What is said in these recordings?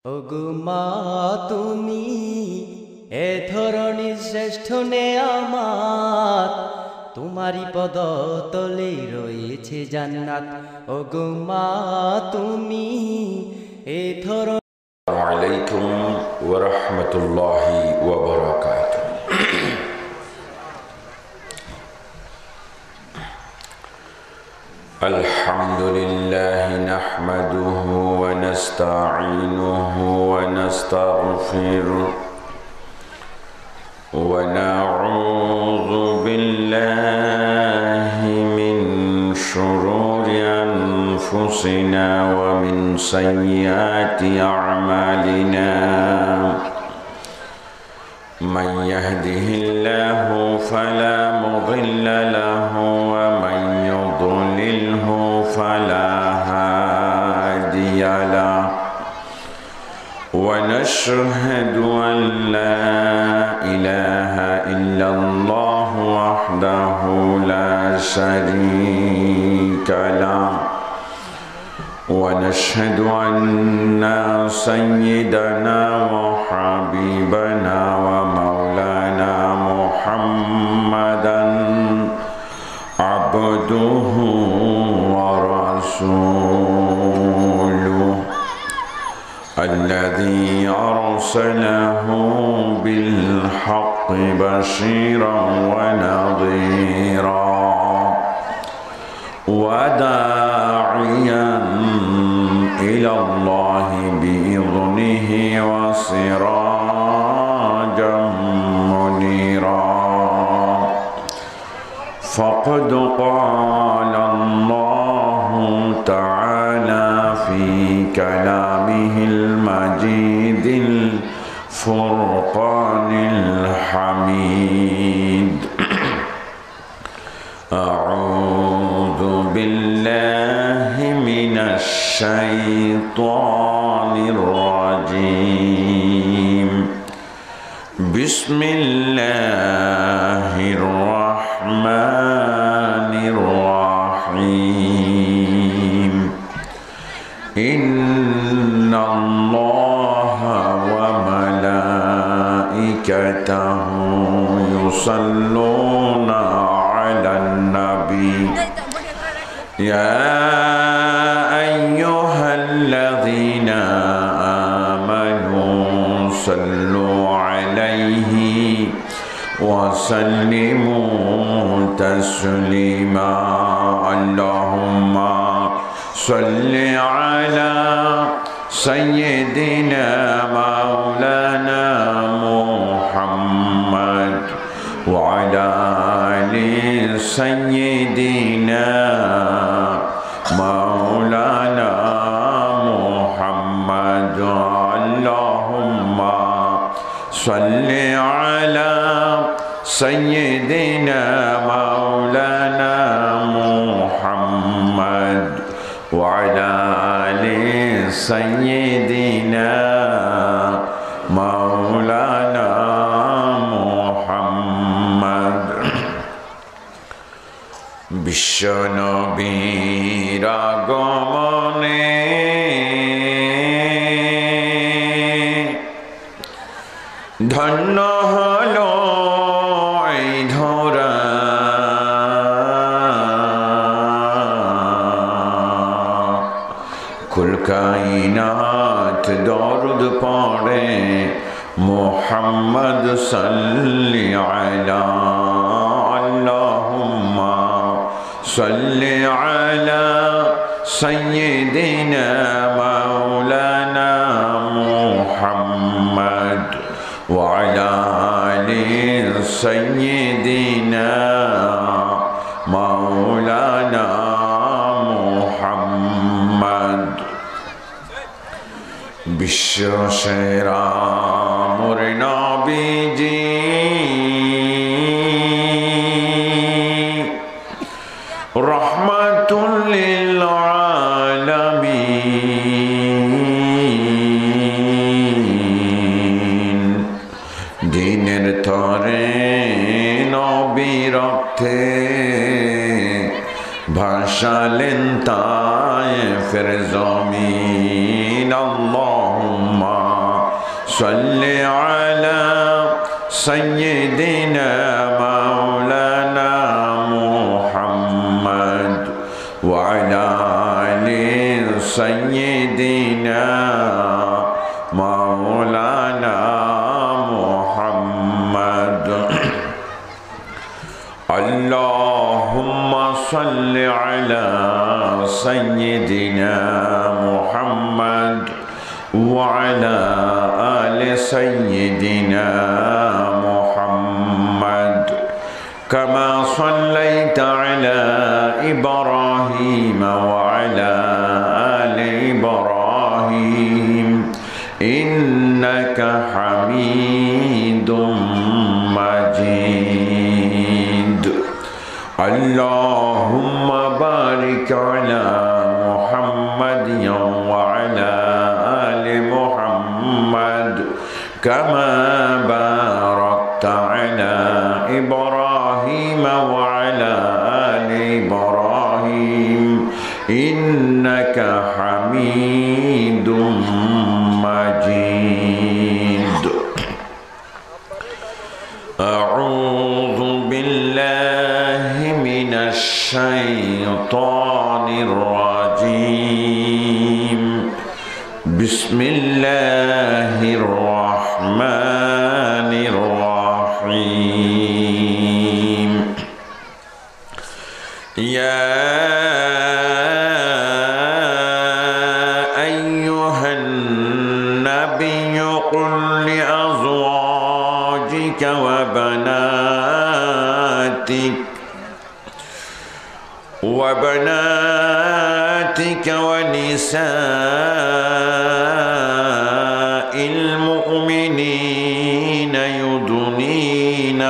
ওগো মা তুমি এ ধরনের শ্রেষ্ঠ নেয়ামত, তোমারই পদতলে রয়েছে জান্নাত। ওগো মা তুমি এ ধরনের। আসসালামু আলাইকুম ওয়া রাহমাতুল্লাহি ওয়া বারাকাতুহু। আলহামদুলিল্লাহি নাহমাদুহু ওয়া নাস্তাঈনুহু ওয়া নাস্তাগফিরুহু ওয়া নাউযু বিল্লাহি মিন শুরুরি أنفسنا ومن سيئات أعمالنا من يهده الله فلا مضل له ومن يضلله فلا هادي له ونشهد أن لا إله إلا الله وحده لا شريك له ونشهد أن سيدنا وحبيبنا ومولانا محمدا عبده ورسوله الذي أرسله بالحق بشيرا ونذيرا وداعيا إلى الله بإذنه وسراجا منيرا فقد قال الله تعالى في كلامه المجيد الفرقان الحميد أعوذ بالله من الشيطان الرجيم بسم الله الرحمن الرحيم إن الله وملائكته يصلون على النبي يا أيها الذين آمنوا صلوا عليه وسلموا تسليما اللهم صل على سيدنا مولانا محمد وعلى آل سيدنا مولانا محمد اللهم صل على سيدنا مولانا محمد وعلى آل سيدنا مولانا محمد বিশ্বনবীর আগমনে ধন্য হলো এই ধরা কুল কায়নাত দরুদ পড়ে মুহাম্মদ সাল্লি আলা আল্লাহুম্মা সাল্লি আলা সাইয়্যিদিনা মাওলানা মুহাম্মদ ওয়া আলা আলি সাইয়্যিদিনা মাওলানা মুহাম্মদ বিশ্ব সেরা মোর নবীজি রহমাতুল লিল আলামিন দিনের তরে নবীর রক্তে ভাসালেন তায়েফের জমিন আল্লাহুম্মা صل على سيدنا مولانا محمد وعلى آل سيدنا مولانا محمد اللهم صل على سيدنا محمد وعلى آل سيدنا محمد كما صليت على إبراهيم وعلى آل إبراهيم إنك حميد مجيد اللهم بارك على محمد وعلى آل محمد كما باركت على إبراهيم وعلى آل إبراهيم إنك حميد مجيد أعوذ بالله من الشيطان الرجيم بسم الله الرحمن الرحيم يا أيها النبي قل لأزواجك وبناتك ونساء المؤمنين يدنين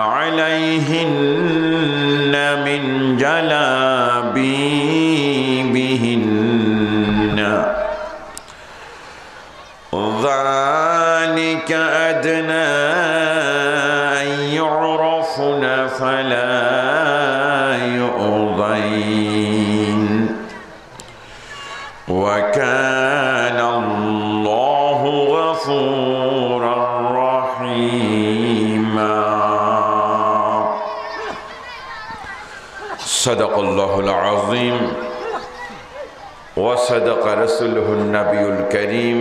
عليهن من جلابيبهن ذلك أدنى أن يعرفن فلا يؤذين وكان الله غفورا رحيما صدق الله العظيم وصدق رسوله النبي الكريم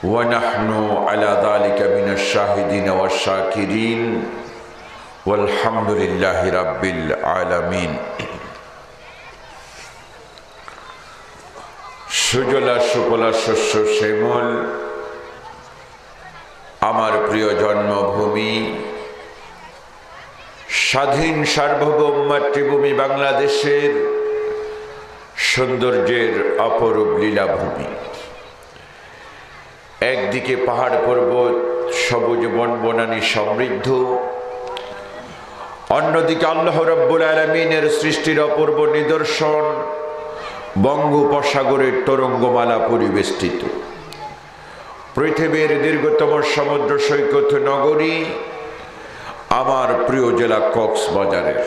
ونحن على ذلك من الشاهدين والشاكرين والحمد لله رب العالمين সুজলা সুফলা শস্য শ্যামল আমার প্রিয় জন্মভূমি স্বাধীন সার্বভৌম মাতৃভূমি বাংলাদেশের সৌন্দর্যের অপরূপ লীলাভূমি। একদিকে পাহাড় পর্বত সবুজ বনবনানী সমৃদ্ধ, অন্যদিকে আল্লাহ রাব্বুল আলামিনের সৃষ্টির অপূর্ব নিদর্শন বঙ্গোপসাগরের তরঙ্গমালা পরিবেষ্টিত। পৃথিবীর দীর্ঘতম সমুদ্র সৈকত নগরী আমার প্রিয় জেলা কক্সবাজারের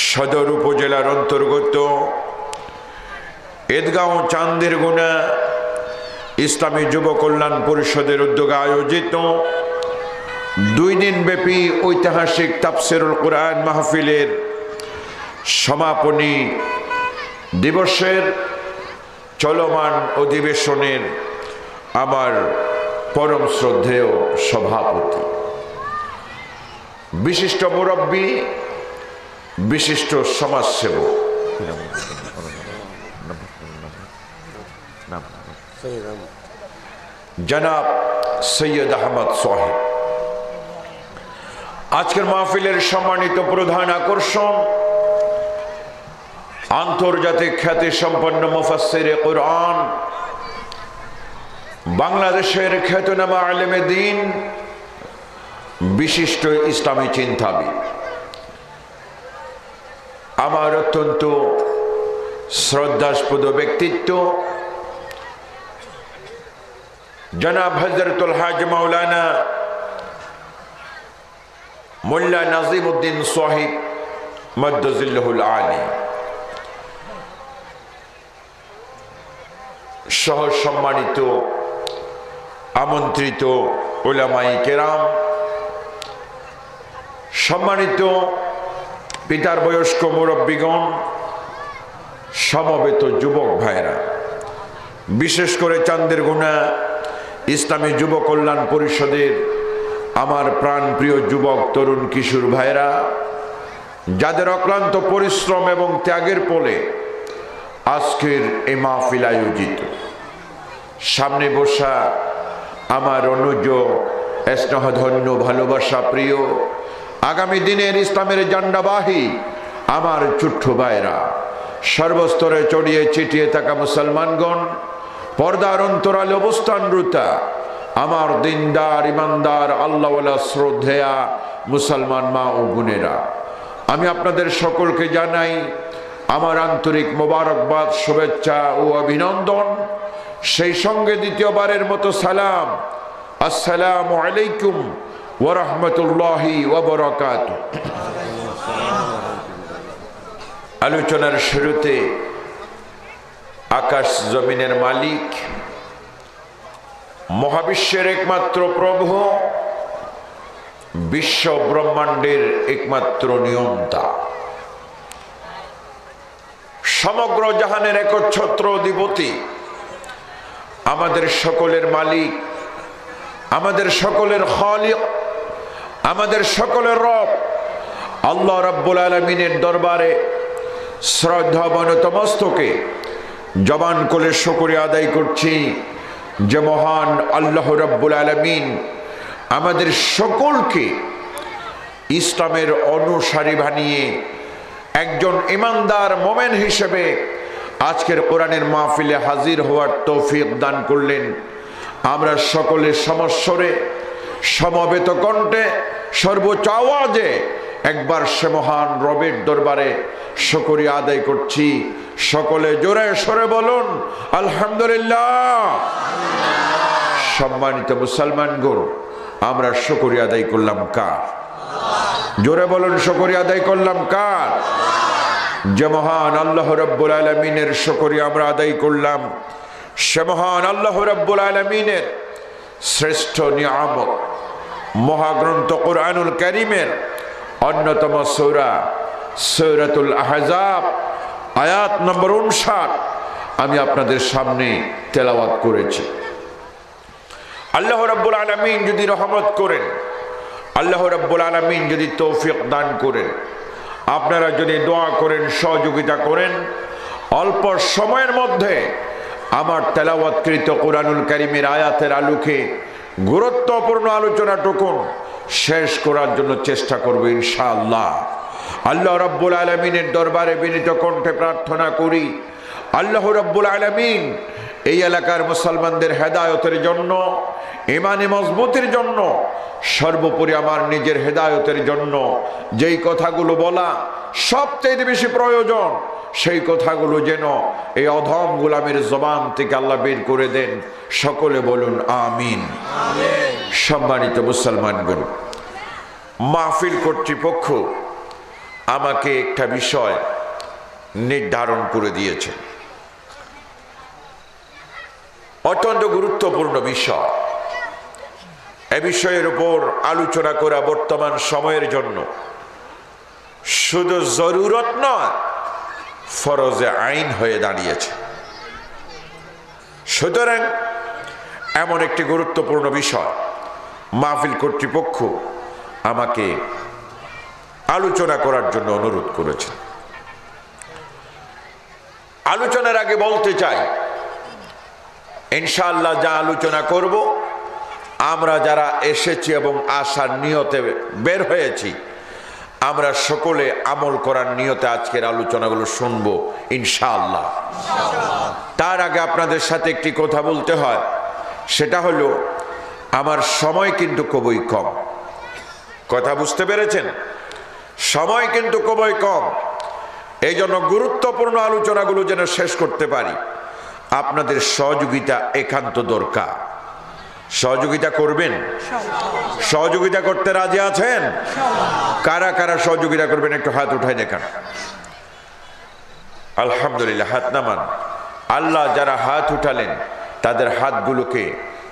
সদর উপজেলার অন্তর্গত ঈদগাঁও চান্দেরগুনা ইসলামী যুব কল্যাণ পরিষদের উদ্যোগে আয়োজিত 2 দিনব্যাপী ঐতিহাসিক তাফসিরুল কুরআন মাহফিলের সমাপনী দিবসের চলমান অধিবেশনের আমার পরম শ্রদ্ধেয় সভাপতি, বিশিষ্ট মুরব্বী, বিশিষ্ট সমাজসেবক জনাব সৈয়দ আহমদ সাহেব, আজকের মাহফিলের সম্মানিত প্রধান আকর্ষণ আন্তর্জাতিক খ্যাতি সম্পন্ন মুফাসসিরে কুরআন, বাংলাদেশের খ্যাতনামা আলেমে দ্বীন, বিশিষ্ট ইসলামী চিন্তাবিদ, আমার অত্যন্ত শ্রদ্ধাস্পদ ব্যক্তিত্ব জনাব হযরতুল হাজ মাওলানা মোল্লা নাজিমউদ্দিন সাহিব মাদ্দাজিল্লাহুল আলী সহ সম্মানিত আমন্ত্রিত উলামায়ে কেরাম, সম্মানিত পিতার বয়স্ক মুরব্বীগণ, সমবেত যুবক ভাইরা, বিশেষ করে চান্দেরগুনা ইসলামী যুব কল্যাণ পরিষদের আমার প্রাণপ্রিয় যুবক তরুণ কিশোর ভাইরা, যাদের অক্লান্ত পরিশ্রম এবং ত্যাগের ফলে আজকের এই মাহফিল আয়োজিত। সামনে বসা আমার অনুজ স্নেহধন্য ভালোবাসা প্রিয় আগামী দিনের ইসলামের জান্ডাবাহী আমার ছোট্ট ভাইরা, সর্বস্তরে ছড়িয়ে ছিটিয়ে থাকা মুসলমানগণ, পর্দার অন্তরালে অবস্থানরতা আমার দিনদার ইমানদার আল্লাহওয়ালা শ্রদ্ধেয়া মুসলমান মা ও বোনেরা, আমি আপনাদের সকলকে জানাই আমার আন্তরিক মোবারকবাদ, শুভেচ্ছা ও অভিনন্দন। সেই সঙ্গে দ্বিতীয়বারের মতো সালাম, আসসালামু আলাইকুম ওয়া রাহমাতুল্লাহি ওয়া বারাকাতুহু। আলোচনার শুরুতে আকাশ জমিনের মালিক, মহাবিশ্বের একমাত্র প্রভু, বিশ্ব ব্রহ্মাণ্ডের একমাত্র নিয়ন্তা, সমগ্র জাহানের একচ্ছত্র অধিপতি, আমাদের সকলের মালিক, আমাদের সকলের খালিক, আমাদের সকলের রব আল্লাহ রাব্বুল আলামিনের দরবারে শ্রদ্ধা বনতমস্তকে জবান করে শুকরিয়া আদায় করছি যে মহান আল্লাহ রাব্বুল আলামিন আমাদের সকলকে ইসলামের অনুসারী বানিয়ে একজন ইমানদার মোমেন হিসেবে আজকের কোরআনের মাহফিলে হাজির হওয়ার তৌফিক দান করলেন। আমরা সকলে সমস্বরে সমবেত কণ্ঠে সর্বোচ্চ আওয়াজে একবার সে মহান রবের দরবারে শুকরিয়া আদায় করছি। সকলে জোরে সরে বলুন আলহামদুলিল্লাহ। সম্মানিত মুসলমানগণ, আমরা শুকরিয়া আদায় করলাম কার? জোরে বলুন, শুকরিয়া আদায় করলাম কার? যে মহান আল্লাহ রাব্বুল আলামিনের শুকরিয়া আমরা আদায় করলাম, সে মহান আল্লাহ রাব্বুল আলামিনের শ্রেষ্ঠ নিয়ামত মহাগ্রন্থ কোরআনুল কারীমের অন্যতম সূরা সূরাতুল আহজাব আয়াত নম্বর 59 আমি আপনাদের সামনে তেলাওয়াত করেছি। আল্লাহ রাব্বুল আলামিন যদি রহমত করেন, আল্লাহ রাব্বুল আলামিন যদি তৌফিক দান করেন, আপনারা যদি দোয়া করেন, সহযোগিতা করেন, অল্প সময়ের মধ্যে আমার তেলাওয়াতকৃত কোরআনুল কারীমের আয়াতের আলোকে গুরুত্বপূর্ণ আলোচনাটুকু শেষ করার জন্য চেষ্টা করব ইনশাআল্লাহ। আল্লাহ রাব্বুল আলামিনের দরবারে বিনীত কণ্ঠে প্রার্থনা করি, আল্লাহ রাব্বুল আলামিন এই এলাকার মুসলমানদের হেদায়েতের জন্য, ঈমানে মজবুতির জন্য, সর্বোপরি আমার নিজের হেদায়েতের জন্য যেই কথাগুলো বলা সবচেয়ে বেশি প্রয়োজন, সেই কথাগুলো যেন এই অধম গোলামের জবান থেকে আল্লাহ বের করে দেন। সকলে বলুন আমিন। সম্মানিত মুসলমানগণ, মাহফিল কর্তৃপক্ষ আমাকে একটা বিষয় নির্ধারণ করে দিয়েছে, অত্যন্ত গুরুত্বপূর্ণ বিষয়। এ বিষয়ের উপর আলোচনা করা বর্তমান সময়ের জন্য শুধু জরুরত নয়, ফরজে আইন হয়ে দাঁড়িয়েছে। সুতরাং এমন একটি গুরুত্বপূর্ণ বিষয় মাহফিল কর্তৃপক্ষ আমাকে আলোচনা করার জন্য অনুরোধ করেছে। আলোচনার আগে বলতে চাই, ইনশাআল্লাহ যা আলোচনা করব, আমরা যারা এসেছি এবং আসার নিয়তে বের হয়েছি, আমরা সকলে আমল করার নিয়তে আজকের আলোচনাগুলো শুনব ইনশাআল্লাহ। তার আগে আপনাদের সাথে একটি কথা বলতে হয়, সেটা হলো আমার সময় কিন্তু খুবই কম। কথা বুঝতে পেরেছেন? সময় কিন্তু খুবই কম। এই জন্য গুরুত্বপূর্ণ আলোচনাগুলো যেন শেষ করতে পারি, আপনাদের সহযোগিতা একান্ত দরকার। সহযোগিতা করবেন? সহযোগিতা করতে রাজি আছেন? কারা কারা সহযোগিতা করবেন একটু হাত উঠাই দেখান। আলহামদুলিল্লাহ, হাত নামান। আল্লাহ যারা হাত উঠালেন তাদের হাতগুলোকে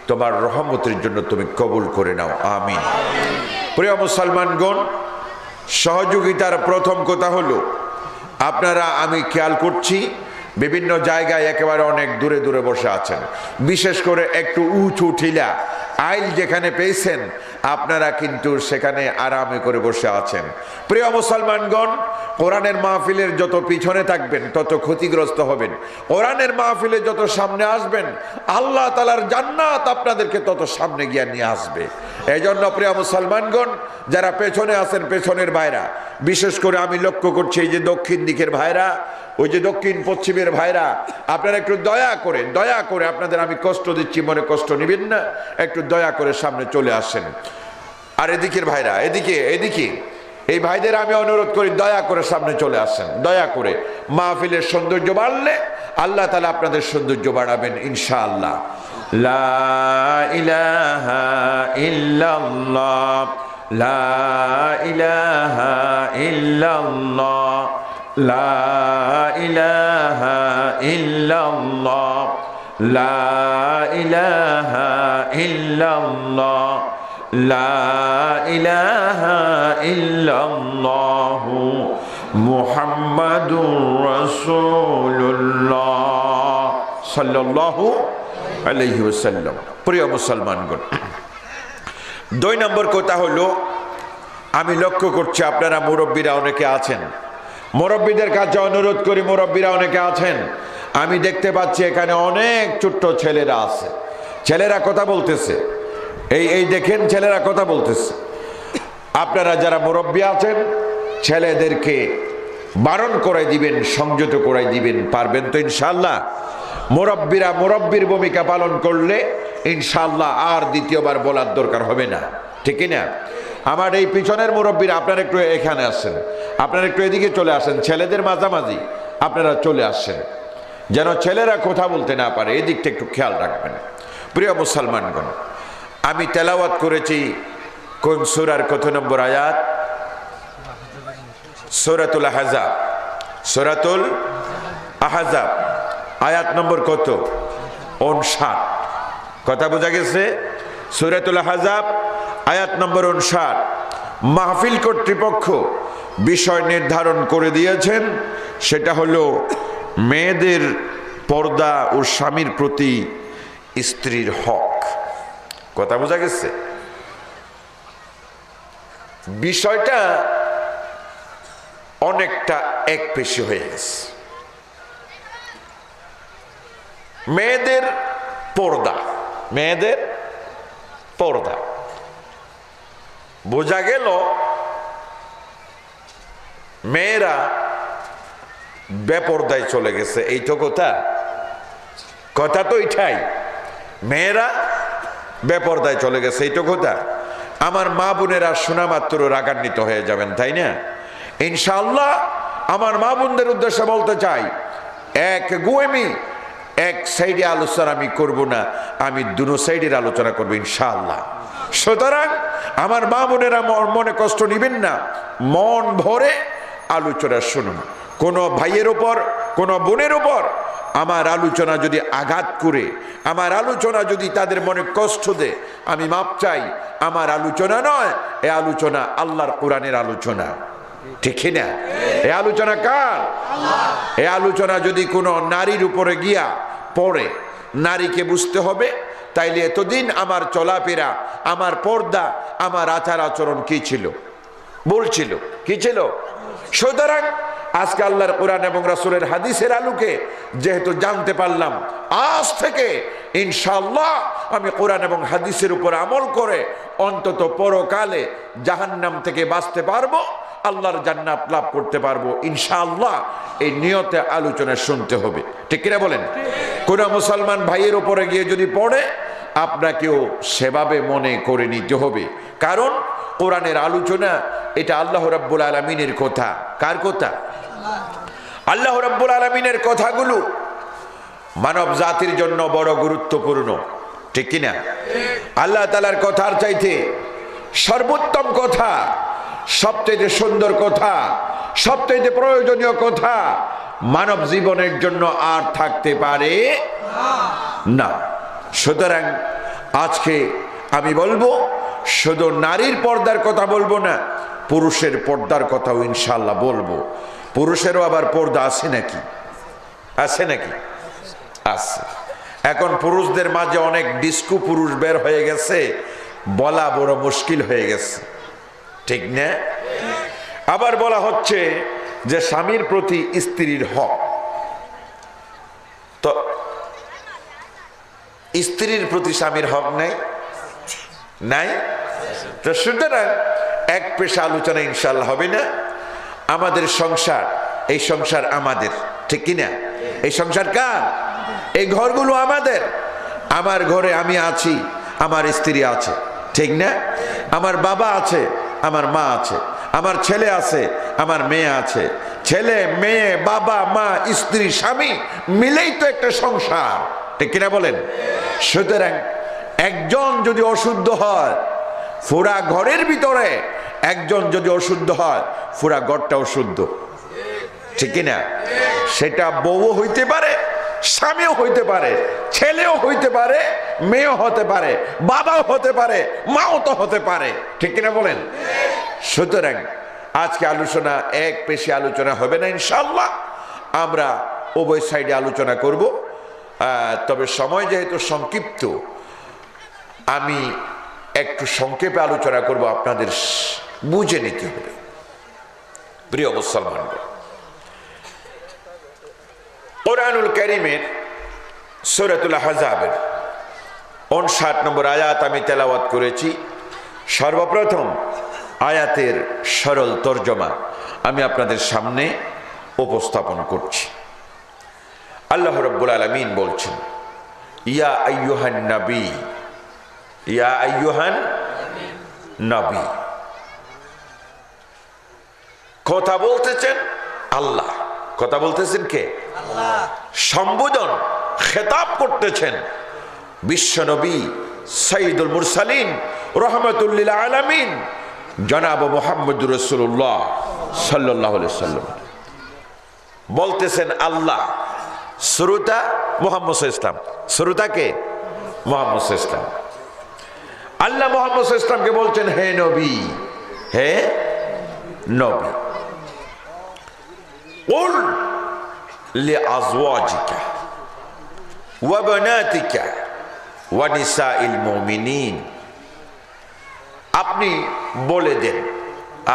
তোমার রহমতের জন্য তুমি কবুল করে নাও, আমিন। প্রিয় মুসলমানগণ, সহযোগিতার প্রথম কথা হলো, আপনারা আমি খেয়াল করছি বিভিন্ন জায়গায় একেবারে অনেক দূরে দূরে বসে আছেন, বিশেষ করে একটু উঁচু টিলা আইল যেখানে পেয়েছেন আপনারা কিন্তু সেখানে আরামে করে বসে আছেন। প্রিয় মুসলমানগণ, কোরআনের মাহফিলের যত পিছনে থাকবেন তত ক্ষতিগ্রস্ত হবেন, কোরআনের মাহফিলে যত সামনে আসবেন আল্লাহ তাআলার জান্নাত আপনাদেরকে তত সামনে গিয়ে নিয়ে আসবে। এই জন্য প্রিয় মুসলমানগণ, যারা পেছনে আছেন, পেছনের ভাইরা, বিশেষ করে আমি লক্ষ্য করছি এই যে দক্ষিণ দিকের ভাইরা, ওই যে দক্ষিণ পশ্চিমের ভাইরা, আপনারা একটু দয়া করে আপনাদের আমি কষ্ট দিচ্ছি, মনে কষ্ট নেবেন না, একটু দয়া করে সামনে চলে আসেন। আর এদিকের ভাইরা, এদিকে এই ভাইদের আমি অনুরোধ করি দয়া করে সামনে চলে আসেন। দয়া করে মাহফিলের সৌন্দর্য বাড়লে আল্লাহ তাআলা আপনাদের সৌন্দর্য বাড়াবেন ইনশাআল্লাহ। লা ইলাহা ইল্লাল্লাহ, লা ইলাহা ইল্লাল্লাহ, লা ইলাহা ইল্লাল্লাহ, লা ইলাহা ইল্লাল্লাহ, লা ইলাহা ইল্লাল্লাহু মুহাম্মাদুর রাসূলুল্লাহ সাল্লাল্লাহু আলাইহি ওয়াসাল্লাম। প্রিয় মুসলমানগণ, 2 নম্বর কথা হলো, আমি লক্ষ্য করছি আপনারা মুরব্বীরা অনেকে আছেন, মুরব্বীদের কাছে অনুরোধ করি, মুরব্বীরা অনেকে আছেন, আমি দেখতে পাচ্ছি এখানে অনেক ছোট্ট ছেলেরা আছে, ছেলেরা কথা বলতেছে, এই দেখেন ছেলেরা কথা বলতেছে। আপনারা যারা মুরব্বী আছেন ছেলেদেরকে বারণ করে দিবেন, সংযত করে দিবেন, পারবেন তো ইনশাআল্লাহ? মুরব্বীরা মুরব্বীর ভূমিকা পালন করলে ইনশাআল্লাহ আর দ্বিতীয়বার বলার দরকার হবে না, ঠিক না? আমার এই পিছনের মুরব্বীরা আপনারা একটু এখানে আসেন, আপনারা একটু এদিকে চলে আসেন, ছেলেদের মাঝামাঝি আপনারা চলে আসেন, যেন ছেলেরা কথা বলতে না পারে, এদিকটা একটু খেয়াল রাখবেন। প্রিয় মুসলমানগণ, আমি তেলাওয়াত করেছি কোন সূরার কত নম্বর আয়াত? সূরাতুল আহজাব, সূরাতুল আহজাব আয়াত নম্বর কত? 59। কথা বোঝা গেছে? সূরাতুল আহজাব আয়াত নম্বর 59। মাহফিল কর্তৃপক্ষ বিষয় নির্ধারণ করে দিয়েছেন, সেটা হলো মেয়েদের পর্দা ও স্বামীর প্রতি স্ত্রীর হক। কথা বোঝা গেছে? বিষয়টা অনেকটা একপেশে হয়ে গেছে। মেয়েদের পর্দা, মেয়েদের পর্দা বোঝা গেল মেয়েরা বেপর্দায় চলে গেছে, এই তো কথা, কথা তো এটাই, মেয়েরা বেপর্দায় চলে গেছে, এই তো কথা। আমার মা বোনেরা শোনা মাত্র রাগান্বিত হয়ে যাবেন, তাই না? ইনশাআল্লাহ আমার মা বোনদের উদ্দেশ্যে বলতে চাই, এক সাইডে আলোচনা আমি করব না, আমি দুনো সাইডের আলোচনা করবো ইনশাআল্লাহ। সুতরাং আমার মা বোনেরা মনে কষ্ট নিবেন না, মন ভরে আলোচনা শুনুন। কোনো ভাইয়ের উপর, কোনো বোনের উপর আমার আলোচনা যদি আঘাত করে, আমার আলোচনা যদি তাদের মনে কষ্ট দেয়, আমি মাপ চাই। আমার আলোচনা নয়, এ আলোচনা আল্লাহর কোরআনের আলোচনা, ঠিক না? এ আলোচনা কার? এ আলোচনা যদি কোনো নারীর উপরে গিয়া পড়ে, নারীকে বুঝতে হবে তাইলে এতদিন আমার চলাফেরা, আমার পর্দা, আমার আচার আচরণ কি ছিল, বলছিল কি ছিল। সুতরাং আজকে আল্লাহর কোরআন এবং রাসূলের হাদিসের আলোকে যেহেতু জানতে পারলাম, আজ থেকে ইনশাআল্লাহ আমি কোরআন এবং হাদিসের উপর আমল করে অন্তত পরকালে জাহান্নাম থেকে বাঁচতে পারবো, আল্লাহর জান্নাত লাভ করতে পারবো ইনশাআল্লাহ। এই নিয়তে আলোচনা শুনতে হবে, ঠিক কিনা বলেন? কোন মুসলমান ভাইয়ের উপরে গিয়ে যদি পড়ে, আপনাকেও সেভাবে মনে করে নিতে হবে, কারণ কোরআনের আলোচনা এটা আল্লাহ রাব্বুল আলামিনের কথা। কার কথা? আল্লাহ রাব্বুল আলামিনের কথাগুলো মানব জাতির জন্য বড় গুরুত্বপূর্ণ, ঠিক কিনা? আল্লাহ তাআলার কথার চাইতে সর্বোত্তম কথা, সবচেয়ে সুন্দর কথা, সবচেয়ে প্রয়োজনীয় কথা মানব জীবনের জন্য আর থাকতে পারে না। সুতরাং আজকে আমি বলবো শুধু নারীর পর্দার কথা বলবো না, পুরুষের পর্দার কথাও ইনশাআল্লাহ বলবো। পুরুষেরও আবার পর্দা আছে নাকি? আছে নাকি? আছে। এখন পুরুষদের মাঝে অনেক ডিস্কো পুরুষ বের হয়ে গেছে, বলা বড় মুশকিল হয়ে গেছে, ঠিক না? আবার বলা হচ্ছে যে স্বামীর প্রতি স্ত্রীর হক, তো স্ত্রীর প্রতি স্বামীর হক নাই? নাই? তো সুতরাং এক পেশা আলোচনা ইনশাআল্লাহ হবে না। আমাদের সংসার, এই সংসার আমাদের, ঠিক কিনা? এই সংসার কার? এই ঘরগুলো আমাদের। আমার ঘরে আমি আছি, আমার স্ত্রী আছে, ঠিক না? আমার বাবা আছে, আমার মা আছে, আমার ছেলে আছে, আমার মেয়ে আছে। ছেলে, মেয়ে, বাবা, মা, স্ত্রী, স্বামী মিলেই তো একটা সংসার, ঠিক কিনা বলেন? সুতরাং একজন যদি অশুদ্ধ হয়, পুরা ঘরের ভিতরে একজন যদি অশুদ্ধ হয়, পুরা ঘরটা অশুদ্ধ, ঠিক কিনা? সেটা বউও হইতে পারে, স্বামীও হইতে পারে, ছেলেও হইতে পারে, মেয়েও হতে পারে, বাবাও হতে পারে, মাও তো হতে পারে, ঠিক কিনা বলেন? সুতরাং আজকে আলোচনা এক পেশে আলোচনা হবে না ইনশাআল্লাহ, আমরা উভয় সাইডে আলোচনা করব। তবে সময় যেহেতু সংক্ষিপ্ত, আমি একটু সংক্ষেপে আলোচনা করব, আপনাদের বুঝে নিতে হবে। প্রিয় মুসলমানরা, কোরআনুল কারীমের সূরাতুল আহজাবের 59 নম্বর আয়াত আমি তেলাওয়াত করেছি। সর্বপ্রথম আয়াতের সরল তর্জমা আমি আপনাদের সামনে উপস্থাপন করছি। আল্লাহ রাব্বুল আলামিন বলছেন, ইয়া আইয়ুহান নবী, ইয়া আইয়ুহান নবী। কথা বলতেছেন আল্লাহ, কথা বলতেছেন কে? আল্লাহ। সম্বোধন, খেতাব করতেছেন বিশ্বনবী সাইয়্যিদুল মুরসালিন রাহমাতুল লিল আলামিন জনাব মুহাম্মদুর রাসূলুল্লাহ সাল্লাল্লাহু আলাইহি ওয়াসাল্লাম। বলতেছেন আল্লাহ, শ্রোতা মুহাম্মদ সাল্লাল্লাহু আলাইহি ওয়াসাল্লাম। শ্রোতা কে? মুহাম্মদ সাল্লাল্লাহু আলাইহি ওয়াসাল্লাম। আল্লাহ মুহাম্মদ সাল্লাল্লাহু আলাইহি ওয়াসাল্লামকে বলছেন, হে নবী, হে নবী, কুল লিআজওয়াজিকা ওয়া বানাতিকা ওয়া নিসাইল মুমিনিন। আপনি বলে দেন,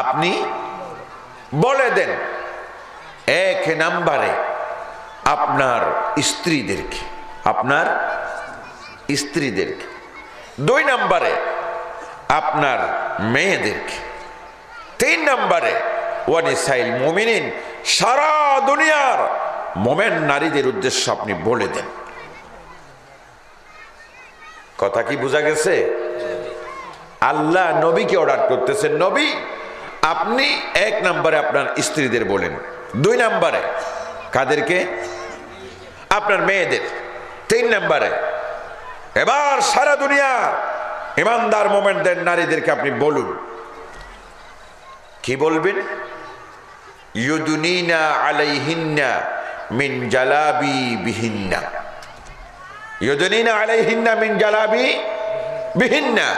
আপনি বলে দেন এক নম্বরে আপনার স্ত্রীদেরকে, আপনার স্ত্রীদেরকে, 2 নম্বরে আপনার মেয়েদেরকে, 3 নম্বরে ওয়া নিসাইল মুমিনিন, সারা দুনিয়ার মোমেন নারীদের উদ্দেশ্যে আপনি বলে দেন। কথা কি বোঝা গেছে? আল্লাহ নবীকে অর্ডার করতেছেন, নবী আপনি 1 নম্বরে আপনার স্ত্রীদের বলেন, 2 নম্বরে কাদেরকে? আপনার মেয়েদের, 3 নম্বরে এবার সারা দুনিয়ার ইমানদার মোমেনদের নারীদেরকে আপনি বলুন। কি বলবেন? ইউদুনিনা আলাইহিন্না মিন জালাবি বিহিন্না, ইউদুনিনা আলাইহিন্না মিন জালাবি বিহিন্না।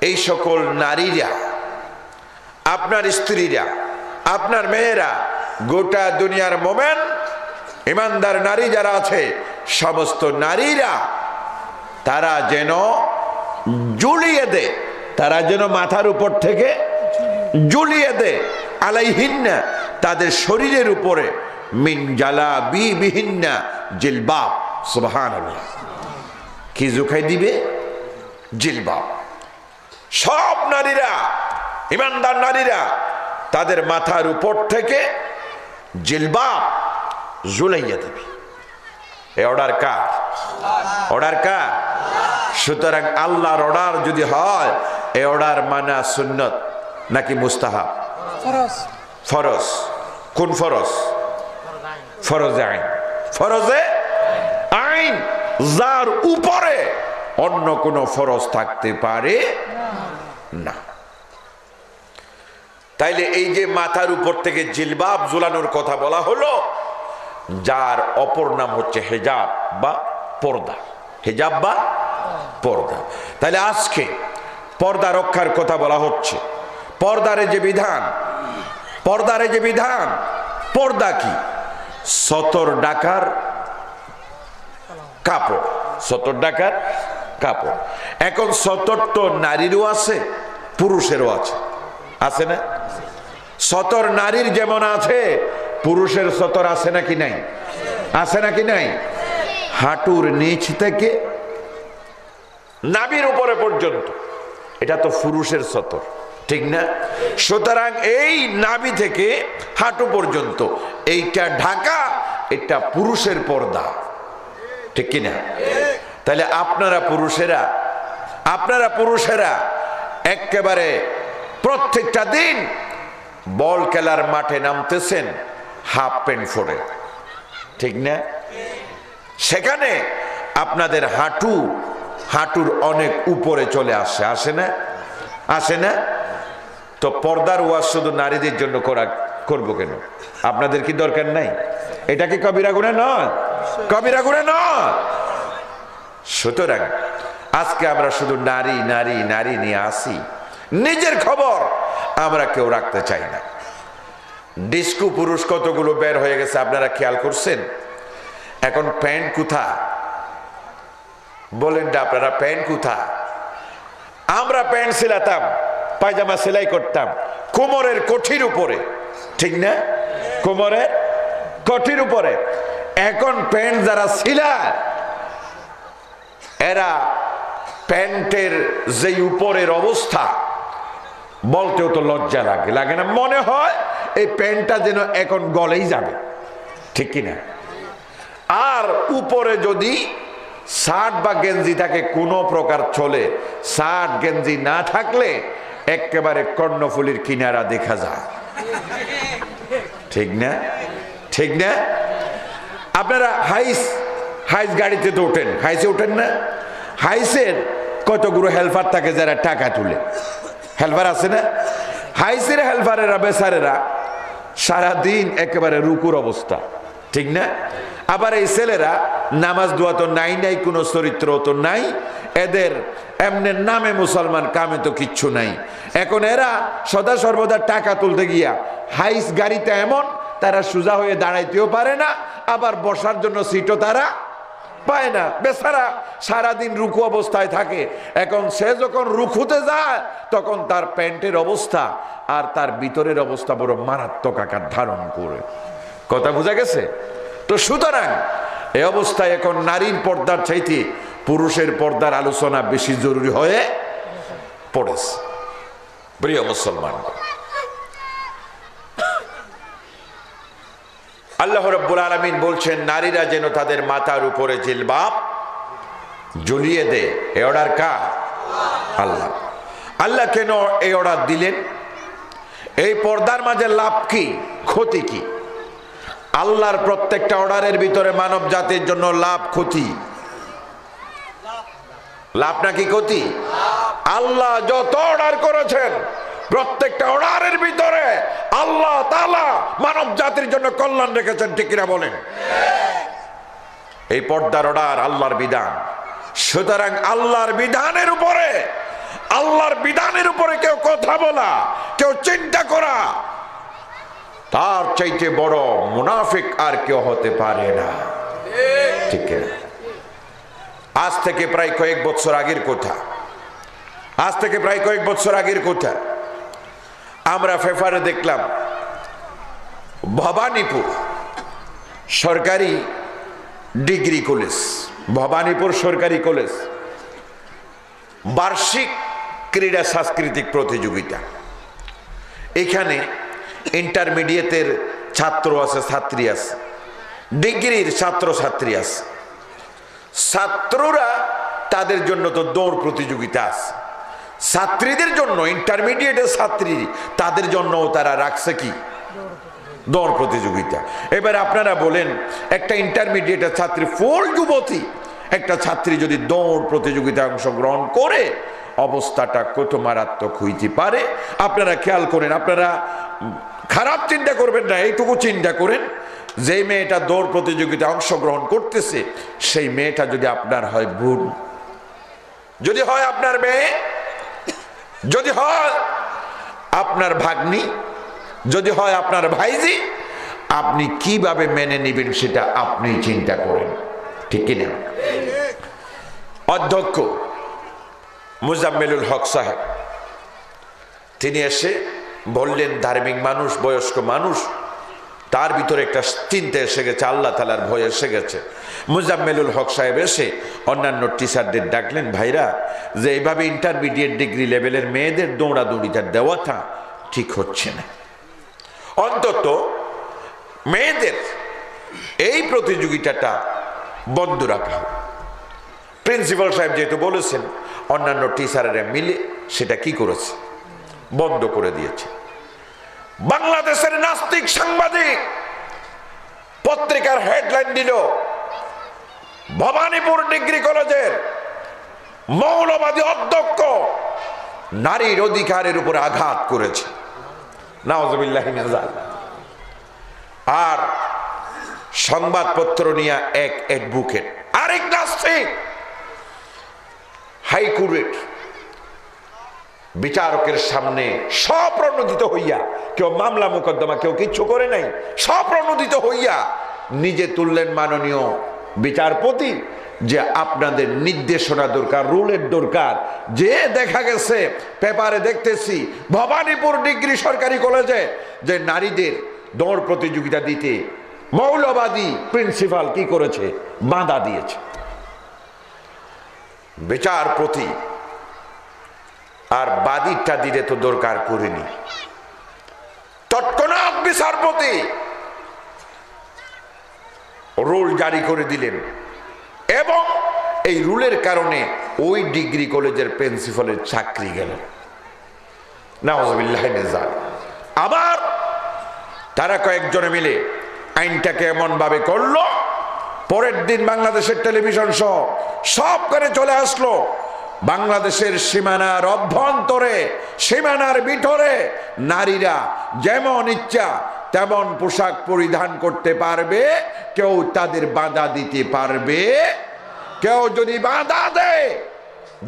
এই সকল নারীরা, আপনার স্ত্রীরা, আপনার মেয়েরা, গোটা দুনিয়ার মোমেন ইমানদার নারী যারা আছে, সমস্ত নারীরা তারা যেন ঝুলিয়ে দেয়, তারা যেন মাথার উপর থেকে ঝুলিয়ে দেয়, আলাইহিন্না তাদের শরীরের উপরে, মিন জালাবি বিহিন্না জিলবাব। সুবহানাল্লাহ। কি জুখাই দিবে? জিলবাব। সব নারীরা, ইমানদার নারীরা তাদের মাথার উপর থেকে জিলবাব ঝুলাইয়া দেবে। এই অর্ডার কার? অর্ডার কার? সুতরাং আল্লাহর অর্ডার যদি হয়, এই অর্ডার মানা সুন্নত নাকি মুস্তাহাব? ফরজ। ফরজ। কোন ফরজ? ফরজে আইন। ফরজে আইন, যার উপরে অন্য কোনো ফরজ থাকতে পারে না। তাইলে এই যে মাথার উপর থেকে জিলবাব ঝুলানোর কথা বলা হলো, যার অপর নাম হচ্ছে হেজাব বা পর্দা। হেজাব বা পর্দা। তাহলে আজকে পর্দা রক্ষার কথা বলা হচ্ছে। পর্দারে যে বিধান, পর্দারে যে বিধান, পর্দা কি? সতর ডাকার কাপড়, সতর ডাকার কাপড়। এখন সতর তো নারীরও আছে, পুরুষেরও আছে, আছে না? সতর নারীর যেমন আছে, পুরুষের সতর আছে নাকি নাই? আছে নাকি নাই? হাঁটুর নিচ থেকে নাভির উপরে পর্যন্ত, এটা তো পুরুষের সতর, ঠিক না? সুতরাং এই নাভি থেকে হাঁটু পর্যন্ত এইটা ঢাকা, এটা পুরুষের পর্দা, ঠিক কিনা? তাহলে আপনারা পুরুষেরা একেবারে প্রত্যেকটা দিন বল খেলার মাঠে নামতেছেন হাফ প্যান্ট পরে, ঠিক না? সেখানে আপনাদের হাঁটুর অনেক উপরে চলে আসে, আসে না? আসে না? তো পর্দার ওয়াজ শুধু নারীদের জন্য করবো কেন? আপনাদের কি দরকার নাই? এটা কি কবিরা গুনাহ নয়? কবিরা গুনাহ নয়। সুতরাং আজকে আমরা শুধু নারী নারী নারী নিয়ে আসি, নিজের খবর আমরা কেউ রাখতে চাই না। ডিস্কো পুরুষ কতগুলো বের হয়ে গেছে আপনারা খেয়াল করছেন? এখন প্যান্ট কোথা? বলেন না আপনারা, প্যান্ট কোথা? আমরা প্যান্ট সিলাতাম, পায়জামা সেলাই করতাম কোমরের কঠির উপরে, ঠিক না? কোমরের কঠির উপরে। এখন প্যান্ট যারা সিলায়, এরা প্যান্টের যে উপরের অবস্থা বলতেও তো লজ্জা লাগে, লাগে না? মনে হয় এই প্যান্টটা যেন এখন গলেই যাবে, ঠিক কিনা? আর উপরে যদি শার্ট বা গেঞ্জি থাকে কোনো প্রকার চলে, শার্ট গেঞ্জি না থাকলে একেবারে কর্ণফুলির কিনারা দেখা যায়, ঠিক না? ঠিক না? আপনারা হাইস গাড়িতে তো ওঠেন, হাইসে ওঠেন না? হাইসের কতগুলো হেল্পার থাকে যারা টাকা তুলে, হেল্পার আছে না? হাইসের হেল্পারেরা বেচারেরা সারাদিন একেবারে রুকুর অবস্থা, ঠিক না? আবার এই ছেলেরা নামাজ দোয়া তো নাই, কোনো চরিত্র তো নাই এদের, এমনি নামে মুসলমান, কামে তো কিচ্ছু নাই। এখন এরা সদা সর্বদা টাকা তুলতে গিয়া হাইস গাড়িতে এমন তারা সোজা হয়ে দাঁড়াইতেও পারে না, আবার বসার জন্য সিটও তারা পায় না। বেচারা সারাদিন রুকু অবস্থায় থাকে। এখন সে যখন রুকুতে যায় তখন তার প্যান্টের অবস্থা আর তার ভিতরের অবস্থা বড় মারাত্মক আকার ধারণ করে। কথা বোঝা গেছে তো? সুতরাং এই অবস্থায় এখন নারীর পর্দার চাইতে পুরুষের পর্দার আলোচনা বেশি জরুরি হয়ে পড়েছে। প্রিয় মুসলমান, আল্লাহ রাব্বুল আলামিন বলছেন নারীরা যেন তাদের মাথার উপরে জিলবাব ঝুলিয়ে দেয়। এই অর্ডার কার? আল্লাহ। আল্লাহ কেন এই অর্ডার দিলেন? এই পর্দার মাঝে লাভ কি, ক্ষতি কি? আল্লাহর প্রত্যেকটা অর্ডারের ভিতরে মানব জাতির জন্য লাভ ক্ষতি, লাভ নাকি ক্ষতি? আল্লাহ যত অর্ডার করেছেন প্রত্যেকটা অর্ডারের ভিতরে আল্লাহ তাআলা মানব জাতির জন্য কল্যাণ রেখেছেন, ঠিক কিনা বলেন? এই পর্দার অর্ডার আল্লাহর বিধান। সুতরাং আল্লাহর বিধানের উপরে কেউ কথা বলা, কেউ চিন্তা করা, তার চাইতে বড় মুনাফিক আর কেউ হতে পারে না, ঠিক না? আজ থেকে প্রায় কয়েক বছর আগের কথা, আমরা পেপারে দেখলাম ভবানীপুর সরকারি ডিগ্রি কলেজ, ভবানীপুর সরকারি কলেজ বার্ষিক ক্রীড়া সাংস্কৃতিক প্রতিযোগিতা। এখানে ইন্টারমিডিয়েটের ছাত্র আছে, ছাত্রী আছে, ডিগ্রির ছাত্র ছাত্রী আছে। ছাত্ররা তাদের জন্য তো দৌড় প্রতিযোগিতা আছে, ছাত্রীদের জন্য ইন্টারমিডিয়েটের ছাত্রী তাদের জন্য তারা রাখছে কি দৌড় প্রতিযোগিতা। এবার আপনারা বলেন একটা ইন্টারমিডিয়েটের ছাত্রী ফুল যুবতী, একটা ছাত্রী যদি দৌড় প্রতিযোগিতায় অংশগ্রহণ করে অবস্থাটা কত মারাত্মক হইতে পারে আপনারা খেয়াল করেন। আপনারা খারাপ চিন্তা করবেন না, এইটুকু চিন্তা করেন, যে মেয়েটা দৌড় প্রতিযোগিতায় অংশগ্রহণ করতেছে সেই মেয়েটা যদি আপনার হয় বোন, যদি হয় আপনার মেয়ে, যদি হয় আপনার ভাগ্নি, যদি হয় আপনার ভাইজি, আপনি কিভাবে মেনে নেবেন সেটা আপনি চিন্তা করেন, ঠিক কিনা? অধ্যক্ষ মুজাম্মেলুল হক সাহেব তিনি এসে বললেন, ধার্মিক মানুষ, বয়স্ক মানুষ, তার ভিতরে একটা চিন্তা এসে গেছে, আল্লাহ তাআলার ভয় এসে গেছে। মুজাম্মেলুল হক সাহেব এসে অন্যান্য টিচারদের ডাকলেন, ভাইরা, যে এইভাবে ইন্টারমিডিয়েট ডিগ্রি লেভেলের মেয়েদের দৌড়াদৌড়িটা দেওয়াটা ঠিক হচ্ছে না, অন্তত মেয়েদের এই প্রতিযোগিতাটা বন্ধ রাখা হোক। প্রিন্সিপাল সাহেব যেহেতু বলেছেন, অন্যান্য টিচারেরা মিলে সেটা কি করেছে, বন্ধ করে দিয়েছে। বাংলাদেশের নাস্তিক সাংবাদিক পত্রিকার হেডলাইন দিল, ভবানীপুর ডিগ্রি কলেজের মৌলবাদী অধ্যক্ষ নারীর অধিকারের উপর আঘাত করেছে। নাউজুবিল্লাহ মিন যালিক। আর সংবাদপত্র নিয়ে এক অ্যাডভোকেট, আরেক নাস্তিক, হাইকোর্টের বিচারকের সামনে স্বপ্রণোদিত হইয়া, কেউ মামলা মোকদ্দমা কেউ কিচ্ছু করে নাই, স্বপ্রণোদিত হইয়া নিজে তুললেন মাননীয় বিচারপতি যে আপনাদের নির্দেশনা দরকার, রুলের দরকার। যে দেখা গেছে পেপারে দেখতেছি ভবানীপুর ডিগ্রি সরকারি কলেজে যে নারীদের দৌড় প্রতিযোগিতা দিতে মৌলবাদী প্রিন্সিপাল কি করেছে, বাধা দিয়েছে। বিচারপতি আর বাদীটা দিতে তো দরকার করেনি, তৎক্ষণাৎ বিচারপতি রুল জারি করে দিলেন এবং এই রুলের কারণে ওই ডিগ্রি কলেজের প্রিন্সিপালের চাকরি গেল। নাউজুবিল্লাহ মিন যালিক। আবার তারা কয়েকজনে মিলে আইনটাকে এমন ভাবে করলো, পরের দিন বাংলাদেশের টেলিভিশন সহ সব করে চলে আসলো, বাংলাদেশের সীমানার অভ্যন্তরে, সীমানার ভিতরে নারীরা যেমন ইচ্ছা তেমন পোশাক পরিধান করতে পারবে, কেউ তাদের বাধা দিতে পারবে। কেউ যদি বাধা দেয়,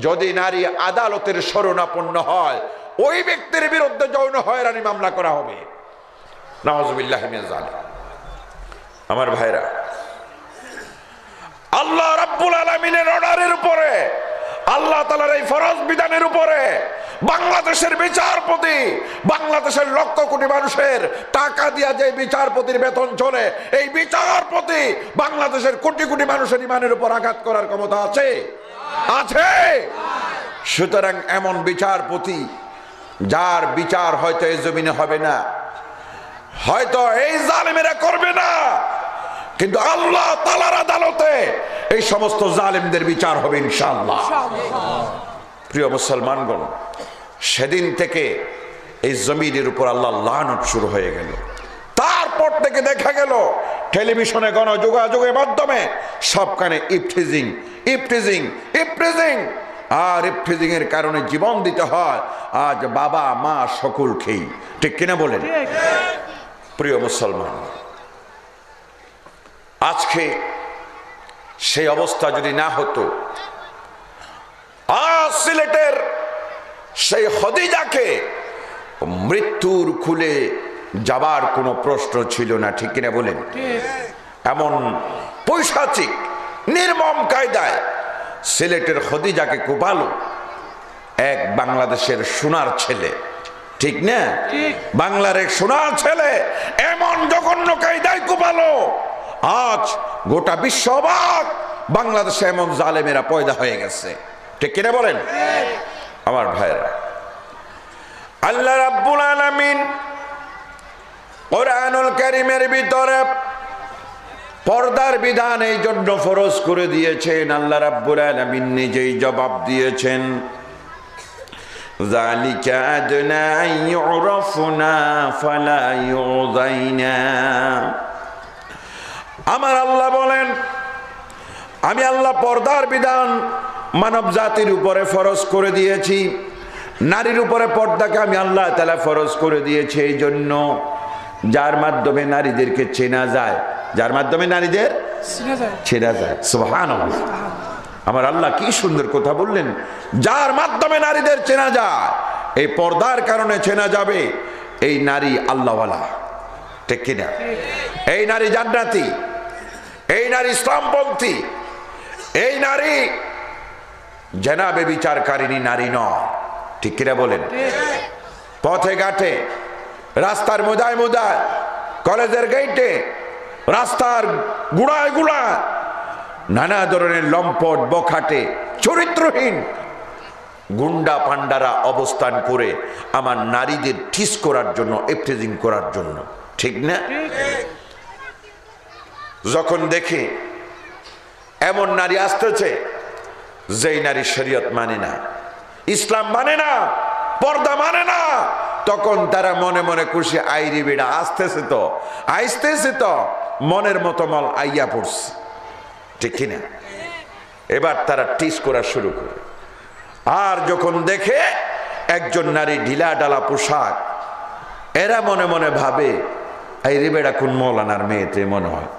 যদি নারী আদালতের শরণাপন্ন হয়, ওই ব্যক্তির বিরুদ্ধে যৌন হয়রানি মামলা করা হবে। নাউজুবিল্লাহ মিন যালিক। আমার ভাইরা, আল্লাহ রাব্বুল আলামিনের অর্ডারের উপরে, আল্লাহ তাআলার এই ফরজ বিধানের উপরে বাংলাদেশের বিচারপতি, বাংলাদেশের লক্ষ কোটি মানুষের টাকা দিয়া যে বিচারপতির বেতন চলে, এই বিচারপতি বাংলাদেশের কোটি কোটি মানুষের ইমানের উপর আঘাত করার ক্ষমতা আছে? আছে। সুতরাং এমন বিচারপতি যার বিচার হয়তো এই জমিনে হবে না, হয়তো এই জালেমেরা করবে না, কিন্তু আল্লাহ তাআলার আদালতে এই সমস্ত জালেমদের বিচার হবে ইনশাআল্লাহ। প্রিয় মুসলমানগণ, সেদিন থেকে এই জমিনের উপর আল্লাহর লানত শুরু হয়ে গেল। তারপর থেকে দেখা গেল টেলিভিশনে, গণযোগাযোগের মাধ্যমে সবখানে ইফটিজিং, ইফটিজিং, ইফটিজিং। আর ইফটিজিং এর কারণে জীবন দিতে হয় আজ বাবা মা সকল খেই, ঠিক কিনা বলেন? প্রিয় মুসলমান, আজকে সেই অবস্থা যদি না হতো, আজ সিলেটের সেই খদিজাকে মৃত্যুর খুলে যাবার কোনো প্রশ্ন ছিল না, ঠিক কিনা বলেন? এমন পৈশাচিক নির্মম কায়দায় সিলেটের খদিজাকে কোপালো এক বাংলাদেশের সোনার ছেলে, ঠিক না? বাংলার এক সোনার ছেলে এমন জঘন্য কায়দায় কোপালো, আজ গোটা বিশ্ব অবাক। বাংলাদেশে এমন জালেমেরা পয়দা হয়ে গেছে, ঠিক কিনা বলেন? আমার ভাইরা, আল্লাহ রাব্বুল আলামিন কোরআনুল কারীমের ভিতরে পর্দার বিধান এই জন্য ফরজ করে দিয়েছেন। আল্লাহ রাব্বুল আলামিন নিজেই জবাব দিয়েছেন, যালিকা আদনা ইউরাফুনা ফালা ইউযাইনা। আমার আল্লাহ বলেন, আমি আল্লাহ পর্দার বিধান মানব জাতির উপরে ফরজ করে দিয়েছি। নারীর উপরে পর্দাকে আমি আল্লাহ তাআলা ফরজ করে দিয়েছি এই জন্য, যার মাধ্যমে নারীদেরকে চেনা যায়, যার মাধ্যমে নারীদের চেনা যায়। সুবহানাল্লাহ, আমার আল্লাহ কি সুন্দর কথা বললেন, যার মাধ্যমে নারীদের চেনা যায়। এই পর্দার কারণে চেনা যাবে এই নারী আল্লাহওয়ালা, ঠিক কিনা? এই নারী জান্নাতি, এই নারী ইসলামপন্থী, এই নারী জেনাবে বিচারকারিনী নারী নয়, ঠিক কিনা বলেন? পথে ঘাটে, রাস্তার মুদায় মুদায়, কলেজের গেটে, রাস্তার গুড়ায় গুড়ায় নানা ধরনের লম্পট বখাটে চরিত্রহীন গুন্ডা পান্ডারা অবস্থান করে আমার নারীদের ঠিস করার জন্য, এপ্রেজিং করার জন্য, ঠিক না? যখন দেখি এমন নারী আসতেছে যেই নারী শরীয়ত মানে না, ইসলাম মানে না, পর্দা মানে না, তখন তারা মনে মনে খুশি, আইরি বেড়া আসতেছে তো, আইসতেছে তো, মনের মতো মল আইয়া পড়ছে, ঠিক কিনা? এবার তারা টিস করা শুরু করে। আর যখন দেখে একজন নারী ঢিলা ডালা পোশাক, এরা মনে মনে ভাবে এই রেবেড়া কোন মৌলানার মেয়েতে মনে হয়।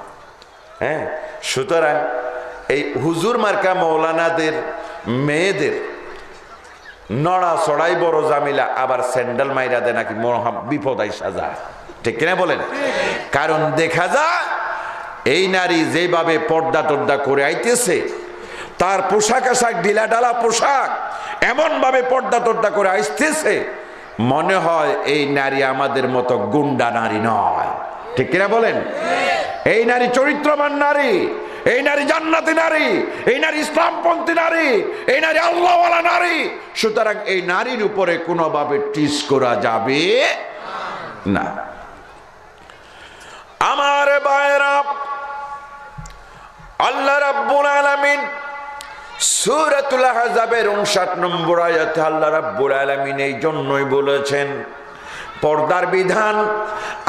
হ্যাঁ, সুতরাং এই হুজুর মার্কা মৌলানাদের মেয়েদের নড়া চড়াই বড় জামিলা, আবার স্যান্ডেল মাইরা দেয় নাকি মহা বিপদ আইসা যায়, ঠিক কিনা বলেন? কারণ দেখা যায় এই নারী যেভাবে পর্দা টর্দা করে আইতেছে, তার পোশাক আশাক ঢিলা ডালা পোশাক এমন ভাবে পর্দা টর্দা করে আসতেছে, মনে হয় এই নারী আমাদের মতো গুন্ডা নারী নয়, ঠিক কিনা বলেন? এই নারী চরিত্রবান নারী, এই নারী জান্নাতি নারী, এই নারী ইসলামপন্থী নারী, এই নারী আল্লাহওয়ালা নারী। সুতরাং এই নারীর উপরে কোনোভাবে টিস করা যাবে না। আমার ভাইরা, আল্লাহ রাব্বুল আলামিন সূরাতুল আহজাবের 59 নম্বর আয়াতে আল্লাহ রাব্বুল আলামিন এই জন্যই বলেছেন, পর্দার বিধান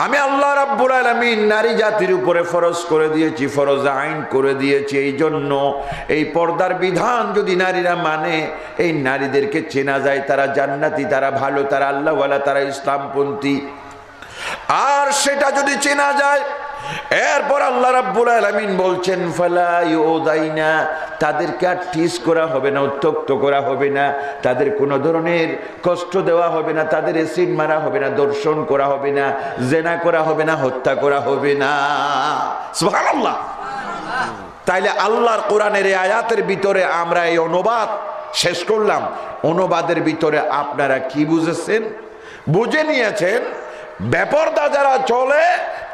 আমি আল্লাহ রাব্বুল আলামিন নারী জাতির উপরে ফরজ করে দিয়েছি, ফরজ আইন করে দিয়েছি। এই জন্য এই পর্দার বিধান যদি নারীরা মানে, এই নারীদেরকে চেনা যায় তারা জান্নাতি, তারা ভালো, তারা আল্লাহওয়ালা, তারা ইসলামপন্থী। আর সেটা যদি চেনা যায়, এরপর আল্লাহ রাব্বুল আলামিন বলছেন ফালা ইউদাইনা, তাদেরকে আর টিস করা হবে না, উত্ত্যক্ত করা হবে না, তাদের কোনো ধরনের কষ্ট দেওয়া হবে না, তাদের এসিড মারা হবে না, দর্শন করা হবে না, জেনা করা হবে না, হত্যা করা হবে না। সুবহানাল্লাহ। তাইলে আল্লাহর কোরআনের এই আয়াতের ভিতরে আমরা এই অনুবাদ শেষ করলাম। অনুবাদের ভিতরে আপনারা কি বুঝেছেন? বুঝে নিয়েছেন বেপরদা যারা চলে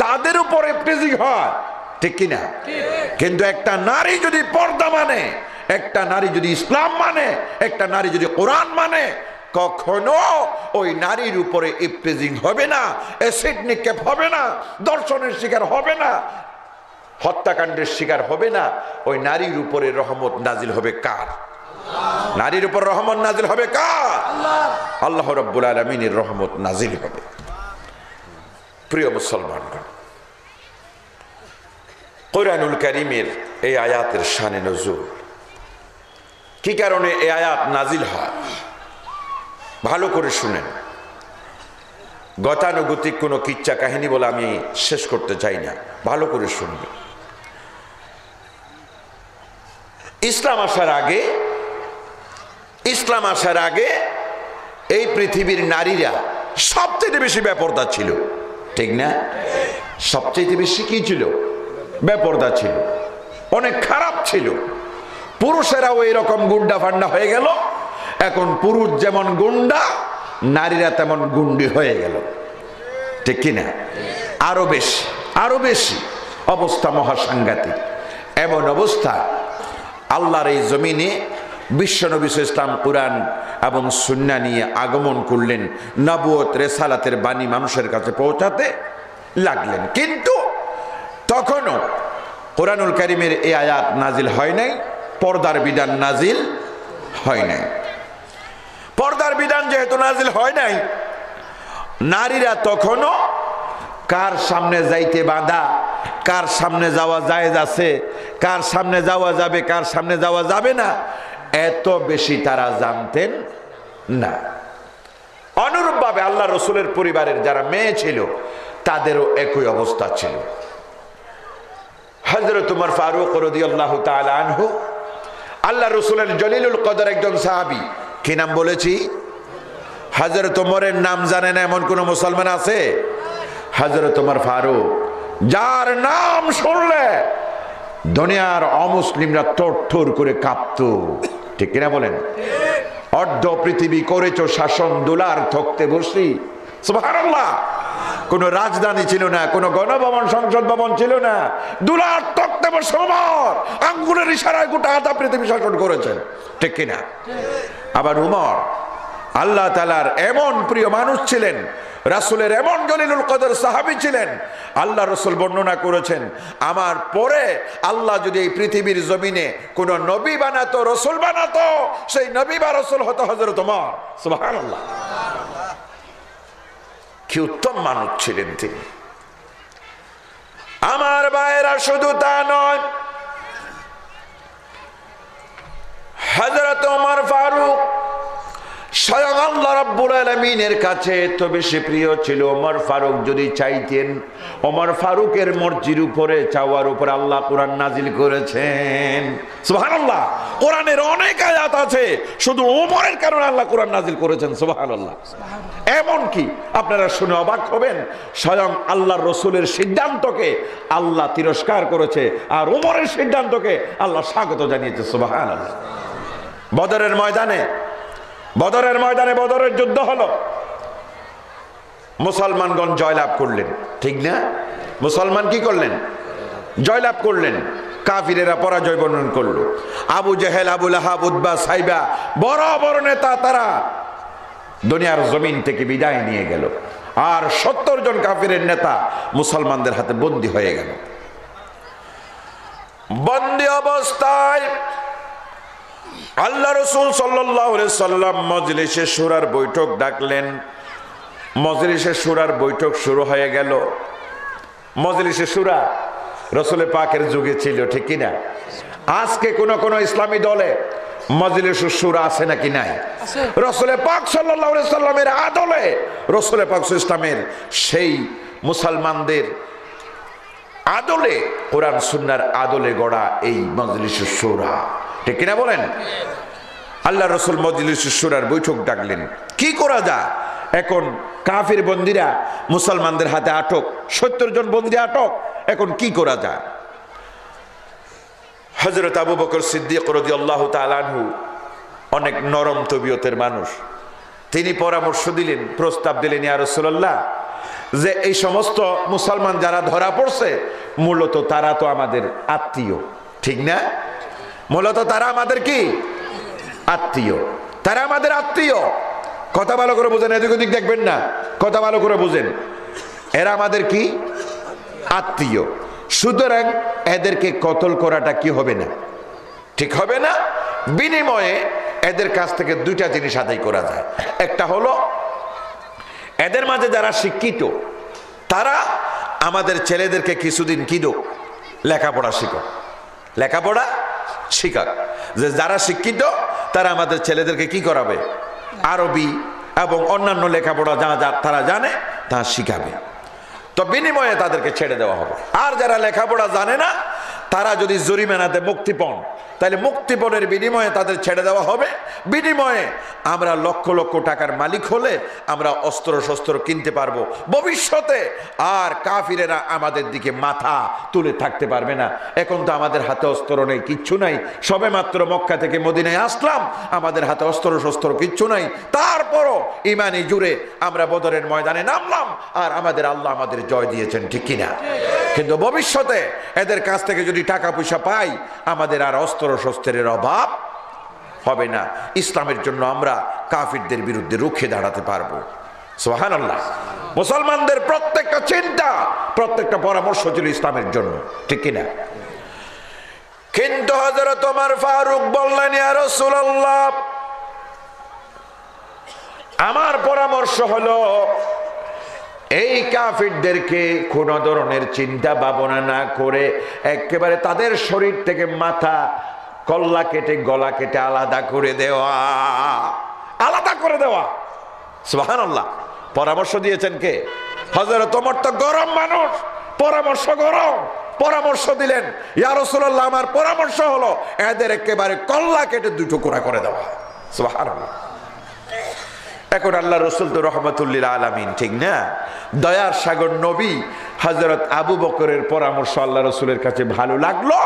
তাদের উপরে প্রেজিং হয়, ঠিক কিনা? কিন্তু একটা নারী যদি পর্দা মানে, একটা নারী যদি ইসলাম মানে, একটা নারী যদি কোরআন মানে, কখনো ওই নারীর উপরে ইপ্রেজিং হবে না, অ্যাসিড নিক্ষেপ হবে না, দর্শনের শিকার হবে না, হত্যাকাণ্ডের শিকার হবে না। ওই নারীর উপরে রহমত নাজিল হবে কার? নারীর উপর রহমত নাজিল হবে কার? আল্লাহ রাব্বুল আলামিনের রহমত নাজিল হবে। প্রিয় মুসলমানগণ, কোরআনুল কারীমের এই আয়াতের শানে নজুল, কি কারণে এই আয়াত নাজিল হয় ভালো করে শুনেন। গতানুগতিক কোনো কিচ্ছা কাহিনী বলে আমি শেষ করতে চাই না, ভালো করে শুনবেন। ইসলাম আসার আগে এই পৃথিবীর নারীরা সবচেয়ে বেশি বেপরদা ছিল, ঠিক না? সবচেয়ে বেশি কি ছিল? বেপরদা ছিল, অনেক খারাপ ছিল। পুরুষেরাও এইরকম গুন্ডা ফান্ডা হয়ে গেল। এখন পুরুষ যেমন গুন্ডা, নারীরা তেমন গুন্ডি হয়ে গেল, ঠিক কিনা? আরো বেশি অবস্থা মহাসাংঘাতিক। এমন অবস্থা আল্লাহর এই জমিনে বিশ্বনবী ইসলাম কোরআন এবং সুন্নাহ নিয়ে আগমন করলেন, নবুয়ত রেসালাতের বাণী মানুষের কাছে পৌঁছাতে লাগলেন। কিন্তু তখনও কোরআনুল কারীমের এই আয়াত নাজিল হয় নাই, পর্দার বিধান নাজিল হয় নাই। পর্দার বিধান যেহেতু নাজিল হয় নাই, নারীরা তখনও কার সামনে যাইতে বাধা, কার সামনে যাওয়া জায়েজ আছে, কার সামনে যাওয়া যাবে, কার সামনে যাওয়া যাবে না, এত বেশি তারা জানতেন না। অনুরূপভাবে আল্লাহ রসুলের পরিবারের যারা মেয়ে ছিল তাদেরও একই অবস্থা ছিল। হযরত উমর ফারুক রাদিয়াল্লাহু তাআলা আনহু আল্লাহ রসুলের জলিলুল কদর একজন সাহাবী। কি নাম বলেছি? হযরত উমরের নাম জানে না এমন কোন মুসলমান আছে? হযরত উমর ফারুক, যার নাম শুনলে দুনিয়ার অমুসলিমরা তোড় করে কাঁপতো। ঠিক কিনা বলেন? অর্ধ পৃথিবী করেছো শাসন, দুলার থকতে বসি। সুবহানাল্লাহ। কোন রাজধানী ছিল না, কোন গণভবন সংসদ ভবন ছিল না, দুলার তক্তে বসে উমর আঙ্গুলের ইশারায় গোটা আধা পৃথিবী শাসন করেছেন। ঠিক কিনা? আবার উমর আল্লাহ তাআলার এমন প্রিয় মানুষ ছিলেন, রাসূলের এমন জলিলুল কদর সাহাবী ছিলেন, আল্লাহ রাসূল বর্ণনা করেছেন, আমার পরে আল্লাহ যদি এই পৃথিবীর জমিনে কোন নবী বানাতো, রাসূল বানাতো, সেই নবী বা রাসূল হতো হযরত উমর। সুবহানাল্লাহ। কি উত্তম মানুষ ছিলেন তিনি। আমার ভাইয়েরা, শুধু তা নয়, হযরত উমর ফারুক স্বয়ং আল্লাহ রাব্বুল আলামিনের কাছে এত বেশি প্রিয় ছিল। ওমর ফারুক যদি চাইতেন, ওমর ফারুকের মর্জির উপরে চাওয়ার উপরে আল্লাহ কোরআন নাজিল করেছেন। সুবহানাল্লাহ। কোরআনের অনেক আয়াত আছে শুধু ওমরের কারণে আল্লাহ কোরআন নাজিল করেছেন। সুবহানাল্লাহ। এমন কি আপনারা শুনে অবাক হবেন, স্বয়ং আল্লাহর রাসূলের সিদ্ধান্তকে আল্লাহ তিরস্কার করেছে আর ওমরের সিদ্ধান্তকে আল্লাহ স্বাগত জানিয়েছে। সুবহানাল্লাহ। বদরের ময়দানে বদরের যুদ্ধ হলো, মুসলমানগণ জয়লাভ করলেন। ঠিক না? মুসলমান কি করলেন? জয়লাভ করলেন। কাফিরেরা পরাজয় বরণ করলো। আবু জেহেল, আবু লাহাব, উতবা, সাইবা, বড় বড় নেতা তারা দুনিয়ার জমিন থেকে বিদায় নিয়ে গেল। আর 70 জন কাফিরের নেতা মুসলমানদের হাতে বন্দী হয়ে গেল। বন্দী অবস্থায় আল্লাহ রাসূল সাল্লাল্লাহু আলাইহি সাল্লাম মজলিসে শুরার বৈঠক ডাকলেন। মজলিসে শুরার বৈঠক শুরু হয়ে গেল। মজলিসে শুরা রাসূল পাকের যুগে ছিল। ঠিক কি না? আজকে কোন ইসলামী দলে মজলিসে শুরা আছে নাকি? নাই। রাসূল পাক সাল্লাল্লাহু আলাইহি সাল্লামের আদলে, রাসূল পাক ইসলামের সেই মুসলমানদের আদলে, কোরআন সুন্নাহর আদলে গড়া এই মজলিসে শুরা। ঠিক কিনা বলেন? আল্লাহ রাসূল মজলিসে শুরার বৈঠক ডাকলেন। কি করা যায়? এখন কাফির বন্দীরা মুসলমানদের হাতে আটক, 70 জন বন্দী আটক। এখন কি করা যায়? হযরত আবু বকর সিদ্দিক রাদিয়াল্লাহু তাআলা আনহু অনেক নরম তবিয়তের মানুষ। তিনি পরামর্শ দিলেন, প্রস্তাব দিলেন, ইয়া রাসূলুল্লাহ, যে এই সমস্ত মুসলমান যারা ধরা পড়ছে মূলত তারা তো আমাদের আত্মীয়। ঠিক না? মূলত তারা আমাদের কি আত্মীয়। তারা আমাদের আত্মীয়। কথা ভালো করে বুঝেন, এদিক ওদিক দেখবেন না, কথা ভালো করে বুঝেন। এরা আমাদের কি আত্মীয়। সুতরাং এদেরকে কতল করাটা কি হবে না? ঠিক হবে না। বিনিময়ে এদের কাছ থেকে দুইটা জিনিস আদায় করা যায়। একটা হলো, এদের মাঝে যারা শিক্ষিত তারা আমাদের ছেলেদেরকে কিছুদিন কি দো, লেখাপড়া শিখো, লেখাপড়া শিখাক। যে যারা শিক্ষিত তারা আমাদের ছেলেদেরকে কি করাবে? আরবি এবং অন্যান্য লেখাপড়া যা যা তারা জানে তা শিখাবে। তো বিনিময়ে তাদেরকে ছেড়ে দেওয়া হবে। আর যারা লেখাপড়া জানে না তারা যদি জরিমানাতে মুক্তি পান, তাহলে মুক্তিপণের বিনিময়ে তাদের ছেড়ে দেওয়া হবে। বিনিময়ে আমরা লক্ষ লক্ষ টাকার মালিক হলে আমরা অস্ত্র শস্ত্র কিনতে পারবো ভবিষ্যতে। আর কাফিরেরা আমাদের দিকে মাথা তুলে থাকতে পারবে না। এখন তো আমাদের হাতে অস্ত্র নেই, কিচ্ছু নাই। সবে মাত্র মক্কা থেকে মদিনায় আসলাম, আমাদের হাতে অস্ত্র শস্ত্র কিচ্ছু নাই। তারপরও ইমানি জুড়ে আমরা বদরের ময়দানে নামলাম আর আমাদের আল্লাহ আমাদের জয় দিয়েছেন। ঠিক কিনা? কিন্তু ভবিষ্যতে এদের কাছ থেকে যদি টাকা পয়সা পাই আমাদের আর অস্ত্র শস্ত্রের অভাব হবে না। ইসলামের জন্য আমরা কাফিরদের বিরুদ্ধে রুখে দাঁড়াতে পারবো। সুবহানাল্লাহ। মুসলমানদের প্রত্যেকটা চিন্তা, প্রত্যেকটা পরামর্শ ছিল ইসলামের জন্য। ঠিক কিনা? কিন্তু হযরত ওমর ফারুক বললেন, ইয়া রাসূলুল্লাহ, আমার পরামর্শ হলো এই কাফিরদেরকে কোনো ধরনের চিন্তা ভাবনা না করে একেবারে তাদের শরীর থেকে মাথা, কল্লা কেটে গলা কেটে আলাদা করে দেওয়া, আলাদা করে দেওয়া। সুবহানাল্লাহ। পরামর্শ দিয়েছেন কে? হযরত ওমর তো গরম মানুষ, পরামর্শ গরম। পরামর্শ দিলেন, ইয়া রাসূলুল্লাহ, আমার পরামর্শ হলো এদের একেবারে কল্লা কেটে দুই টুকরা করে দেওয়া। সুবহানাল্লাহ। এখন আল্লাহ রসুল তো রহমতুল্লিল আলামিন, ঠিক না? দয়ার সাগর নবী হযরত আবু বকরের পরামর্শ আল্লাহ রসুলের কাছে ভালো লাগলো।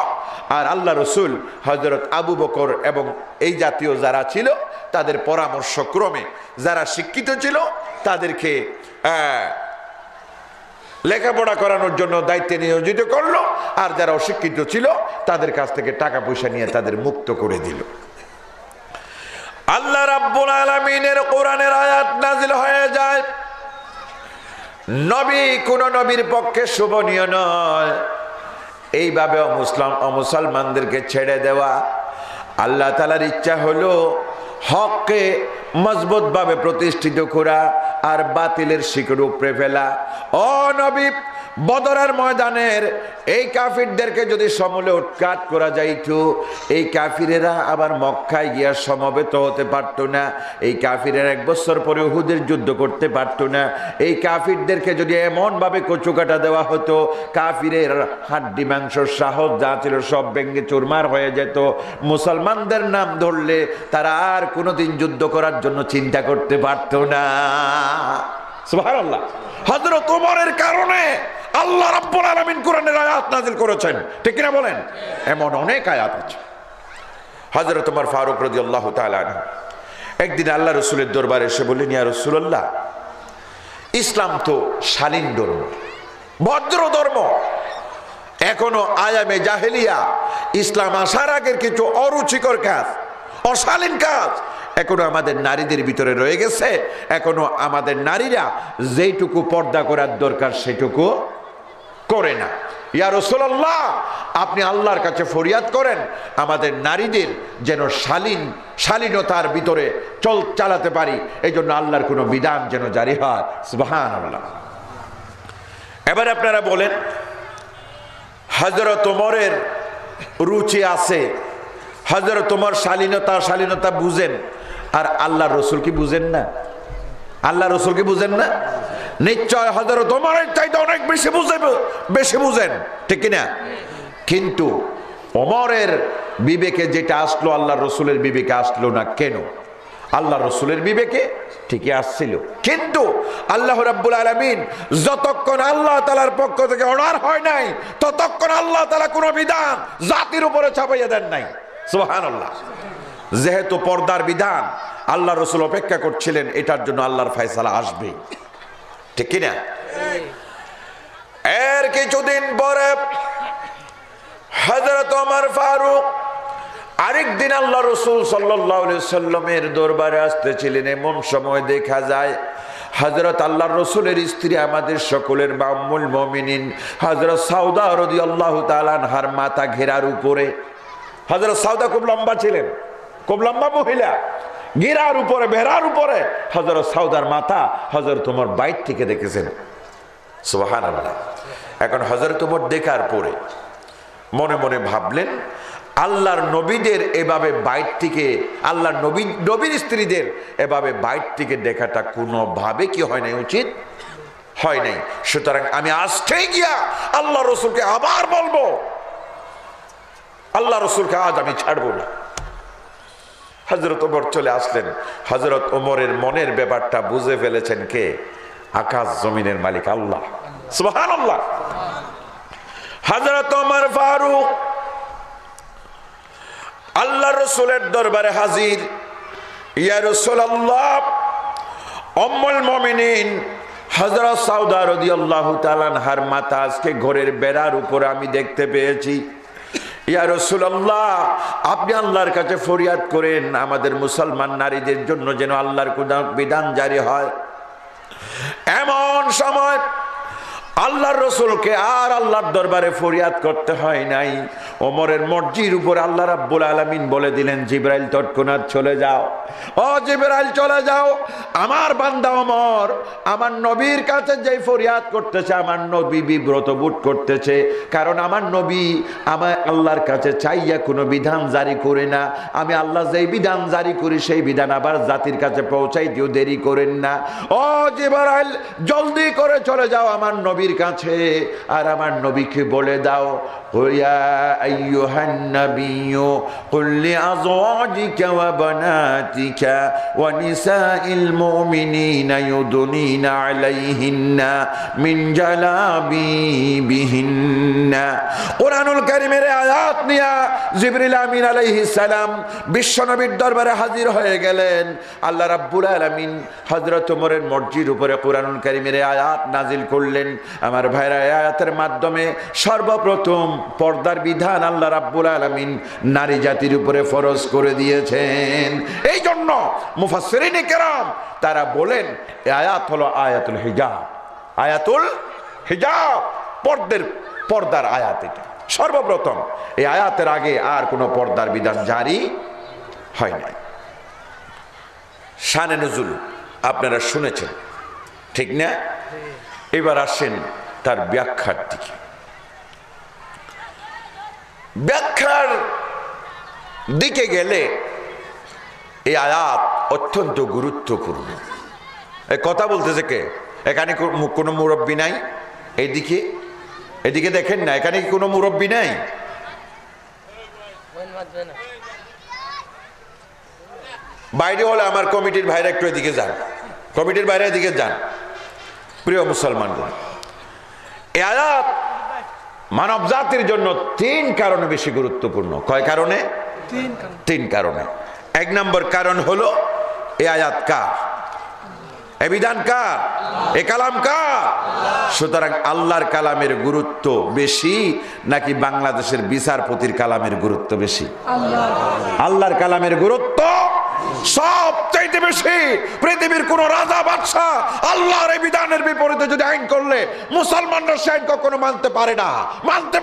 আর আল্লাহ রসুল হযরত আবু বকর এবং এই জাতীয় যারা ছিল তাদের পরামর্শ ক্রমে যারা শিক্ষিত ছিল তাদেরকে লেখাপড়া করানোর জন্য দায়িত্বে নিয়োজিত করলো, আর যারা অশিক্ষিত ছিল তাদের কাছ থেকে টাকা পয়সা নিয়ে তাদের মুক্ত করে দিল। আল্লাহ রাব্বুল আলামিনের কোরআনের আয়াত নাজিল হয়ে যায়, নবী কোন নবীর পক্ষে শোভনীয় নয় এইভাবে মুসলমানদেরকে ছেড়ে দেওয়া। আল্লাহ তাআলার ইচ্ছা হলো হককে মজবুত ভাবে প্রতিষ্ঠিত করা আর বাতিলের শিকড় উপড়ে ফেলা। ও নবী, বদরের ময়দানের এই কাফিরদেরকে যদি সমূলে উৎখাত করা যাইতো, এই কাফিরেরা আবার মক্কায় গিয়া সমবেত হতে পারতো না। এই কাফিরের 1 বছর পরে উহুদের যুদ্ধ করতে পারতো না। এই কাফিরদেরকে যদি এমন ভাবে কচুকাটা দেওয়া হতো, কাফিরের হাড্ডি মাংস সাহস যা ছিল সব ভেঙে চুরমার হয়ে যেত। মুসলমানদের নাম ধরলে তারা আর কোনোদিন যুদ্ধ করার জন্য চিন্তা করতে পারতো না। সুবহানাল্লাহ। হযরত ওমরের কারণে আল্লাহ রাব্বুল আলামিন কোরআনের আয়াত নাযিল করেছেন, ঠিক কিনা বলেন? এমন অনেক আয়াত আছে। হযরত ওমর ফারুক রাদিয়াল্লাহু তাআলা আনহু একদিন আল্লাহ রাসূলের দরবারে এসে বললেন, ইয়া রাসূলুল্লাহ, ইসলাম তো শালীন ধর্ম, ভদ্র ধর্ম, এখনো আয়ামে জাহেলিয়া, ইসলাম আসার আগের কিছু অরুচিকর কাজ, অশালীন কাজ এখনো আমাদের নারীদের ভিতরে রয়ে গেছে। এখনো আমাদের নারীরা যেটুকু পর্দা করার দরকার সেটুকু করে না। ইয়া রাসূলুল্লাহ, আপনি আল্লাহর কাছে ফরিয়াদ করেন আমাদের নারীদের যেন শালীনতার ভিতরে চালাতে পারি, এই জন্য আল্লাহর কোনো বিধান যেন জারি হয়। সুবহানাল্লাহ। এবার আপনারা বলেন, হযরত ওমরের রুচি আছে, হযরত ওমর শালীনতা বুঝেন, আর আল্লাহ রসুল কি বুঝেন না? আল্লাহ রসুল কি বুঝেন না? নিশ্চয় হযরত ওমরের চাইতে অনেক বেশি বুঝেন, ঠিক কিনা? কিন্তু ওমরের বিবেকে যেটা আসলো আল্লাহ রসুলের বিবেকে আসলো না কেন? আল্লাহ রসুলের বিবেকে ঠিকই আসছিল, কিন্তু আল্লাহ রাব্বুল আলামিন যতক্ষণ আল্লাহ তাআলার পক্ষ থেকে অর্ডার হয় নাই ততক্ষণ আল্লাহ তাআলা কোনো বিধান জাতির উপরে চাপাইয়া দেন নাই। সুবহানাল্লাহ। যেহেতু পর্দার বিধান আল্লাহ রসুল অপেক্ষা করছিলেন, এটার জন্য আল্লাহর ফয়সালা আসবে, ঠিক কিনা? এর কিছুদিন পরে হযরত ওমর ফারুক আরেকদিন আল্লাহ রসুল সাল্লাল্লাহু আলাইহি সাল্লামের দরবারে আসতেছিলেন। এমন সময় দেখা যায় হযরত আল্লাহর রসুলের স্ত্রী, আমাদের সকলের মা উম্মুল মুমিনিন হযরত সাউদা রাদিয়াল্লাহু তাআলা আনহার মাথা ঘেরার উপরে। হযরত সাউদা খুব লম্বা ছিলেন, খুব লম্বা মহিলা, ঘেরার উপরে, বেড়ার উপরে হযরত সাউদার মাথা হযরত ওমর বাইর থেকে দেখেছেন। সুবহানাল্লাহ। এখন হযরত ওমর দেখার পরে মনে মনে ভাবলেন, আল্লাহর নবীদের এভাবে বাইর থেকে, আল্লাহর নবীর স্ত্রীদের এভাবে বাইর থেকে দেখাটা কোনোভাবে কি হয় নাই, উচিত হয় নাই। সুতরাং আমি আজকেই গিয়া আল্লাহ রসুলকে আবার বলবো, আল্লাহ রসুলকে আজ আমি ছাড়বো না। হযরত ওমর চলে আসলেন। হযরত ওমরের মনের ব্যাপারটা বুঝে ফেলেছেন কে? আকাশ জমিনের মালিক আল্লাহ। সুবহানাল্লাহ। হযরত ওমর ফারুক আল্লাহ রসুলের দরবারে হাজির। ইয়া রাসূলুল্লাহ, উম্মুল মুমিনিন হযরত সাউদা রাদিয়াল্লাহু তাআলা আনহার মাথা আজকে ঘরের বেড়ার উপরে আমি দেখতে পেয়েছি। ইয়া রাসূলুল্লাহ, আপনি আল্লাহর কাছে ফরিয়াদ করেন আমাদের মুসলমান নারীদের জন্য যেন আল্লাহর বিধান জারি হয়। এমন সময় আল্লাহর রাসূলকে আর আল্লাহর দরবারে ফরিয়াদ করতে হয় নাই। ওমরের মর্জির উপর আল্লাহ রাব্বুল আলামিন বলে দিলেন, জিবরাইল তৎক্ষণাৎ চলে যাও, ও জিবরাইল চলে যাও, আমার বান্দা ওমর আমার নবীর কাছে যে ফরিয়াদ করতেছে, আমার নবী বিব্রত বোধ করতেছে, কারণ আমার নবী আমার আল্লাহর কাছে চাইয়া কোনো বিধান জারি করে না। আমি আল্লাহ যেই বিধান জারি করি সেই বিধান আবার জাতির কাছে পৌঁছাইতেও দেরি করেন না। ও জিবরাইল জলদি করে চলে যাও আমার নবীর কাছে, আর আমার নবীকে বলে দাও, ইয়া আইয়ুহান নাবিয়্যু কুল লিআজওয়াজিকা ওয়া বানাতিকা ওয়া নিসাইল মুমিনিনা ইউদনিনা আলাইহিন্না মিন জালাবিবিহিন্না। কুরআনুল কারীমের আয়াত নিয়ে জিবরিল আমিন আলাইহিস সালাম বিশ্বনবীর দরবারে হাজির হয়ে গেলেন। আল্লাহ রাব্বুল আলামিন হযরত ওমরের মর্জির উপরে কুরআনুল কারীমের আয়াত নাজিল করলেন। আমার ভাইরা, আয়াতের মাধ্যমে সর্বপ্রথম পর্দার বিধান আল্লাহ রাব্বুল আলামিন নারী জাতির উপরে ফরজ করে দিয়েছেন। এই জন্য মুফাসসিরিনে কেরাম তারা বলেন এই আয়াত হলো আয়াতুল হিজাব। আয়াতুল হিজাব, পর্দার আয়াত। এটা সর্বপ্রথম, এই আয়াতের আগে আর কোনো পর্দার বিধান জারি হয় নাই। শানে নুজুল আপনারা শুনেছেন, ঠিক না? এবার আসেন তার ব্যাখ্যার দিকে। ব্যাখ্যার দিকে গেলে এই আয়াত অত্যন্ত গুরুত্বপূর্ণ। এই কথা বলতেছে কে? এখানে কোনো মুরব্বী নাই? এদিকে দেখেন না, এখানে কি কোনো মুরব্বী নাই? বাইরে হলে আমার কমিটির ভাইরা একটু এদিকে যান, কমিটির বাইরে এদিকে যান। প্রিয় মুসলমানগণ, এই আয়াত মানব জাতির জন্য 3 কারণে বেশি গুরুত্বপূর্ণ। কয় কারণে? 3 কারণে। 1 নম্বর কারণ হলো এই আয়াত কার? এই বিধান কার? এই কালাম কার? সুতরাং আল্লাহর কালামের গুরুত্ব বেশি নাকি বাংলাদেশের বিচারপতির কালামের গুরুত্ব বেশি? আল্লাহর কালামের গুরুত্ব সবচাইতে বেশি। পৃথিবীর কোন রাজা বাদশা আল্লাহর এই বিধানের বিপরীতে যদি আইন করলে মুসলমানরা সেই আইন কখনো মানতে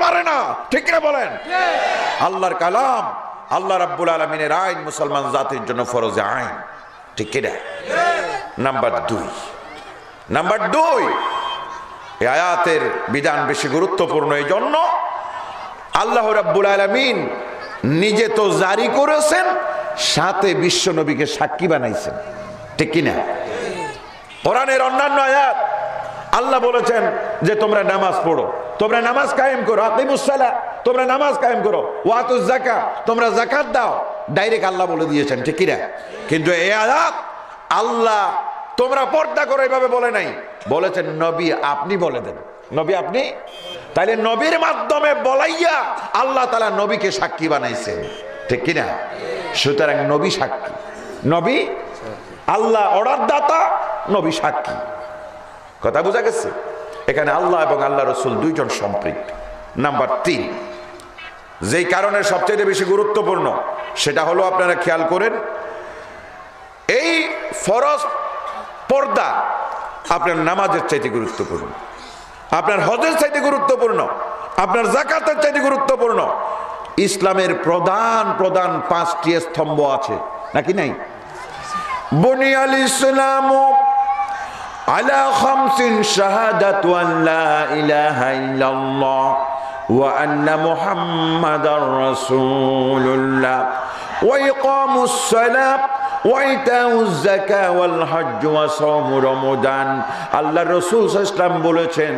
পারে না। ঠিক না বলেন? আল্লাহর কালাম, আল্লাহ রাব্বুল আলামিনের আইন মুসলমান জাতির জন্য ফরজে আইন। ঠিক কিনা? নাম্বার 2, এই আয়াতের বিধান বেশি গুরুত্বপূর্ণ এই জন্য আল্লাহ রাব্বুল আলামিন নিজে তো জারি করেছেন, সাথে বিশ্ব নবীকে সাক্ষী বানাইছেন। ঠিক কিনা? কোরআনের অন্যান্য আয়াত আল্লাহ বলেছেন যে তোমরা নামাজ পড়ো, তোমরা নামাজ কায়েম করো, আকিমুস সালাহ, তোমরা নামাজ কায়েম করো, ওয়াতুজ যাকাত, তোমরা যাকাত দাও। ডাইরেক্ট আল্লাহ বলে দিয়েছেন। ঠিক কিনা? কিন্তু এই আয়াত আল্লাহ তোমরা পর্দা করো এইভাবে বলে নাই, বলেছেন নবী আপনি বলে দেন। নবী আপনি, তাইলে নবীর মাধ্যমে বলাইয়া আল্লাহ তাআলা নবীকে সাক্ষী বানাইছেন। ঠিক কিনা? সুতরাং নবী সাক্ষী, নবী আল্লাহ অর্ডার দাতা, নবী সাক্ষী। কথা বোঝা গেছে? এখানে আল্লাহ এবং আল্লাহ রাসূল 2 জন সম্পৃক্ত। নাম্বার 3, যেই কারণে সবচেয়ে বেশি গুরুত্বপূর্ণ সেটা হলো, আপনারা খেয়াল করেন, এই ফরজ পর্দা আপনার নামাজের চাইতে গুরুত্বপূর্ণ, আপনার হজের চাইতে গুরুত্বপূর্ণ, আপনার যাকাতের চাইতে গুরুত্বপূর্ণ। ইসলামের প্রধান 5টি স্তম্ভ আছে নাকি নাই? বুনিয়াল ইসলামু আলা খামসিন শাহাদাতু আল্লা ইলাহা ইল্লাল্লাহ ওয়া আন্না মুহাম্মাদার রাসূলুল্লাহ ওয়া ইকামুস সালাত ওয়া ইতাউজ যাকাত ওয়াল হজ্জ ওয়া সাওম রমাদান। আল্লাহর রাসূল সাল্লাল্লাহু আলাইহি ওয়াসাল্লাম বলেছেন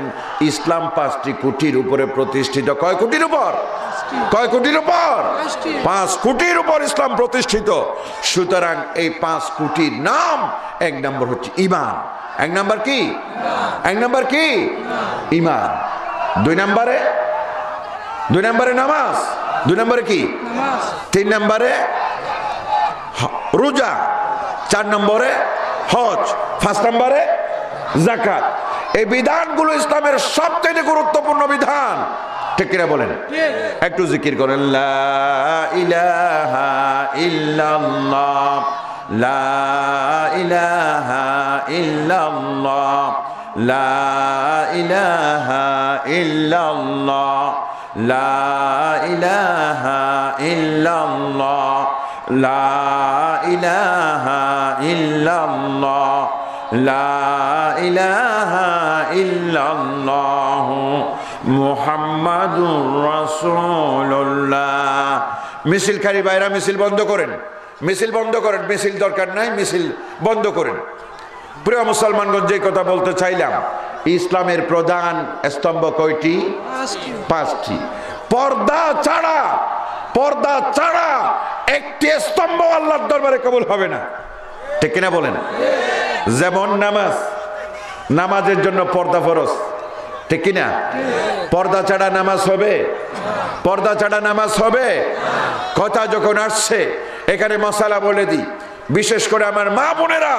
ইসলাম 5টি খুঁটির উপরে প্রতিষ্ঠিত। কয় খুঁটির উপর? কয় খুঁটির উপর? 5 খুঁটির উপর ইসলাম প্রতিষ্ঠিত। সুতরাং এই 5 খুঁটির নাম, 1 নম্বর হচ্ছে ঈমান। 1 নম্বর কি? 1 নম্বর কি? ঈমান। 2 নম্বরে নামাজ। 2 নম্বরে কি? 3 নম্বরে রোজা। 4 নম্বরে হজ। 5 নম্বরে যাকাত। এই বিধানগুলো ইসলামের সবচেয়ে গুরুত্বপূর্ণ বিধান। ঠিক কিনা বলেন? একটু জিকির করেন, লা ইলাহা ইল্লাল্লাহ, লা ইলাহা ইল্লাল্লাহ, লা ইলাহা ইল্লাল্লাহ লা ইলাহা ইল্লাল্লাহ লা ইলাহা ইল্লাল্লাহ লা ইলাহা ইল্লাল্লাহ মুহাম্মাদুর রাসূলুল্লাহ। মিছিলকারী ভাইরা মিছিল বন্ধ করেন, মিছিল বন্ধ করেন, মিছিল দরকার নাই, মিছিল বন্ধ করেন। প্রিয় মুসলমানগণ, যে কথা বলতে চাইলাম, ইসলামের প্রধান স্তম্ভ কয়টি? পাঁচটি। পর্দা ছাড়া একটি স্তম্ভ আল্লাহর দরবারে কবুল হবে না, ঠিক কিনা বলেন? যেমন নামাজের জন্য পর্দা ফরজ, ঠিক কিনা? পর্দা ছাড়া নামাজ হবে? পর্দা ছাড়া নামাজ হবে? কথা যখন আসছে এখানে মশালা বলে দিই, বিশেষ করে আমার মা বোনেরা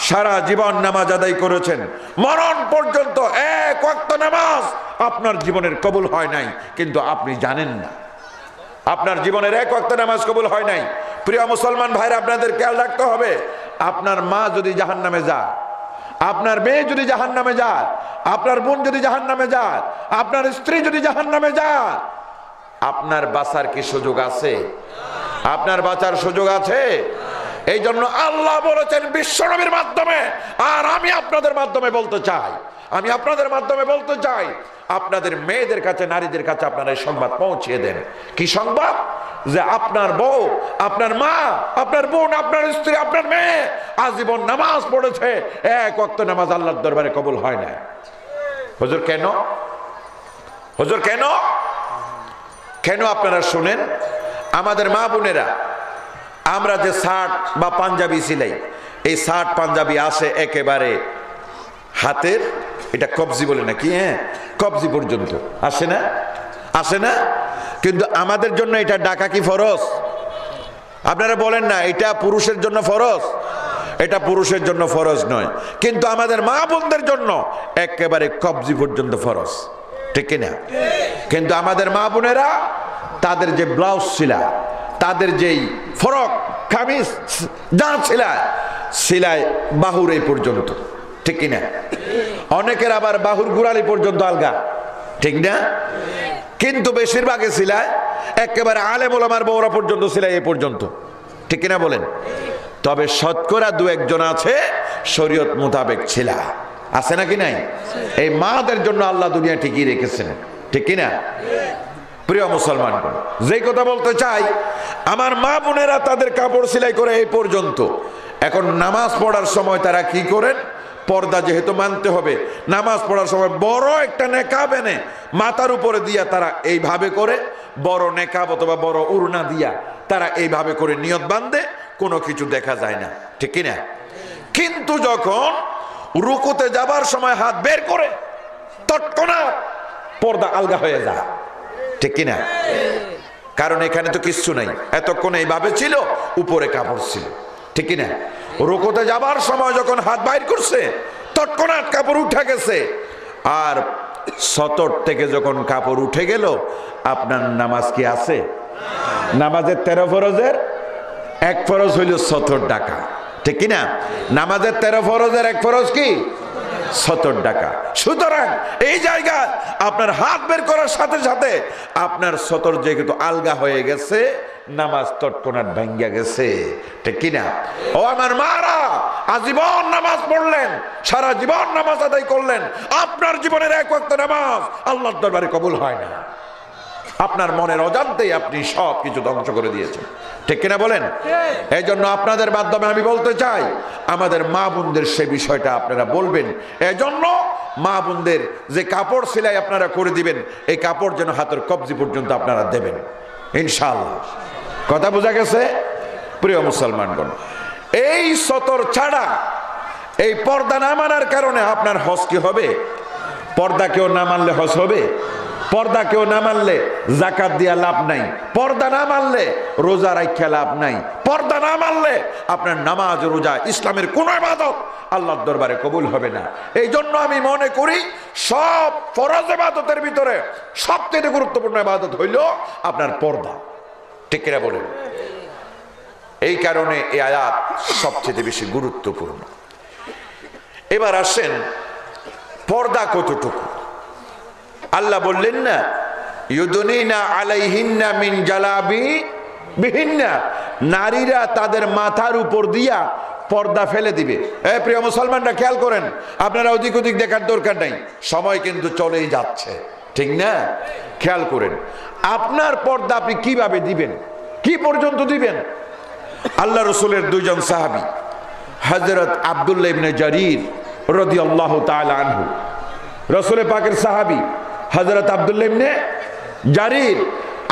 সারা জীবন নামাজ আদায় করেছেন, মরণ পর্যন্ত এক ওয়াক্ত নামাজ আপনার জীবনের কবুল হয় নাই, কিন্তু আপনি জানেন না আপনার জীবনের এক ওয়াক্ত নামাজ কবুল হয় নাই। প্রিয় মুসলমান ভাইরা, আপনাদের খেয়াল রাখতে হবে, আপনার মা যদি জাহান্নামে যায়, আপনার মেয়ে যদি জাহান্নামে যায়, আপনার বোন যদি জাহান্নামে যায়, আপনার স্ত্রী যদি জাহান্নামে যায়, আপনার বাঁচার কি সুযোগ আছে? আপনার বাঁচার সুযোগ আছে? এই জন্য আল্লাহ বলেছেন বিশ্বনবীর মাধ্যমে, আর আমি আপনাদের মাধ্যমে বলতে চাই, আপনাদের মেয়েদের কাছে, নারীদের কাছে আপনারা এই সংবাদ পৌঁছিয়ে দেন। কি সংবাদ? যে আপনার বউ, আপনার মা, আপনার বোন, আপনার স্ত্রী, আপনার মেয়ে আজীবন নামাজ পড়েছে, এক ওয়াক্ত নামাজ আল্লাহর দরবারে কবুল হয় না। হুজুর কেন? হুজুর কেন? কেন আপনারা শুনেন, আমাদের মা বোনেরা, আমরা যে শার্ট বা পাঞ্জাবি সিলাই, এই শার্ট পাঞ্জাবি আসে একেবারে হাতের, এটা কবজি বলে নাকি, হ্যাঁ, কবজি পর্যন্ত আসে না? আসে না? কিন্তু আমাদের জন্য এটা ঢাকা কি ফরজ? আপনারা বলেন না এটা পুরুষের জন্য ফরজ? এটা পুরুষের জন্য ফরজ নয়, কিন্তু আমাদের মা বোনদের জন্য একেবারে কবজি পর্যন্ত ফরজ, ঠিক কিনা? কিন্তু আমাদের মা বোনেরা তাদের যে ব্লাউজ সিলায়, তাদের যেই ফরক কামিজ যা সিলায় বাহুর এই পর্যন্ত, ঠিক কিনা? অনেকের আবার বাহুর গোড়ালি পর্যন্ত আলগা, ঠিক না? কিন্তু বেশিরভাগে সিলায় একেবারে আলেম ওলামার বউরা পর্যন্ত সিলায় এই পর্যন্ত, ঠিক কিনা বলেন? তবে শতকরা দু একজন আছে শরীয়ত মোতাবেক ছিলা, আছে নাকি নাই? এই মাদের জন্য আল্লাহ দুনিয়া ঠিকই রেখেছেন, ঠিক কিনা? প্রিয় মুসলমান, যেই কথা বলতে চাই, আমার মা বোনেরা তাদের কাপড় সেলাই করে এই পর্যন্ত। এখন নামাজ পড়ার সময় তারা কি করেন? পর্দা যেহেতু মানতে হবে, নামাজ পড়ার সময় বড় একটা নেকাব এনে মাথার উপরে দিয়া তারা এইভাবে করে, বড় নেকাব অথবা বড় উড়না দিয়া তারা এইভাবে করে নিয়ত বাঁধে, কোনো কিছু দেখা যায় না, ঠিক কিনা? কিন্তু যখন রুকুতে যাবার সময় হাত বের করে তৎক্ষণাৎ পর্দা আলগা হয়ে যায়, ঠিক কিনা? কারণ এখানে তো কিচ্ছু নাই, এতক্ষণ এইভাবে ছিল, উপরে কাপড় ছিল, ঠিক কিনা? রুকুতে যাবার সময় যখন হাত বাইর করছে তৎক্ষণাৎ কাপড় উঠে গেছে, আর সতর থেকে যখন কাপড় উঠে গেল, আপনার নামাজ কি আছে? নামাজের 13 ফরজের এক ফরজ হইল সতর ডাকা, ঠিক কিনা? নামাজের 13 ফরজের এক ফরজ কি? সতর ডাকা। সুতরাং এই জায়গায় আপনার হাত বের করার সাথে সাথে আপনার সতর যেহেতু আলগা হয়ে গেছে, নামাজ তৎক্ষণাৎ ভাঙ্গা গেছে, ঠিক কিনা? ও আমার মারা, আজীবন নামাজ পড়লেন, সারা জীবন নামাজ আদায় করলেন, আপনার জীবনের এক ওয়াক্ত নামাজ আল্লাহর দরবারে কবুল হয় না। আপনার মনের অজান্তেই আপনি সব কিছু ধ্বংস করে দিয়েছেন, ঠিক কিনা বলেন? এই জন্য আপনাদের মাধ্যমে আমি বলতে চাই, আমাদের মা বোনদের সে বিষয়টা আপনারা বলবেন। এই জন্য মা বোনদের যে কাপড় সেলাই আপনারা করে দিবেন, এই কাপড় যেন হাতের কবজি পর্যন্ত আপনারা দেবেন, ইনশাআল্লাহ। কথা বোঝা গেছে? প্রিয় মুসলমানগণ, এই সতর ছাড়া, এই পর্দা না মানার কারণে আপনার হজ কি হবে? পর্দা কেউ না মানলে হজ হবে? পর্দা কেউ না মানলে যাকাত দিয়া লাভ নাই, পর্দা না মানলে রোজা রাখা লাভ নাই, পর্দা না মানলে আপনার নামাজ, রোজা, ইসলামের কোন ইবাদত আল্লাহর দরবারে কবুল হবে না। এই জন্য আমি মনে করি সব ফরজ ইবাদতের ভিতরে সবচেয়ে গুরুত্বপূর্ণ ইবাদত হইল আপনার পর্দা, ঠিক কিনা বলেন? এই কারণে এই আয়াত সবচেয়ে বেশি গুরুত্বপূর্ণ। এবার আসেন পর্দা কতটুকু? আল্লাহ বললেন না, ইউদুনিনা আলাইহিন্না মিন জালাবিবিহিন্না, নারীরা তাদের মাথার উপর দিয়া পর্দা ফেলে দিবে। প্রিয় মুসলমানরা খেয়াল করেন, আপনারা ওদিক ওদিক দেখার দরকার নাই, সময় কিন্তু চলেই যাচ্ছে, ঠিক না? খেয়াল করেন আপনার পর্দা আপনি কিভাবে দিবেন, কি পর্যন্ত দিবেন? আল্লাহ রসুলের দুইজন সাহাবী, হযরত আব্দুল্লাহ ইবনে জারীর রাদিয়াল্লাহু তাআলা আনহু, রসুলের পাকের সাহাবী হযরত আব্দুল্লাহ ইবনে জারীর,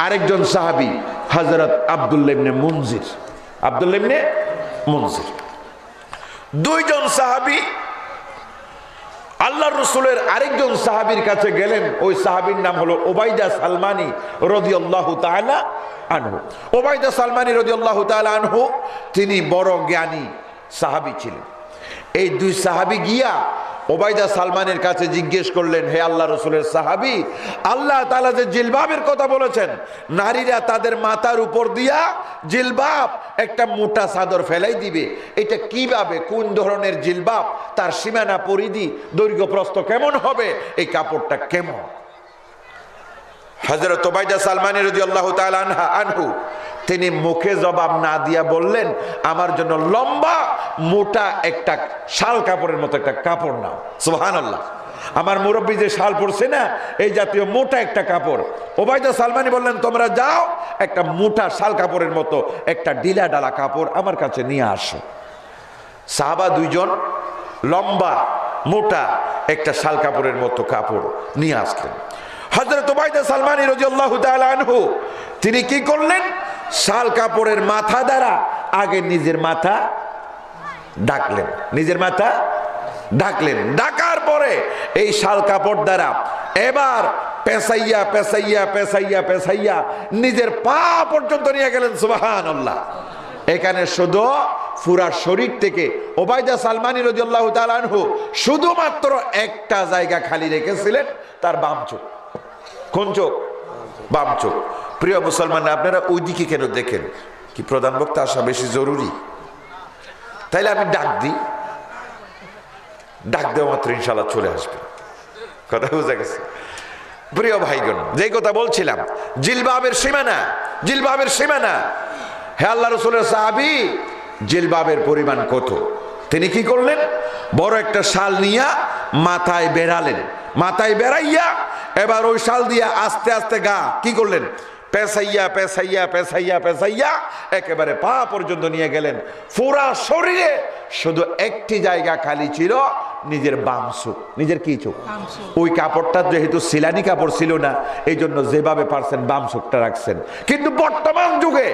আরেকজন সাহাবী হযরত আব্দুল্লাহ ইবনে মুনজির। আব্দুল্লাহ ইবনে মুনজির দুইজন সাহাবী আল্লাহ রসুলের আরেকজন সাহাবীর কাছে গেলেন। ওই সাহাবীর নাম হলো উবাইদা সালমানী রাদিয়াল্লাহু তাআলা আনহু। উবাইদা সালমানী রাদিয়াল্লাহু তাআলা আনহু তিনি বড় জ্ঞানী সাহাবী ছিলেন। এই দুই সাহাবী গিয়া উবাইদা সালমানের কাছে জিজ্ঞেস করলেন, হে আল্লাহ রসুলের সাহাবী, আল্লাহ তাআলা যে জিলবাবের কথা বলেছেন, নারীরা তাদের মাথার উপর দিয়া জিলবাব একটা মোটা চাদর ফেলাই দিবে, এটা কিভাবে, কোন ধরনের জিলবাব, তার সীমানা পরিধি দৈর্ঘ্য প্রস্থ কেমন হবে, এই কাপড়টা কেমন? হযরত উবাইদা সালমানী রাদিয়াল্লাহু তাআলা আনহু তিনি মুখে জবাব না দিয়া বললেন, আমার জন্য লম্বা মোটা একটা শাল কাপড়ের মতো একটা কাপড় নাও। সুবহানাল্লাহ। আমার মুরব্বী যে শাল পরছে না, এই জাতীয় মোটা একটা কাপড়। উবাইদা সালমানী বললেন, তোমরা যাও একটা মোটা শাল কাপড়ের মতো একটা ঢিলা ডালা কাপড় আমার কাছে নিয়ে আসো। সাহাবা দুইজন লম্বা মোটা একটা শাল কাপড়ের মতো কাপড় নিয়ে আসলেন। হযরত উবাইদা সালমানী রাদিয়াল্লাহু তাআলা আনহু তিনি কি করলেন, শাল কাপড়ের মাথা দ্বারা আগে নিজের মাথা ঢাকলেন, নিজের মাথা ঢাকলেন। ঢাকার পরে এই শাল কাপড় দ্বারা এবার পেঁচাইয়া পেঁচাইয়া পেঁচাইয়া পেঁচাইয়া নিজের পা পর্যন্ত নিয়ে গেলেন। সুবহানাল্লাহ। এখানে শুধু পুরা শরীর থেকে উবাইদা সালমানী রাদিয়াল্লাহু তাআলা আনহু শুধুমাত্র একটা জায়গা খালি রেখেছিলেন, তার বাম চোখ। কোন চোখ? বাম চোখ। প্রিয় মুসলমান, আপনারা ওইদিকে কেন দেখেন? কি প্রধান বক্তা আসা বেশি জরুরি? তাইলে আমি ডাক দিই, ডাক দেওয়া মাত্র ইনশাআল্লাহ চলে আসবে। কথা বুঝা গেছে? প্রিয় ভাইগণ, যেই কথা বলছিলাম, জিলবাবের সীমানা, জিলবাবের সীমানা। হে আল্লাহ রসুলের সাহাবী, জিলবাবের পরিমাণ কত? তিনি কি করলেন, বড় একটা শাল নিয়া মাথায় বেড়ালেন। মাথায় বেড়াইয়া এবার ওই শাল দিয়া আস্তে আস্তে গা কি করলেন, পেঁচাইয়া পেঁচাইয়া পেঁচাইয়া পেঁচাইয়া একেবারে পা পর্যন্ত নিয়ে গেলেন। পুরা শরীরে শুধু একটি জায়গা খালি ছিল, নিজের বাম চোখ। নিজের কি চোখ? ওই কাপড়টা যেহেতু সিলানি কাপড় ছিল না, এই জন্য যেভাবে পারছেন বাম চোখটা রাখছেন। কিন্তু বর্তমান যুগে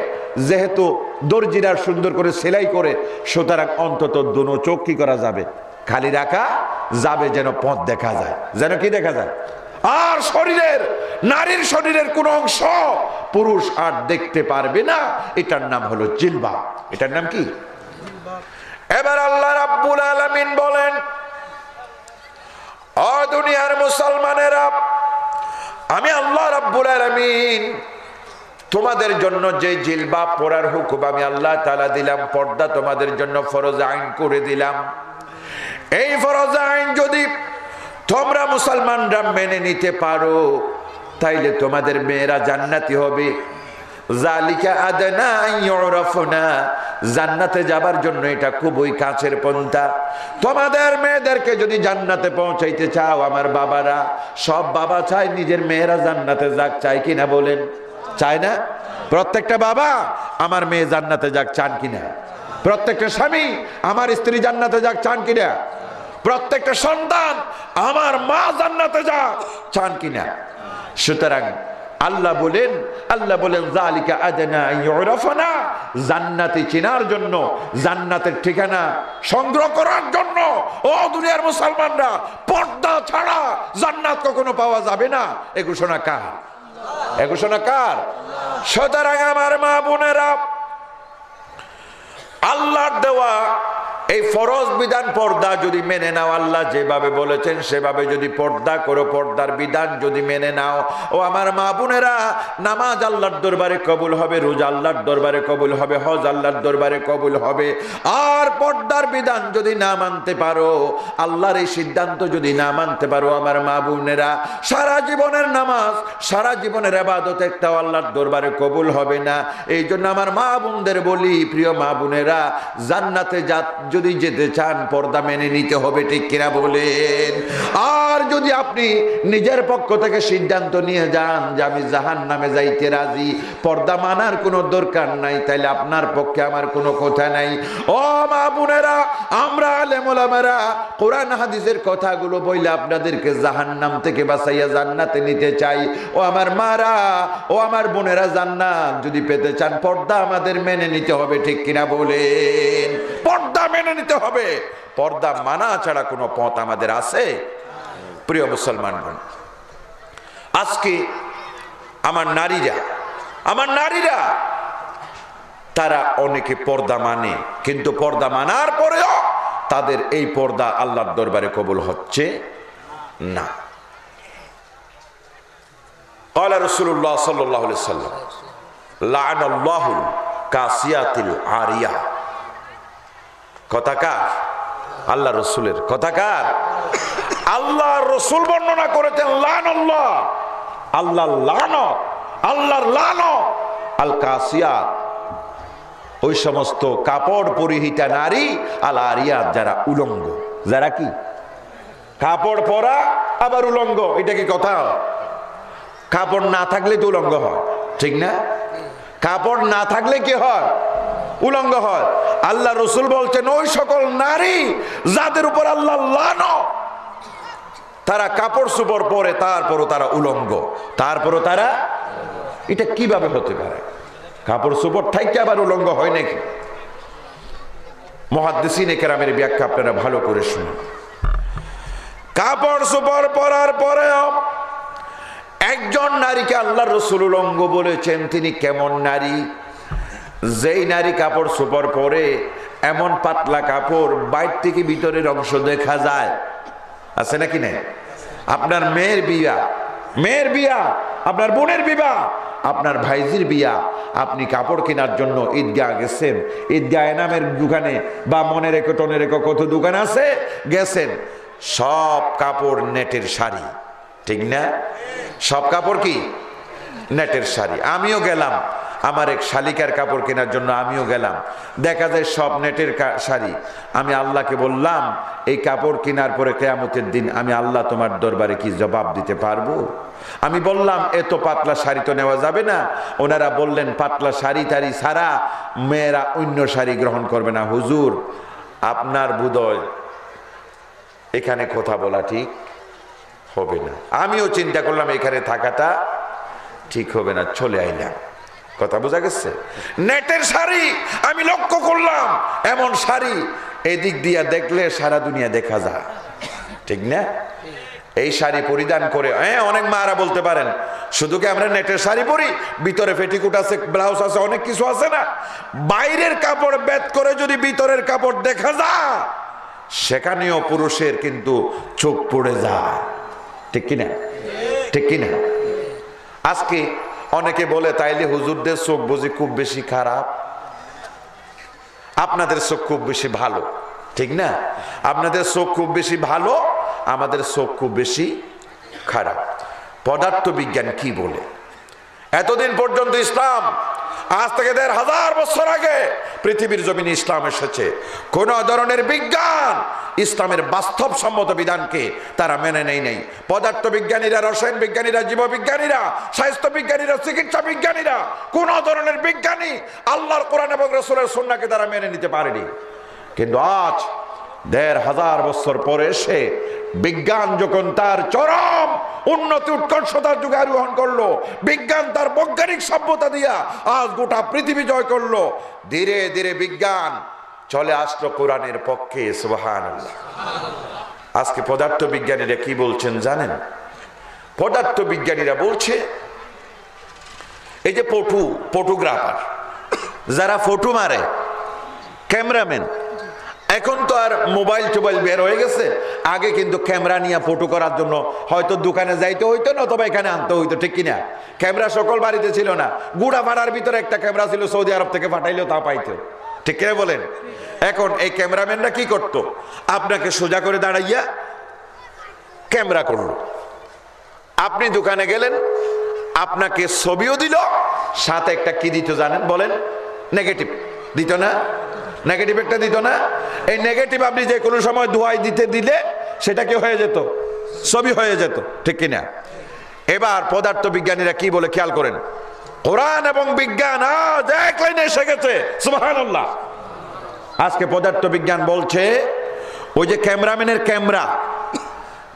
যেহেতু দর্জিরা সুন্দর করে সেলাই করে, সুতরাং অন্তত দুনো চোখ কি করা যাবে, খালি রাখা যাবে, যেন পথ দেখা যায়, যেন কি দেখা যায়। আর শরীরের, নারীর শরীরের কোন অংশ পুরুষ আর দেখতে পারবে না, এটার নাম হলো জিলবাব। এটার নাম কি? এবার আল্লাহ রাব্বুল আলামিন বলেন, ও দুনিয়ার মুসলমানেরা, আমি আল্লাহ রাব্বুল আলামিন তোমাদের জন্য যে জিলবাব পরার হুকুম আমি আল্লাহ তাআলা দিলাম, পর্দা তোমাদের জন্য ফরজ আইন করে দিলাম। এই ফরজ আইন যদি তোমরা মুসলমানরা মেনে নিতে পারো, তাইলে তোমাদের মেয়েরা জান্নাতি হবে। জালিকা আদনা ইউরাফুনা, জান্নাতে যাবার জন্য এটা খুবই কাছের পন্থা। তোমাদের মেয়েদেরকে যদি জান্নাতে পৌঁছাইতে চাও, আমার বাবারা, সব বাবা চায় নিজের মেয়েরা জান্নাতে যাক, চায় কিনা বলেন? চায় না? প্রত্যেকটা বাবা আমার মেয়ে জান্নাতে যাক চান কিনা? প্রত্যেকটা স্বামী আমার স্ত্রী জান্নাতে যাক চান কিনা? প্রত্যেকটা সন্তান আমার মা জান্নাতে যাক চান কিনা? সুতরাং আল্লাহ বলেন যালিকা আদনা ইউরাফানা, জান্নাতে চেনার জন্য, জান্নাতের ঠিকানা সংগ্রহ করার জন্য ও দুনিয়ার মুসলমানরা, পর্দা ছাড়া জান্নাত কখনো পাওয়া যাবে না। এ ঘোষণা কার? এ ঘোষণা কার? সুতরাং আমার মা বোনেরা, আল্লাহর দেওয়া এই ফরজ বিধান পর্দা যদি মেনে নাও, আল্লাহ যেভাবে বলেছেন সেভাবে যদি পর্দা করো, পর্দার বিধান যদি মেনে নাও, ও আমার মা বোনেরা, নামাজ আল্লাহর দরবারে কবুল হবে, রোজা আল্লাহর দরবারে কবুল হবে, হজ আল্লাহর দরবারে কবুল হবে। আর পর্দার বিধান যদি না মানতে পারো, আল্লাহর এই সিদ্ধান্ত যদি না মানতে পারো, আমার মা বোনেরা, সারা জীবনের নামাজ, সারা জীবনের ইবাদত একটাও আল্লাহর দরবারে কবুল হবে না। এই জন্য আমার মা বোনদের বলি, প্রিয় মা বোনেরা, জান্নাতে যদি যেতে চান পর্দা মেনে নিতে হবে, ঠিক কিনা বলেন? আর যদি আপনি নিজের পক্ষ থেকে সিদ্ধান্ত নিয়ে যান যে আমি জাহান্নামে যাইতে রাজি, পর্দা মানার কোনো দরকার নাই, তাইলে আপনার পক্ষে আমার কোনো কথা নাই। ও মা বোনেরা, আমরা আলেম ওলামারা কোরআন হাদিসের কথাগুলো বইলে আপনাদেরকে জাহান্নাম থেকে বাঁচাইয়া জান্নাতে নিতে চাই। ও আমার মারা, ও আমার বোনেরা, জান্নাত যদি পেতে চান পর্দা আমাদের মেনে নিতে হবে, ঠিক কিনা বলেন? পর্দা মেনে নিতে হবে, পর্দা মানা ছাড়া কোনো পথ আমাদের আছে? প্রিয় মুসলমানগণ, আজকে আমার নারীরা তারা অনেকে পর্দা মানে, কিন্তু পর্দা মানার পরেও তাদের এই পর্দা আল্লাহর দরবারে কবুল হচ্ছে না। قال رسول الله صلى الله عليه وسلم لعن الله الكاسيات العارية। কথাকার আল্লাহ রসুলের, কথাকার আল্লাহ রসুল বর্ণনা করেছেন লানাল্লাহ, আল্লাহর লানত, আল্লাহর লানত আল কাসিয়াত, ওই সমস্ত কাপড় পরিহিতা নারী, আল আরিয়াত, যারা উলঙ্গ, যারা কি কাপড় পরা আবার উলঙ্গ। এটা কি কথা? কাপড় না থাকলে তো উলঙ্গ হয়, ঠিক না? কাপড় না থাকলে কি হয়? উলঙ্গ হয়। আল্লাহ রসুল বলছেন ওই সকল নারী যাদের উপর আল্লাহ লানত, তারা কাপড় চোপড় পরে তারপরও তারা উলঙ্গ, তারপরও তারা, এটা কিভাবে হতে পারে? কাপড় চোপড় থাইকে আবার উলঙ্গ হয় নাকি? মুহাদ্দিসিনে কেরামের ব্যাখ্যা আপনারা ভালো করে শুনুন। কাপড় চোপড় পরার পরেও একজন নারীকে আল্লাহ রসুল উলঙ্গ বলেছেন। তিনি কেমন নারী? যেই নারী কাপড় চোপড় পরে, এমন পাতলা কাপড় বাইর থেকে ভিতরের অংশ দেখা যায়, আছে নাকি না? আপনার মেয়ের বিয়া, আপনার বোনের বিবাহ, আপনার ভাইজির বিয়া, আপনি কাপড় কেনার জন্য ঈদগাহ গেছেন, ঈদগাহ এনামের দোকানে বা মনে রেখো টনে রেখো কত দোকান আছে, গেছেন, সব কাপড় নেটের শাড়ি, ঠিক না? সব কাপড় কি নেটের শাড়ি। আমিও গেলাম আমার এক শালিকার কাপড় কেনার জন্য, আমিও গেলাম, দেখা যায় সব নেটের শাড়ি। আমি আল্লাহকে বললাম, এই কাপড় কেনার পরে কিয়ামতের দিন আমি আল্লাহ তোমার দরবারে কি জবাব দিতে পারবো? আমি বললাম এত পাতলা শাড়ি তো নেওয়া যাবে না। ওনারা বললেন পাতলা শাড়ি টাড়ি ছাড়া মেয়েরা অন্য শাড়ি গ্রহণ করবে না। হুজুর, আপনার বোধহয় এখানে কথা বলা ঠিক হবে না। আমিও চিন্তা করলাম এখানে থাকাটা ঠিক হবে না, চলে আইলাম। কথা বোঝা গেছে? নেটের শাড়ি আমি লক্ষ্য করলাম, এমন শাড়ি এদিক দিয়া দেখলে সারা দুনিয়া দেখা যায়, ঠিক না? এই শাড়ি পরিধান করে অনেক মারা বলতে পারেন শুধু কি আমরা নেটের শাড়ি পরি, ভিতরে পেটিকুট আছে, ব্লাউজ আছে, অনেক কিছু আছে না? বাইরের কাপড় বেদ করে যদি ভিতরের কাপড় দেখা যায়, সেখানেও পুরুষের কিন্তু চোখ পড়ে যায়, ঠিক কিনা? ঠিক কিনা? আজকে অনেকে বলে তাইলে হুজুরদের চোখ বুঝি খুব বেশি খারাপ, আপনাদের চোখ খুব বেশি ভালো, ঠিক না? আপনাদের চোখ খুব বেশি ভালো, আমাদের চোখ খুব বেশি খারাপ। পদার্থবিজ্ঞান কি বলে? এতদিন পর্যন্ত ইসলাম, আজ থেকে ১৫০০ বছর আগে পৃথিবীর জমিনে ইসলাম এসেছে, কোন ধরনের বিজ্ঞান ইসলামের বাস্তবসম্মত বিধানকে তারা মেনে নেয় নাই। পদার্থ বিজ্ঞানীরা, রসায়ন বিজ্ঞানীরা, জীববিজ্ঞানীরা, স্বাস্থ্য বিজ্ঞানীরা, চিকিৎসা বিজ্ঞানীরা, কোন ধরনের বিজ্ঞানী আল্লাহর কোরআন এবং রাসূলের সুন্নাহকে তারা মেনে নিতে পারেনি। কিন্তু আজ ১৫০০ বছর পরে এসে বিজ্ঞান যখন তার চরম উন্নতি উৎকর্ষতার যুগে আরোহণ করলো, বিজ্ঞান তার বৈজ্ঞানিক সভ্যতা দিয়া আজ গোটা পৃথিবী জয় করলো, ধীরে ধীরে বিজ্ঞান চলে আসলো কোরআনের পক্ষে। সুবহানাল্লাহ। আজকে পদার্থ বিজ্ঞানীরা কি বলছেন জানেন? পদার্থ বিজ্ঞানীরা বলছে এই যে ফটোগ্রাফার, যারা ফটো মারে, ক্যামেরাম্যান, এখন তো আর মোবাইল টোবাইল বের হয়ে গেছে, আগে কিন্তু ক্যামেরা নিয়ে ফটো করার জন্য হয়তো দোকানে যাইতে হইতো না, তবে এখানে আনতে হইতো, ঠিক কিনা? ক্যামেরা সকল বাড়িতে ছিল না, গুড়া ভাড়ার ভিতরে একটা ক্যামেরা ছিল, সৌদি আরব থেকে পাঠাইলেও তা পাইতো, ঠিক কিনা বলেন? এখন এই ক্যামেরাম্যানরা কি করতো, আপনাকে সোজা করে দাঁড়াইয়া ক্যামেরা করলো, আপনি দোকানে গেলেন, আপনাকে ছবিও দিল, সাথে একটা কি দিত জানেন, বলেন? নেগেটিভ দিত না? নেগেটিভ একটা দিত না? এই নেগেটিভ আপনি যে কোনো সময় দোয়াই দিতে দিলে সেটা কি হয়ে যেত? ছবি হয়ে যেত, ঠিক কিনা? এবার পদার্থ বিজ্ঞানীরা কি বলে খেয়াল করেন, কোরআন এবং বিজ্ঞান আজ এক লাইনে এসে গেছে, সুবহানাল্লাহ। আজকে পদার্থ বিজ্ঞান বলছে ওই যে ক্যামেরাম্যানের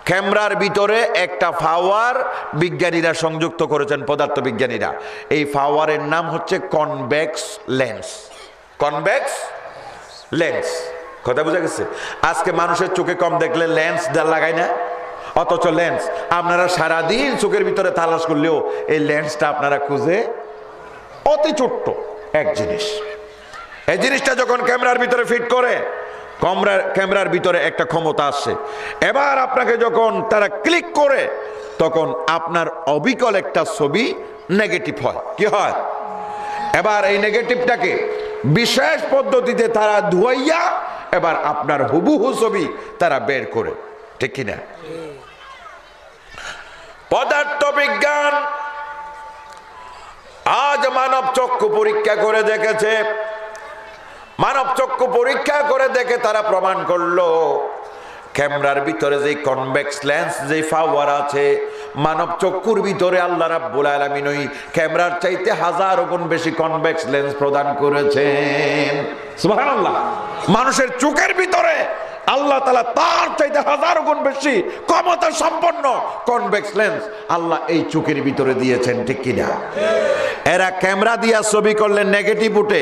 ক্যামেরার ভিতরে একটা পাওয়ার বিজ্ঞানীরা সংযুক্ত করেছেন, পদার্থ বিজ্ঞানীরা। এই পাওয়ারের নাম হচ্ছে কনভেক্স লেন্স। কনভেক্স লেন্স, কথা বোঝা গেছে? আজকে মানুষের চোখে কম দেখলে লেন্স লাগায় না, অথচ লেন্স আপনারা সারাদিন চোখের ভিতরে তালাশ করলেও এই লেন্সটা আপনারা খুঁজে, অতি ছোট্ট এক জিনিস। এই জিনিসটা যখন ক্যামেরার ভিতরে ফিট করে, ক্যামেরার ভিতরে একটা ক্ষমতা আসছে, এবার আপনাকে যখন তারা ক্লিক করে, তখন আপনার অবিকল একটা ছবি নেগেটিভ হয়। কি হয়? এবার এই নেগেটিভটাকে বিশেষ পদ্ধতিতে তারা ধুইয়া এবার আপনার হুবহু ছবি তারা বের করে, ঠিক কিনা? পদার্থ বিজ্ঞান আজ মানব চক্ষু পরীক্ষা করে দেখেছে, মানব চক্ষু পরীক্ষা করে দেখে তারা প্রমাণ করলো ক্যামেরার ভিতরে যে কনভেক্স লেন্স, যে পাওয়ার আছে, মানব চক্ষুর ভিতরে আল্লাহ রাব্বুল আলামিন ওই ক্যামেরার চাইতে 1000 গুণ বেশি কনভেক্স লেন্স প্রদান করেছেন, সুবহানাল্লাহ। মানুষের চোখের ভিতরে আল্লাহ তাআলা তার চাইতে 1000 গুণ বেশি ক্ষমতা সম্পন্ন কনভেক্স লেন্স আল্লাহ এই চোখের ভিতরে দিয়েছেন, ঠিক কিনা? এরা ক্যামেরা দিয়া ছবি করলে নেগেটিভ উঠে,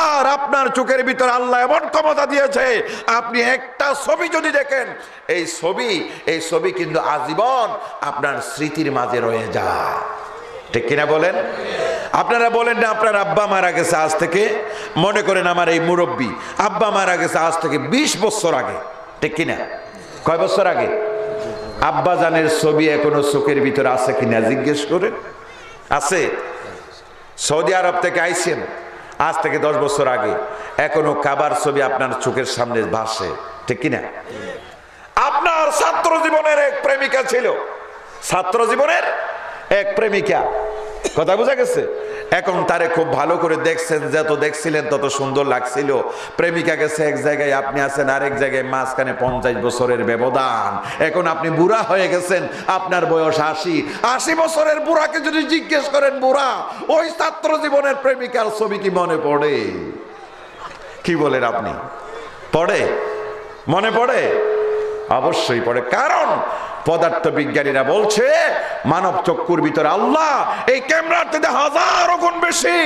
আর আপনার চোখের ভিতরে আল্লাহ এমন ক্ষমতা দিয়েছে, আপনি একটা ছবি যদি দেখেন, এই ছবি কিন্তু আজীবন আপনার স্মৃতির মাঝে রয়ে যায়, ঠিক কিনা বলেন? আপনারা বলেন না আপনার আব্বা মারা গেছে আজ থেকে, মনে করেন আমার এই মুরব্বী আব্বা মারা গেছে আজ থেকে 20 বছর আগে, ঠিক কিনা? কয় বছর আগে? আব্বা জানের ছবি এখনো চোখের ভিতরে আছে কিনা জিজ্ঞেস করেন। আছে? সৌদি আরব থেকে আইছেন আজ থেকে 10 বছর আগে, এখনো কাবার ছবি আপনার চোখের সামনে ভাসে, ঠিক কিনা? আপনার ছাত্র জীবনের এক প্রেমিকা ছিল, ছাত্র জীবনের এক প্রেমিকা, কথা বোঝা গেছে? এখন তারে খুব ভালো করে দেখছেন, যত দেখছিলেন তত সুন্দর লাগছিল। প্রেমিকা গেছে এক জায়গায়, আপনি আছেন আরেক জায়গায়, মাঝখানে 50 বছরের ব্যবধান। এখন আপনি বুড়া হয়ে গেছেন, আপনার বয়স 80 বছরের বুড়াকে যদি জিজ্ঞেস করেন, বুড়া ওই ছাত্র জীবনের প্রেমিকার ছবি কি মনে পড়ে? কি বলেন আপনি? পড়ে? মনে পড়ে? অবশ্যই পড়ে। কারণ পদার্থ বিজ্ঞানীরা বলছে মানব চক্ষুর ভিতরে আল্লাহ এই ক্যামেরার থেকে 1000 গুণ বেশি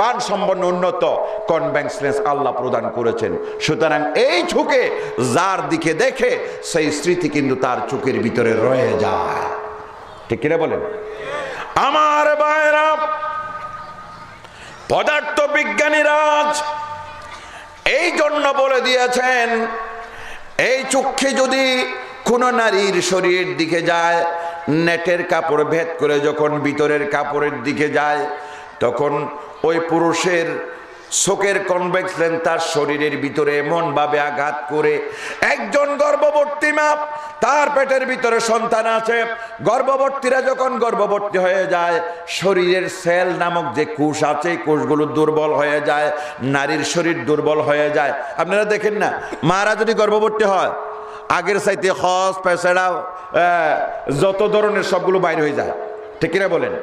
মানসম্পন্ন উন্নত কনভেক্স লেন্স আল্লাহ প্রদান করেছেন। সুতরাং এই চোখে যার দিকে দেখে সেই স্মৃতি কিন্তু তার চোখের ভিতরে রয়ে যায়, ঠিক কিনা বলেন? আমার ভাইরা, পদার্থ বিজ্ঞানীরা এই জন্য বলে দিয়েছেন, এই চোখে যদি কোন নারীর শরীরের দিকে যায়, নেটের কাপড় ভেদ করে যখন ভিতরের কাপড়ের দিকে যায়, তখন ওই পুরুষের চোখের কনভেক্স লেন্স তার শরীরের ভিতরে এমন ভাবে আঘাত করে, একজন গর্ভবতী মা, তার পেটের ভিতরে সন্তান আছে, গর্ভবতীরা যখন গর্ভবতী হয়ে যায়, শরীরের সেল নামক যে কোষ আছে, কোষগুলো দুর্বল হয়ে যায়, নারীর শরীর দুর্বল হয়ে যায়। আপনারা দেখেন না, মারা যদি গর্ভবতী হয়, আগের চাইতে হজ পেছাড়া যত ধরনের সবগুলো বাইর হয়ে যায়, ঠিক কিনা বলেন?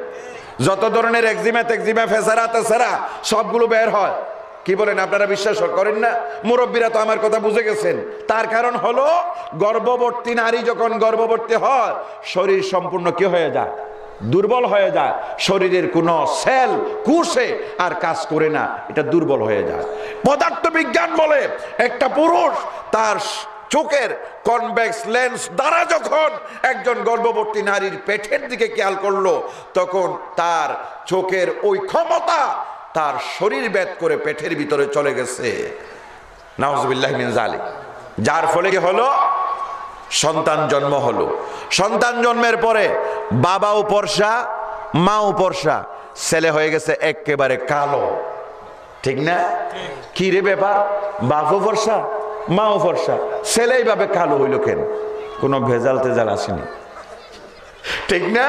যত ধরনের একজিমা টেকজিমা ফেসারা তেসারা সবগুলো বের হয়। কি বলেন? আপনারা বিশ্বাস করেন না? মুরব্বীরা তো আমার কথা বুঝে গেছেন। তার কারণ হলো গর্ভবতী নারী যখন গর্ভবতী হয়, শরীর সম্পূর্ণ কি হয়ে যায়? দুর্বল হয়ে যায়। শরীরের কোনো সেল কোষে আর কাজ করে না, এটা দুর্বল হয়ে যায়। পদার্থ বিজ্ঞান বলে একটা পুরুষ তার চোখের কনভেক্স লেন্স দ্বারা যখন একজন গর্ভবতী নারীর পেটের দিকে খেয়াল করলো, তখন তার চোখের ওই ক্ষমতা তার শরীর ভেদ করে পেটের ভিতরে চলে গেছে। নাউজুবিল্লাহি মিন যালিক। যার ফলে কি হলো, সন্তান জন্ম হলো। সন্তান জন্মের পরে বাবাও পরশা, মাও পরশা, ছেলে হয়ে গেছে একেবারে কালো। ঠিক না? কি রে ব্যাপার, বাপও ফর্সা মাও ফর্সা, ছেলে এইভাবে কালো হইল কেন? কোনো ভেজাল তেজাল আসেনি, ঠিক না?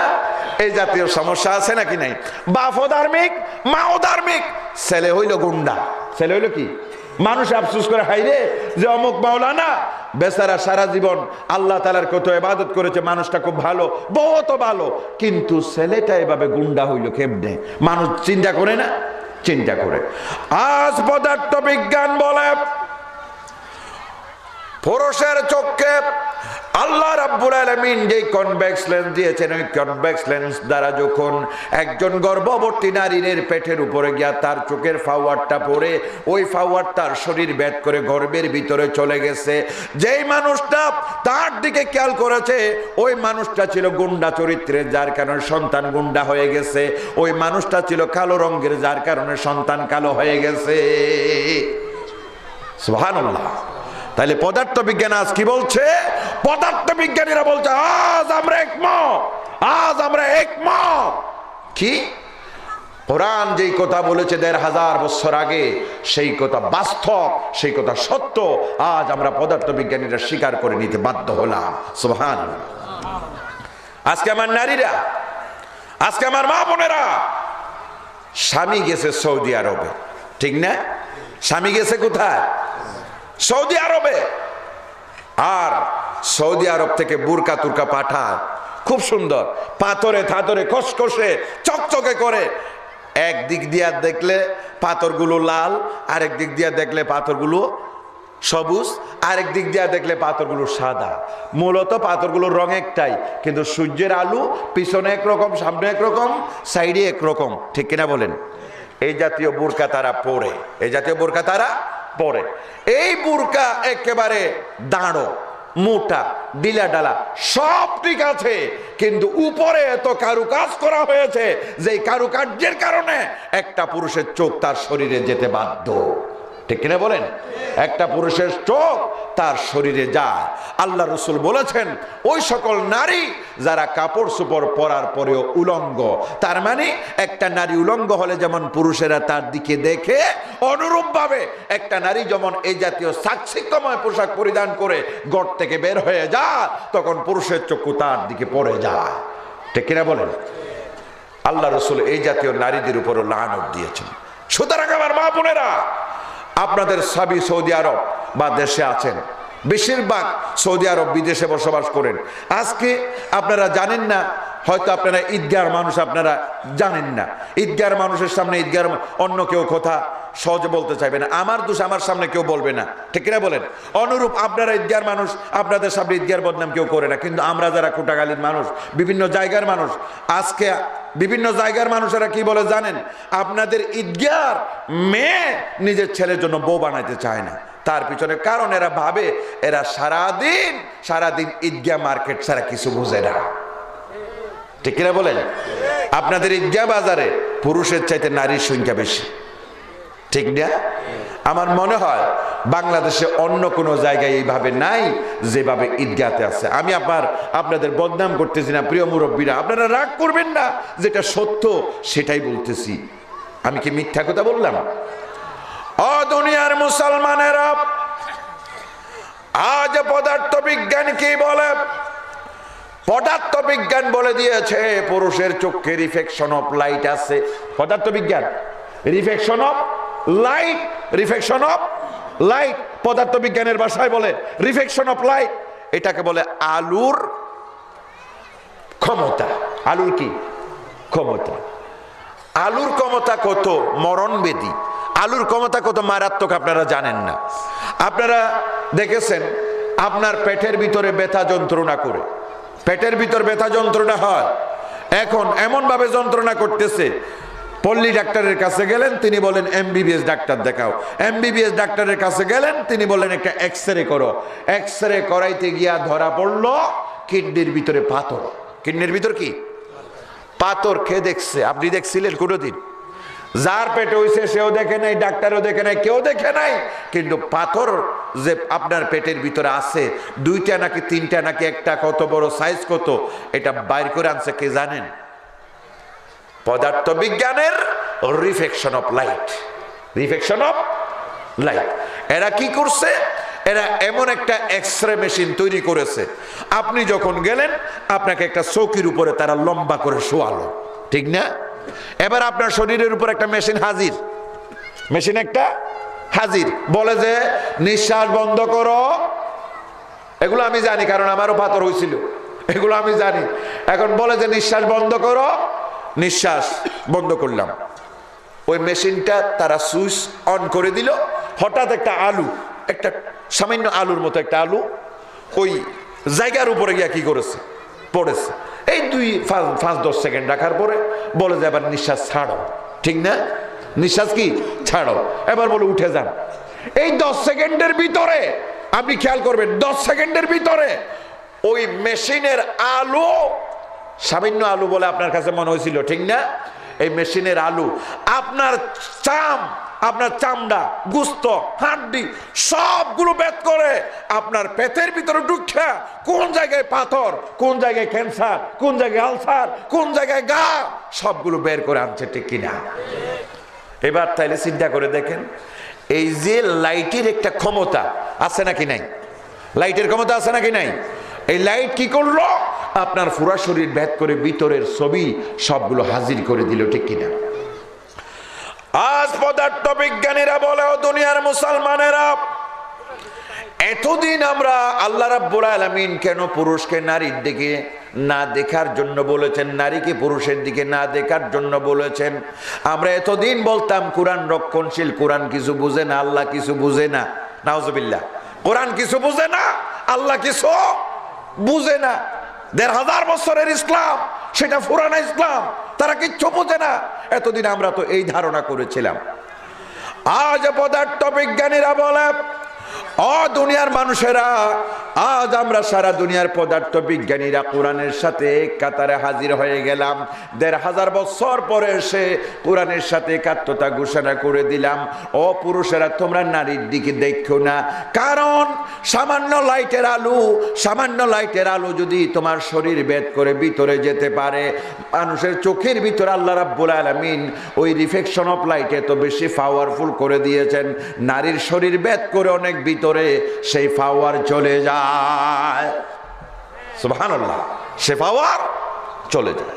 এই জাতীয় সমস্যা আছে নাকি নাই? বাপও ধার্মিক, মাও ধার্মিক, ছেলে হইল গুন্ডা। ছেলে হইল কি? মানুষ আফসোস করে, হাই রে, যে অমুক মাওলানা বেচারা সারা জীবন আল্লাহ তাআলার কত ইবাদত করেছে, মানুষটা খুব ভালো, বহুত ভালো, কিন্তু ছেলেটা এভাবে গুন্ডা হইল কেমনে? মানুষ চিন্তা করে না? চিন্তা করে। আজ পদার্থ বিজ্ঞান বলে পুরুষের চোখে আল্লাহ রাব্বুল আলামিন যে কনভেক্স লেন্স দিয়েছেন, ওই কনভেক্স লেন্স দ্বারা যখন একজন গর্ভবতী নারীর পেটের উপরে গিয়া তার চোখের ফাওয়ারটা পড়ে, ওই ফাওয়ার তার শরীর ভেদ করে গর্ভের ভিতরে চলে গেছে। যেই মানুষটা তার দিকে খেয়াল করেছে, ওই মানুষটা ছিল গুন্ডা চরিত্রের, যার কারণে সন্তান গুন্ডা হয়ে গেছে। ওই মানুষটা ছিল কালো রঙের, যার কারণে সন্তান কালো হয়ে গেছে। সুবহানাল্লাহ। তাহলে পদার্থ বিজ্ঞান আজ কি বলছে? পদার্থ বিজ্ঞানীরা বলছে আজ আমরা একমত, আজ আমরা একমত। কি? কোরআন যেই কথা বলেছে ১৫০০ বছর আগে, সেই কথা বাস্তব, সেই কথা সত্য। আজ আমরা পদার্থ বিজ্ঞানীরা স্বীকার করে নিতে বাধ্য হলাম। সুবহানাল্লাহ। আজকে আমার নারীরা, আজকে আমার মা বোনেরা, স্বামী গেছে সৌদি আরবে, ঠিক না? স্বামী গেছে কোথায়? সৌদি আরবে। আর সৌদি আরব থেকে বুরকা তুরকা পাঠায়, খুব সুন্দর, পাথরে থাতরে খসখসে চকচকে করে। একদিক দিয়া দেখলে পাথরগুলো লাল, আরেক দিক দিয়া দেখলে পাথরগুলো সবুজ, আরেক দিক দিয়া দেখলে পাথরগুলো সাদা। মূলত পাথরগুলোর রং একটাই, কিন্তু সূর্যের আলো পিছনে একরকম, সামনে একরকম, সাইডে একরকম, ঠিক কিনা বলেন? এই জাতীয় বুরকা তারা পরে, এই জাতীয় বুরকা তারা পরে। এই বুরকা একেবারে দাঁড়ো, মোটা, ডিলা ডালা, সব ঠিক আছে, কিন্তু উপরে এত কারুকাজ করা হয়েছে যে কারুকার্যের কারণে একটা পুরুষের চোখ তার শরীরে যেতে বাধ্য, ঠিক কিনা বলেন? একটা পুরুষের চোখ তার শরীরে যায়। আল্লাহ রাসূল বলেছেন, ওই সকল নারী যারা কাপড় চোপড় পরার পরেও উলঙ্গ, তার মানে একটা নারী উলঙ্গ হলে যেমন পুরুষেরা তার দিকে দেখে, অনুরূপভাবে একটা নারী যেমন এই জাতীয় চাকচিক্যময় পোশাক পরিধান করে ঘর থেকে বের হয়ে যায়, তখন পুরুষের চক্ষু তার দিকে পড়ে যায়, ঠিক কিনা বলেন? আল্লাহ রাসূল এই জাতীয় নারীদের উপরও লানত দিয়েছেন। সুতরাং আমার মা বোনেরা, আপনাদের স্বামী সৌদি আরব বা দেশে আছেন, বেশিরভাগ সৌদি আরব বিদেশে বসবাস করেন। আজকে আপনারা জানেন না, হয়তো আপনারা ঈদগাহর মানুষ, আপনারা জানেন না। ঈদগাহর মানুষের সামনে ঈদগাহর অন্য কেউ কথা সহজে বলতে চাইবে না, আমার দোষ আমার সামনে কেউ বলবে না, ঠিক কিনা বলেন? অনুরূপ আপনারা ঈদগাহর মানুষ, আপনাদের সামনে ঈদগাহর বদনাম কেউ করে না। কিন্তু আমরা যারা কোটাগালীর মানুষ, বিভিন্ন জায়গার মানুষ, আজকে বিভিন্ন জায়গার মানুষেরা কি বলে জানেন? আপনাদের ঈদগাহর মেয়ে নিজের ছেলের জন্য বউ বানাইতে চায় না। তার পিছনে কারণ এরা ভাবে এরা সারাদিন ঈদগাহ মার্কেট ছাড়া কিছু বুঝে না, ঠিক কিনা বলেন? আপনাদের ঈদগাহ বাজারে পুরুষের চাইতে নারীর সংখ্যা বেশি, ঠিক না? আমার মনে হয় বাংলাদেশে অন্য কোনো জায়গায় এইভাবে নাই যেভাবে ঈদগাহতে আছে। আমি আপনাদের বদনাম করতেছি না, প্রিয় মুরব্বীরা, আপনারা রাগ করবেন না, যেটা সত্য সেটাই বলতেছি। আমি কি মিথ্যা কথা বললাম? ও দুনিয়ার মুসলমানেরা, আজ পদার্থ বিজ্ঞান কি বলে? পদার্থ বিজ্ঞান বলে দিয়েছে পুরুষের চোখে রিফ্লেকশন অফ লাইট আছে। পদার্থ বিজ্ঞান, reflection of light, reflection of light, পদার্থ বিজ্ঞানের ভাষায় বলে রিফ্লেকশন অফ লাইট। এটাকে বলে আলোর ক্ষমতা। আলোর কি ক্ষমতা? আলোর ক্ষমতা কত মরণবেদী, আলোর ক্ষমতা কত মারাত্মক আপনারা জানেন না। আপনারা দেখেছেন আপনার পেটের ভিতরে ব্যথা যন্ত্রণা করে, পেটের ভিতর ব্যথা যন্ত্রণা হয়, এখন এমন ভাবে যন্ত্রণা করতেছে, পল্লী ডাক্তারের কাছে গেলেন, তিনি বলেন এমবিবিএস ডাক্তার দেখাও। এমবিবিএস ডাক্তারের কাছে গেলেন, তিনি বললেন একটা এক্সরে করো। এক্সরে করাইতে গিয়া ধরা পড়লো কিডনির ভিতরে পাথর। কিডনির ভিতর কি পাথর? খেয়ে দেখছে, আপনি দেখছিলেন কোনোদিন? যার পেটে হইছে সেও দেখে নাই, ডাক্তারও দেখে নাই, কেউ দেখে নাই, কিন্তু পাথর যে আপনার পেটের ভিতরে আছে, 2টা নাকি 3টা নাকি একটা, কত বড় সাইজ কত, এটা বাইর করে আনছে কে জানেন? পদার্থবিজ্ঞানের reflection of light, reflection of light. এরা কি করছে? এরা এমন একটা এক্সরে মেশিন তৈরি করেছে, আপনি যখন গেলেন আপনাকে একটা চৌকির উপরে তারা লম্বা করে শোয়ালো, ঠিক না? এবার আপনার শরীরের উপর একটা মেশিন হাজির, মেশিন একটা হাজির, বলে যে নিঃশ্বাস বন্ধ করো। এগুলো আমি জানি, কারণ আমারও পাথর হয়েছিল, এগুলো আমি জানি। এখন বলে যে নিঃশ্বাস বন্ধ করো, নিঃশ্বাস বন্ধ করলাম। ওই মেশিনটা তারা সুইচ অন করে দিল, হঠাৎ একটা আলু, একটা সামান্য আলুর মতো একটা আলু ওই জায়গার উপরে গিয়া কি করেছে? পড়েছে। এই 5-10 সেকেন্ড রাখার পরে বলে যে এবার নিঃশ্বাস ছাড়ো, ঠিক না? নিঃশ্বাস কি ছাড়ো, এবার বলে উঠে যান। এই 10 সেকেন্ডের ভিতরে আপনি খেয়াল করবেন, 10 সেকেন্ডের ভিতরে ওই মেশিনের আলু, সামান্য আলু বলে আপনার কাছে মনে হয়েছিল, ঠিক না? এই মেশিনের আলু আপনার আপনার চামড়া, গোস্ত, হাড্ডি সবগুলো বেদ করে আপনার পেটের ভিতরে ঢুকা, কোন জায়গায় পাথর, কোন জায়গায় ক্যান্সার, কোন জায়গায় আলসার, কোন জায়গায় গা, সবগুলো বের করে আনছে, ঠিক কিনা? এবার তাইলে চিন্তা করে দেখেন, এই যে লাইটের একটা ক্ষমতা আছে নাকি নাই? লাইটের ক্ষমতা আছে নাকি নাই? এই লাইট কি করলো? আপনার পুরা শরীর ভেদ করে ভিতরের ছবি সবগুলো হাজির করে দিল, ঠিক কিনা? আজ পদার্থ বিজ্ঞানীরা বলে, ও দুনিয়ার মুসলমানেরা, এতদিন আমরা আল্লাহ রাব্বুল আলামিন কেন পুরুষকে নারীর দিকে না দেখার জন্য বলেছেন, নারীকে পুরুষের দিকে না দেখার জন্য বলেছেন? আমরা এতদিন বলতাম কোরআন রক্ষণশীল, কোরআন কিছু বুঝে না, আল্লাহ কিছু বুঝে না। নাউজুবিল্লাহ, কোরআন কিছু বুঝে না, আল্লাহ কিছু বুঝে না। 1500 বছরের ইসলাম, সেটা পুরানা ইসলাম, তারা কিচ্ছু বোঝে না। এতদিন আমরা তো এই ধারণা করেছিলাম। আজ পদার্থ বিজ্ঞানীরা বলে, ও দুনিয়ার মানুষেরা, আজ আমরা সারা দুনিয়ার পদার্থ বিজ্ঞানীরা কোরআনের সাথে কাতারে হাজির হয়ে গেলাম। 1500 বছর পরে এসে কোরআনের সাথে একাত্মতা ঘোষণা করে দিলাম। ও পুরুষেরা, তোমরা নারীর দিকে দেখো না, কারণ সামান্য লাইটের আলো যদি তোমার শরীর ভেদ করে ভিতরে যেতে পারে, মানুষের চোখের ভিতরে আল্লাহ রাব্বুল আলামিন ওই রিফ্লেকশন অফ লাইট এত বেশি পাওয়ারফুল করে দিয়েছেন, নারীর শরীর ভেদ করে অনেক ভিতরে সেই পাওয়ার চলে যায়। সুবহানাল্লাহ, সে পাওয়ার চলে যায়।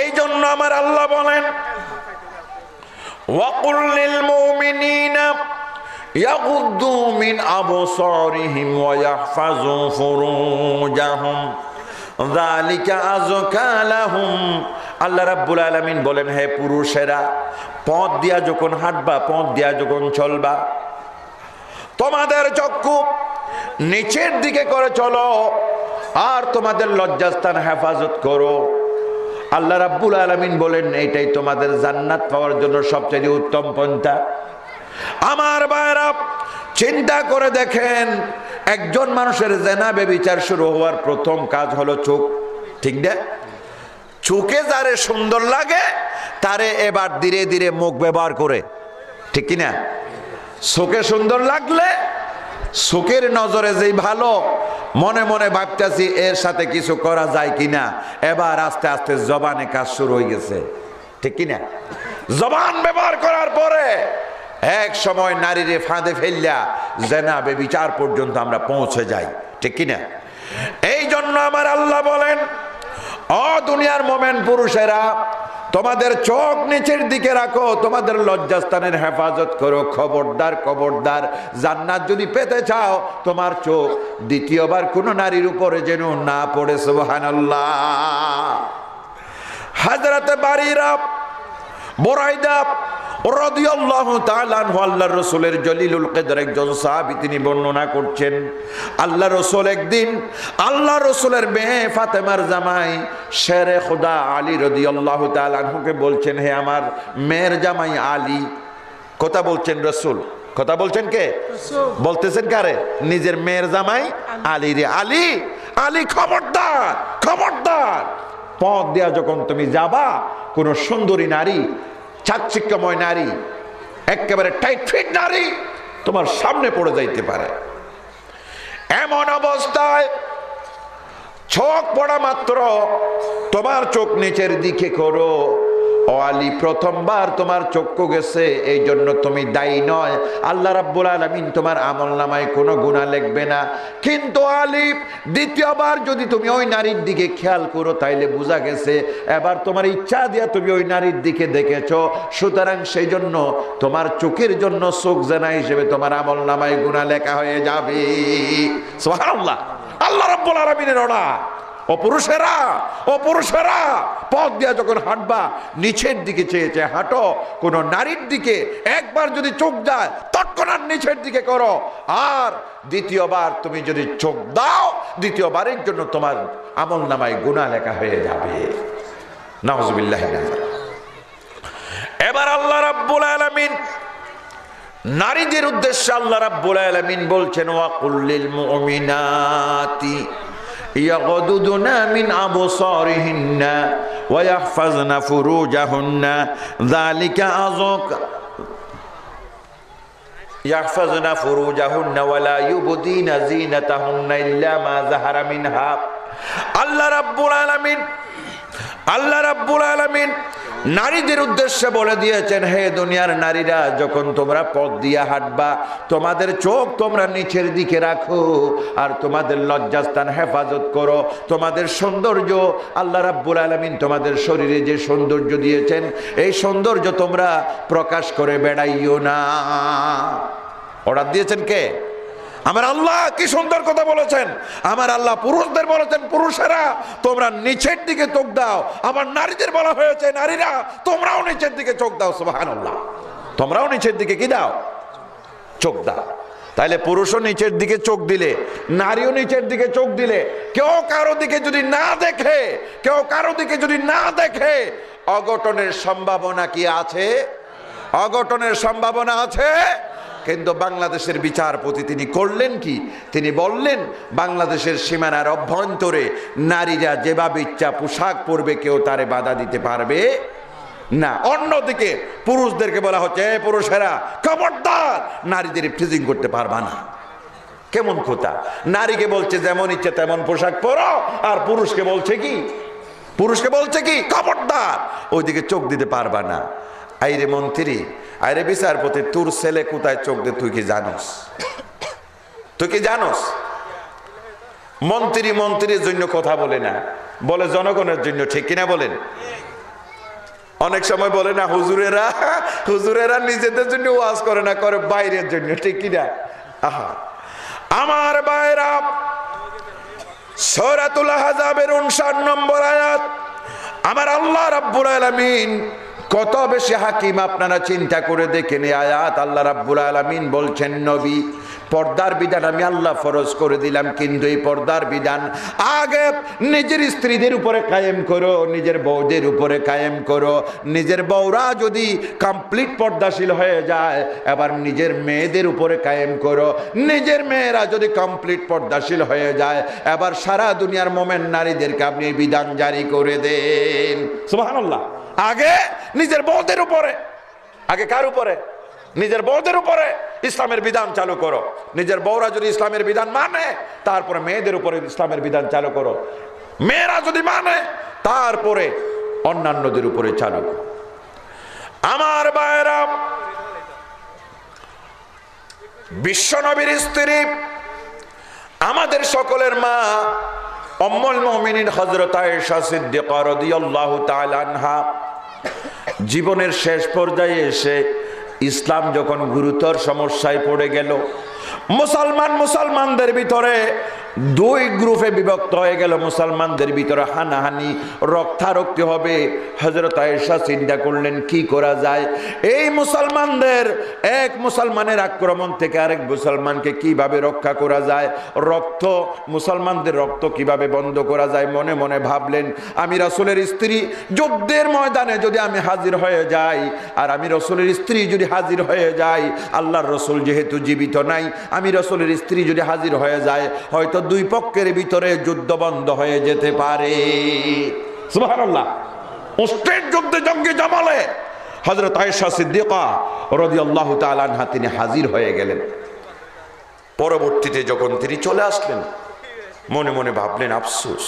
এই জন্য আমার আল্লাহ বলেন, ওয়াকুল লিল মুমিনিনা ইয়াগুদ্দু মিন আবসারিহিম ওয়া ইয়াহফাযু ফুরুজাহুম যালিকা আযকা লাহুম। আল্লাহ রাব্বুল আলামিন বলেন, হে পুরুষেরা, পথ দিয়া যখন হাঁটবা, পথ দিয়া যখন চলবা, তোমাদের চক্ষু নিচের দিকে করে চলো, আর তোমাদের লজ্জাস্থান হেফাজত করো। আল্লাহ রাব্বুল আলামিন বলেন, এটাই তোমাদের জান্নাত পাওয়ার জন্য সবচেয়ে উত্তম পন্থা। আমার ভাইরা, চিন্তা করে দেখেন, একজন মানুষের জেনা ব্যভিচার শুরু হওয়ার প্রথম কাজ হলো চোখ, ঠিক না? চোখে যারে সুন্দর লাগে তারে এবার ধীরে ধীরে মুখ ব্যবহার করে, ঠিক কিনা? চোখে সুন্দর লাগলে, চোখের নজরে যেই ভালো, মনে মনে ভাবতেছি এর সাথে কিছু করা যায় কিনা, এবার আস্তে আস্তে জবানে কাজ শুরু হয়ে গেছে, ঠিক কিনা? জবান ব্যবহার করার পরে এক সময় নারীরে ফাঁদে ফেললা জেনা ব্যভিচার পর্যন্ত আমরা পৌঁছে যাই, ঠিক কিনা? এই জন্য আমার আল্লাহ বলেন, ও দুনিয়ার মোমেন পুরুষেরা, তোমাদের চোখ নিচের দিকে রাখো, তোমাদের লজ্জাস্থানের হেফাজত করো। খবরদার, খবরদার, জান্নাত যদি পেতে চাও, তোমার চোখ দ্বিতীয়বার কোনো নারীর উপরে যেন না পড়ে। সুবহানাল্লাহ। হযরতে বারিরা বুরাইদা রাদিয়াল্লাহু তাআলা আনহু, আল্লাহর রাসূলের জলিলুল কদর একজন সাহাবী, তিনি বর্ণনা করছেন, আল্লাহর রাসূল একদিন আল্লাহর রাসূলের মেয়ে ফাতেমার জামাই শেরে খোদা আলী রাদিয়াল্লাহু তাআলা আনহুকে বলছেন, হে আমার মেয়ের জামাই আলী। কথা বলছেন রাসূল, কথা বলছেন কে? বলতেছেন কারে? নিজের মেয়ের জামাই আলী রে। আলী, আলী, খবরদার, খবরদার, পথ দেয়া যখন তুমি যাবা, কোন সুন্দরী নারী চাকচিক্যময় নারী, একেবারে টাইট ফিট নারী তোমার সামনে পড়ে যাইতে পারে। এমন অবস্থায় চোখ পড়া মাত্র তোমার চোখ নিচের দিকে করো। ও আলী, প্রথমবার তোমার চক্ষু গেছে, এই জন্য তুমি দায়ী নয়। আল্লাহ রাব্বুল আলামিন তোমার আমলনামায় কোনো গুনাহ লিখবে না। কিন্তু আলী, দ্বিতীয়বার যদি তুমি ওই নারীর দিকে খেয়াল করো, তাইলে বোঝা গেছে এবার তোমার ইচ্ছা দিয়া তুমি ওই নারীর দিকে দেখেছো, সুতরাং সেই জন্য তোমার চোখের জন্য চোখ জানা হিসেবে তোমার আমলনামায় গুনাহ লেখা হয়ে যাবে। সুবহানাল্লাহ। আল্লাহ রাব্বুল আলামিনের অর্ডার। ও পুরুষেরা পথ দিয়া যখন হাঁটবা নিচের দিকে চেয়ে চেয়ে হাঁটো। কোন নারীর দিকে একবার যদি চোখ যায় তৎক্ষণাৎ নিচের দিকে করো। আর দ্বিতীয়বার তুমি যদি চোখ দাও, দ্বিতীয়বারের জন্য তোমার আমলনামায় গুনাহ লেখা হয়ে যাবে। নাউজুবিল্লাহ। এবার আল্লাহ রাব্বুল আলামিন নারীদের উদ্দেশ্যে আল্লাহ রাব্বুল আলামিন বলছেন, ওয়া কুল্লিল মুমিনাতি ইয়াগদুদনা মিন আবসারিহিন্না ওয়া ইয়াহফাজনা ফুরুজাহুন্না যালিকা আযাকা ইয়াহফাজনা ফুরুজাহুন্না ওয়া লা ইউবদিনা যিনাতাহুন্না ইল্লা মা যাহারা মিনহা। আল্লাহ রাব্বুল আলামিন নারীদের উদ্দেশ্যে বলে দিয়েছেন, হে দুনিয়ার নারীরা, যখন তোমরা পথ দিয়ে হাঁটবা তোমাদের চোখ তোমরা নিচের দিকে রাখো আর তোমাদের লজ্জাস্থান হেফাজত করো। তোমাদের সৌন্দর্য, আল্লাহ রাব্বুল আলামিন তোমাদের শরীরে যে সৌন্দর্য দিয়েছেন এই সৌন্দর্য তোমরা প্রকাশ করে বেড়াইও না। অর্ডার দিয়েছেন কে? আমার আল্লাহ। কি সুন্দর কথা বলেছেন আমার আল্লাহ। পুরুষদের বলেছেন, পুরুষেরা তোমরা নিচের দিকে চোখ দাও। আবার নারীদের বলা হয়েছে, নারীরা তোমরাও নিচের দিকে চোখ দাও। সুবহানাল্লাহ। তোমরাও নিচের দিকে কি দাও? চোখ দাও। তাইলে পুরুষও নিচের দিকে চোখ দিলে, নারীও নিচের দিকে চোখ দিলে, কেউ কারো দিকে যদি না দেখে অঘটনের সম্ভাবনা কি আছে? অঘটনের সম্ভাবনা আছে। কিন্তু বাংলাদেশের বিচারপতি তিনি করলেন কি? তিনি বললেন, বাংলাদেশের সীমানার অভ্যন্তরে নারীরা যেভাবে ইচ্ছা পোশাক পরবে কেউ তারে বাধা দিতে পারবে না। অন্যদিকে পুরুষদেরকে বলা হচ্ছে, পুরুষেরা খবরদার, নারীদের ফ্রিজিং করতে পারবা না। কেমন কথা! নারীকে বলছে যেমন ইচ্ছে তেমন পোশাক পরো, আর পুরুষকে বলছে কি খবরদার, ওইদিকে চোখ দিতে পারবা না। আইরে মন্ত্রী, আরে বিচারপতি, তোর ছেলে কোথায় চোখ দে তুই কি জানোস? মন্ত্রীর জন্য কথা বলে না, বলে জনগণের জন্য। ঠিক কিনা বলেন? অনেক সময় বলে না, হুজুরেরা নিজেদের জন্য ওয়াজ করে না, করে বাইরের জন্য। ঠিক কিনা? আহা আমার ভাইরা, সূরাতুল আহজাবের 59 নম্বর আয়াত। আমার আল্লাহ রাব্বুল আলামিন কত বেশি হাকিম আপনারা চিন্তা করে দেখেন। এই আয়াত আল্লাহ রাব্বুল আলামিন বলছেন, নবী, পর্দার বিধান আমি আল্লাহ ফরজ করে দিলাম, কিন্তু এই পর্দার বিধান আগে নিজের স্ত্রীদের উপরে কায়েম করো, নিজের বউদের উপরে কায়েম করো। নিজের বউরা যদি কমপ্লিট পর্দাশীল হয়ে যায়, এবার নিজের মেয়েদের উপরে কায়েম করো। নিজের মেয়েরা যদি কমপ্লিট পর্দাশীল হয়ে যায়, এবার সারা দুনিয়ার মোমেন নারীদেরকে আপনি বিধান জারি করে দেন। সুবহানাল্লাহ। আগে নিজের বউদের উপরে, আগে কার উপরে? নিজের বউদের উপরে ইসলামের বিধান চালু করো। নিজের বউরা যদি ইসলামের বিধান মানে, তারপরে মেয়েদের উপরে ইসলামের বিধান চালু করো। মেয়েরা যদি মানে, তারপরে অন্যান্যদের উপরে চালু করো। আমার ভাইরা, বিশ্বনবীর স্ত্রী, আমাদের সকলের মা, উম্মুল মুমিনিন হযরত আয়েশা সিদ্দিকা রাদিয়াল্লাহু তাআলা আনহা জীবনের শেষ পর্যায়ে এসে ইসলাম যখন গুরুতর সমস্যায় পড়ে গেল, মুসলমানদের ভিতরে দুই গ্রুপে বিভক্ত হয়ে গেল। মুসলমানদের ভিতরে হানাহানি, রক্তারক্তি হবে। হযরত আয়েশা চিন্তা করলেন কি করা যায়। এই এক মুসলমানের আক্রমণ থেকে আরেক মুসলমানকে কিভাবে রক্ষা করা যায়, মুসলমানদের রক্ত কিভাবে বন্ধ করা যায়। মনে মনে ভাবলেন, আমি রাসূলের স্ত্রী, যুদ্ধের ময়দানে যদি আমি হাজির হয়ে যাই, আর আমি রাসূলের স্ত্রী যদি হাজির হয়ে যাই, আল্লাহর রাসূল যেহেতু জীবিত নাই, আমি রাসূলের স্ত্রী যদি হাজির হয়ে যায়, হয়তো দুই পক্ষের ভিতরে যুদ্ধ বন্ধ হয়ে যেতে পারে। সুবহানাল্লাহ। অস্ট্রেট যুদ্ধে জঙ্গি জামালে হযরত আয়েশা সিদ্দিকা রাদিয়াল্লাহু তাআলা আনহা তিনি হাজির হয়ে গেলেন। পরবর্তীতে যখন তিনি চলে আসলেন, মনে মনে ভাবলেন, আফসোস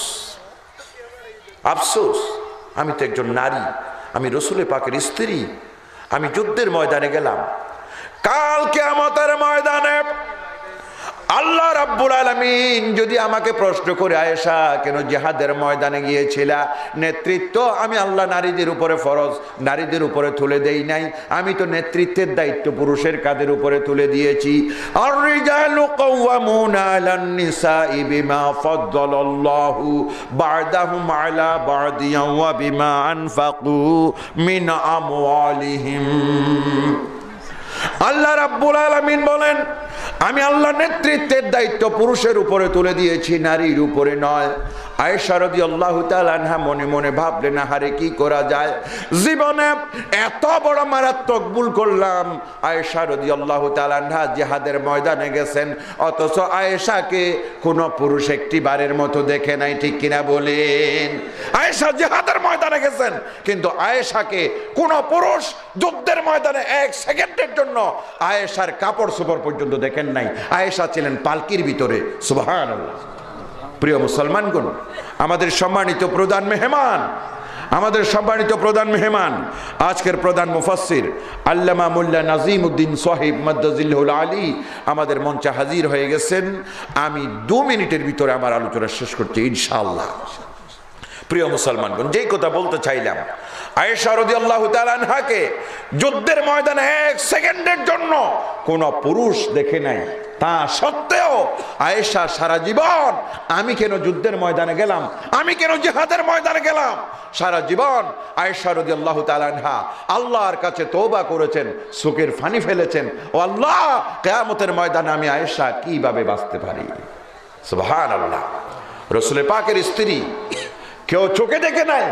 আফসোস, আমি তো একজন নারী, আমি রাসূলের পাকের স্ত্রী, আমি যুদ্ধের ময়দানে গেলাম, কাল কিয়ামতের ময়দানে আল্লাহ রাব্বুল আলামিন যদি আমাকে প্রশ্ন করে, আয়েশা কেন জিহাদের ময়দানে গিয়েছিলা? নেতৃত্ব আমি আল্লাহ নারীদের উপরে ফরজ, নারীদের উপরে তুলে দেই নাই, আমি তো নেতৃত্বের দায়িত্ব পুরুষের কাঁধের উপরে তুলে দিয়েছি। আর রিজালু কাওয়ামুনা আলান নিসাই বিমা ফাদ্দালাল্লাহু বা'দাহুম আলা বা'দিন ওয়া বিমা আনফাকু মিন আমওয়ালিহিম। আল্লাহ রাব্বুল আলামিন বলেন, আমি আল্লাহ নেতৃত্বের দায়িত্ব পুরুষের উপরে তুলে দিয়েছি, নারীর উপরে নয়। আয়েশা রাদিয়াল্লাহু তাআলা আনহা মনে মনে ভাবলেন, আহারে কি করা যায়, জীবনে এত বড় মারাত্মক ভুল করলাম। আয়েশা রাদিয়াল্লাহু তাআলা আনহা জিহাদের ময়দানে গেছেন, অথচ আয়েশাকে কোন পুরুষ একটি বারের মতো দেখে নাই, ঠিক কিনা বলেন? আয়েশা জিহাদের ময়দানে গেছেন, কিন্তু আয়েশাকে কোন পুরুষ যুদ্ধের ময়দানে এক সেকেন্ডের জন্য আয়েশার কাপড় চোপড় পর্যন্ত দেখেন নাই। আয়েশা ছিলেন পালকির ভিতরে। সুবহানাল্লাহ। প্রিয় মুসলমানগণ, আমাদের সম্মানিত প্রধান মেহমান, আমাদের সম্মানিত প্রধান মেহমান, আজকের প্রধান মুফাসসির আল্লামা মোল্লা নাজিমউদ্দিন সাহিব মাদ্দাজিল্লাহুল আলী আমাদের মঞ্চে হাজির হয়ে গেছেন। আমি 2 মিনিটের ভিতরে আমার আলোচনা শেষ করছি ইনশাআল্লাহ। প্রিয় মুসলমানগণ, যেই কথা বলতে চাইলাম, আয়েশা রাদিয়াল্লাহু তাআলা আনহাকে যুদ্ধের ময়দানে 1 সেকেন্ডের জন্য কোন পুরুষ দেখে নাই। তা সত্ত্বেও আয়েশা সারা জীবন, আমি কেন যুদ্ধের ময়দানে গেলাম, আমি কেন জিহাদের ময়দানে গেলাম, সারা জীবন আয়েশা রাদিয়াল্লাহু তাআলা আনহা আল্লাহর কাছে তওবা করেছেন, চোখের পানি ফেলেছেন, ও আল্লাহ, কিয়ামতের ময়দানে আমি আয়েশা কিভাবে বাঁচতে পারি। সুবহানাল্লাহ। রাসূলের পাকের স্ত্রী, কেউ চোখে দেখে নাই,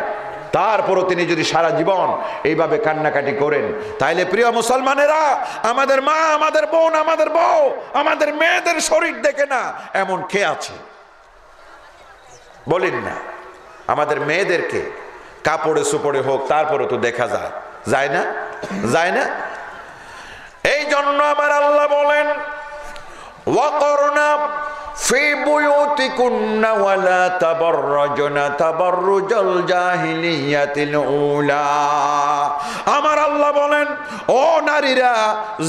তারপরও তিনি যদি সারা জীবন এইভাবে কান্নাকাটি করেন, তাইলে প্রিয় মুসলমানেরা, আমাদের মা, আমাদের বোন, আমাদের বউ, আমাদের মেয়েদের শরীর দেখে না এমন কে আছে? বলেন না। আমাদের মেয়েদেরকে কাপড়ে সুপড়ে হোক, তারপরে তো দেখা যায়, যায় না? যায় না? এই জন্য আমার আল্লাহ বলেন, ওয়াকরনা ফি বুয়ুতিকুন্না ওয়ালা তাবাররাজনা তাবাররুজাল জাহিলিয়াতিল উলা। আমার আল্লাহ বলেন, ও নারীরা,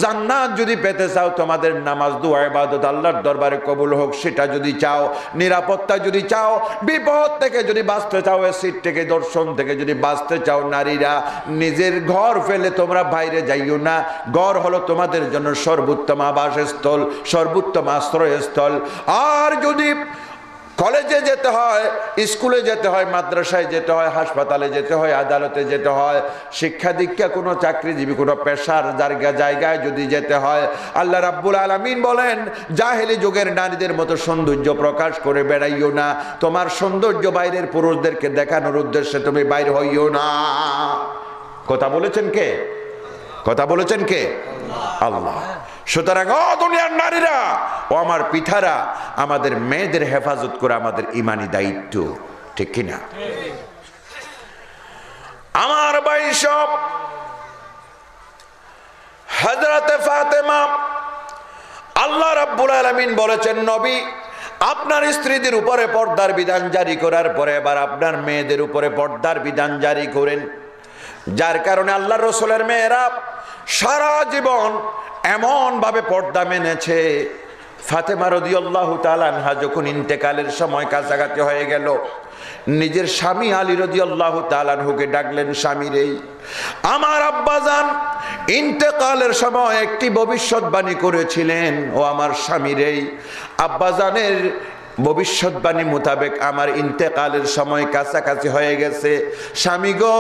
জান্নাত যদি পেতে চাও, তোমাদের নামাজ, দোয়া, ইবাদত আল্লাহর দরবারে কবুল হোক, সেটা যদি চাও, নিরাপত্তা যদি চাও, বিপদ থেকে যদি বাঁচতে চাও, এসিড থেকে, দর্শন থেকে যদি বাঁচতে চাও, নারীরা নিজের ঘর ফেলে তোমরা বাইরে যাইও না। ঘর হলো তোমাদের জন্য সর্বোত্তম আবাসস্থল, সর্বোত্তম আশ্রয়স্থল। আর যদি কলেজে যেতে হয়, স্কুলে যেতে হয়, মাদ্রাসায় যেতে হয়, হাসপাতালে যেতে হয়, আদালতে যেতে হয়, শিক্ষা দীক্ষা কোনো চাকরিজীবী কোনো পেশার জায়গায় যদি যেতে হয়, আল্লাহ রাব্বুল আলামিন বলেন, জাহেলি যুগের নারীদের মতো সৌন্দর্য প্রকাশ করে বেড়াইও না। তোমার সৌন্দর্য বাইরের পুরুষদেরকে দেখানোর উদ্দেশ্যে তুমি বাইর হইও না। কথা বলেছেন কে? কথা বলেছেন কে? আল্লাহ। সুতরাং ও দুনিয়ার নারীরা, ও আমার পিঠারা, আমাদের মেয়েদের হেফাজত করা আমাদের ইমানি দায়িত্ব, ঠিক কিনা? আমার ভাই সব, হযরতে ফাতেমা, আল্লাহ রাব্বুল আলামিন বলেছেন, নবী আপনার স্ত্রীদের উপরে পর্দার বিধান জারি করার পরে এবার আপনার মেয়েদের উপরে পর্দার বিধান জারি করেন। যার কারণে আল্লাহর রাসূলের মেয়েরা সারা জীবন এমন ভাবে পর্দা মেনেছে। ফাতেমা রাদিয়াল্লাহু তাআলা আনহা যখন ইন্তেকালের সময় কাছাকাছি হয়ে গেল, নিজের স্বামী আলী রাদিয়াল্লাহু তাআলা আনহুকে ডাকলেন, স্বামী রে, আমার আব্বাজান ইন্তেকালের সময় একটি ভবিষ্যৎবাণী করেছিলেন, ও আমার স্বামী রে, আব্বাজানের ভবিষ্যৎবাণী মোতাবেক আমার ইন্তেকালের সময় কাছাকাছি হয়ে গেছে। স্বামী গো,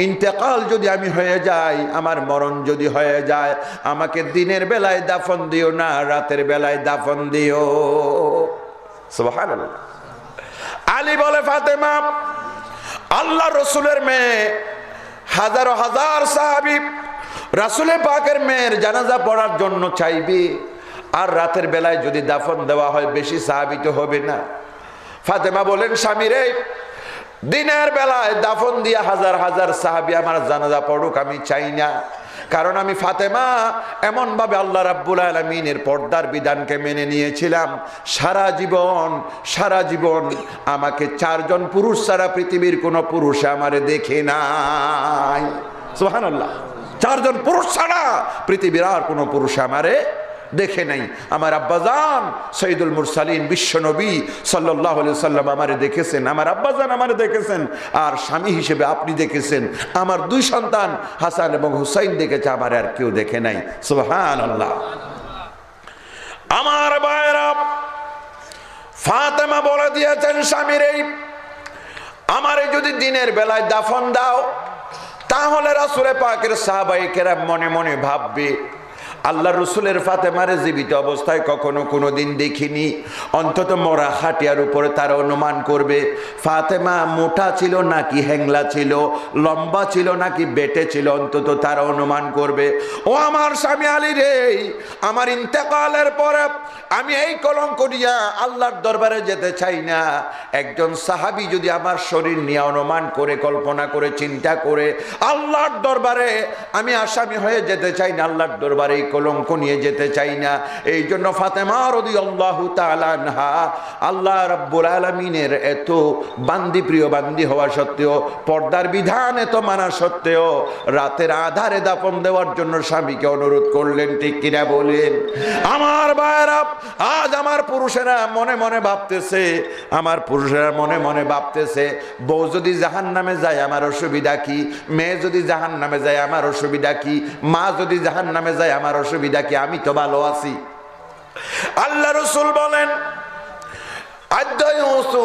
ইন্তেকাল যদি আমি হয়ে যাই, আমার মরণ যদি হয়ে যায়, আমাকে দিনের বেলায় দাফন দিও না, রাতের বেলায় দাফন দিও। সুবহানাল্লাহ। আলী বলে, ফাতেমা, আল্লাহ রসুলের মেয়ে, হাজারো হাজার সাহাবী রাসূলের পাকের মেয়ের জানাজা পড়ার জন্য চাইবে, আর রাতের বেলায় যদি দাফন দেওয়া হয়, বেশি সাহাবী তো হবে না। ফাতেমা বলেন, স্বামী রে, দিনের বেলায় দাফন দিয়া হাজার হাজার সাহাবী আমার জানাজা পড়ুক, আমি চাই না। কারণ আমি ফাতেমা এমন ভাবে আল্লাহ রাব্বুল আলামিনের পর্দার বিধানকে মেনে নিয়েছিলাম, সারা জীবন আমাকে 4 জন পুরুষ ছাড়া পৃথিবীর কোন পুরুষ আমারে দেখে নাই। সুবহানাল্লাহ। 4 জন পুরুষ ছাড়া পৃথিবীর আর কোন পুরুষ আমারে দেখে নাই। আমার আব্বাজান সৈয়দুল মুরসালিন বিশ্বনবী সাল্লাল্লাহু আলাইহি সাল্লাম আমারে দেখেছেন, আমার আব্বাজান আমারে দেখেছেন, আর স্বামী হিসেবে আপনি দেখেছেন। আমার 2 সন্তান হাসান এবং হুসাইন দেখেছে, আমার আর কেউ দেখে নাই। সুবহানাল্লাহ। আমার ভাইরা, ফাতেমা বলে দিয়েছেন স্বামীর, আমারে যদি দিনের বেলায় দাফন দাও, তাহলে রাসূল পাকের সাহাবায়ে কেরাম মনে মনে ভাববে, আল্লাহ রসুলের ফাতেমারে জীবিত অবস্থায় কখনো কোনোদিন দেখিনি, অন্তত মরা খাটিয়ার উপরে তারা অনুমান করবে ফাতেমা মোটা ছিল নাকি হ্যাংলা ছিল, লম্বা ছিল নাকি বেটে ছিল, অন্তত তারা অনুমান করবে। ও আমার স্বামী আলী রে, আমার ইন্তেকালের পরে আমি এই কলঙ্ক নিয়ে আল্লাহর দরবারে যেতে চাই না। একজন সাহাবী যদি আমার শরীর নিয়ে অনুমান করে, কল্পনা করে, চিন্তা করে আল্লাহর দরবারে আমি আসামি হয়ে যেতে চাই না, আল্লাহর দরবারে কলঙ্ক নিয়ে যেতে চাই না। এই জন্য ফাতেমা রাদিয়াল্লাহু তাআলা আনহা আল্লাহ রাব্বুল আলামিনের এত বান্দি প্রিয় বান্দি হওয়া সত্ত্বেও, পর্দার বিধান এত মানা সত্ত্বেও রাতের আধারে দাফন দেওয়ার জন্য স্বামীকে অনুরোধ করলেন। ঠিক কিনা বলেন? আমার ভাইরা, আজ আমার পুরুষেরা মনে মনে ভাবতেছে বউ যদি জাহান্নামে যায় আমার অসুবিধা কি, মেয়ে যদি জাহান্নামে যায় আমার অসুবিধা কি, মা যদি জাহান্নামে যায় আমার অসুবিধা কি, আমি তো ভালো আছি। আল্লাহ রাসূল বলেন, আদ-দায়ুসু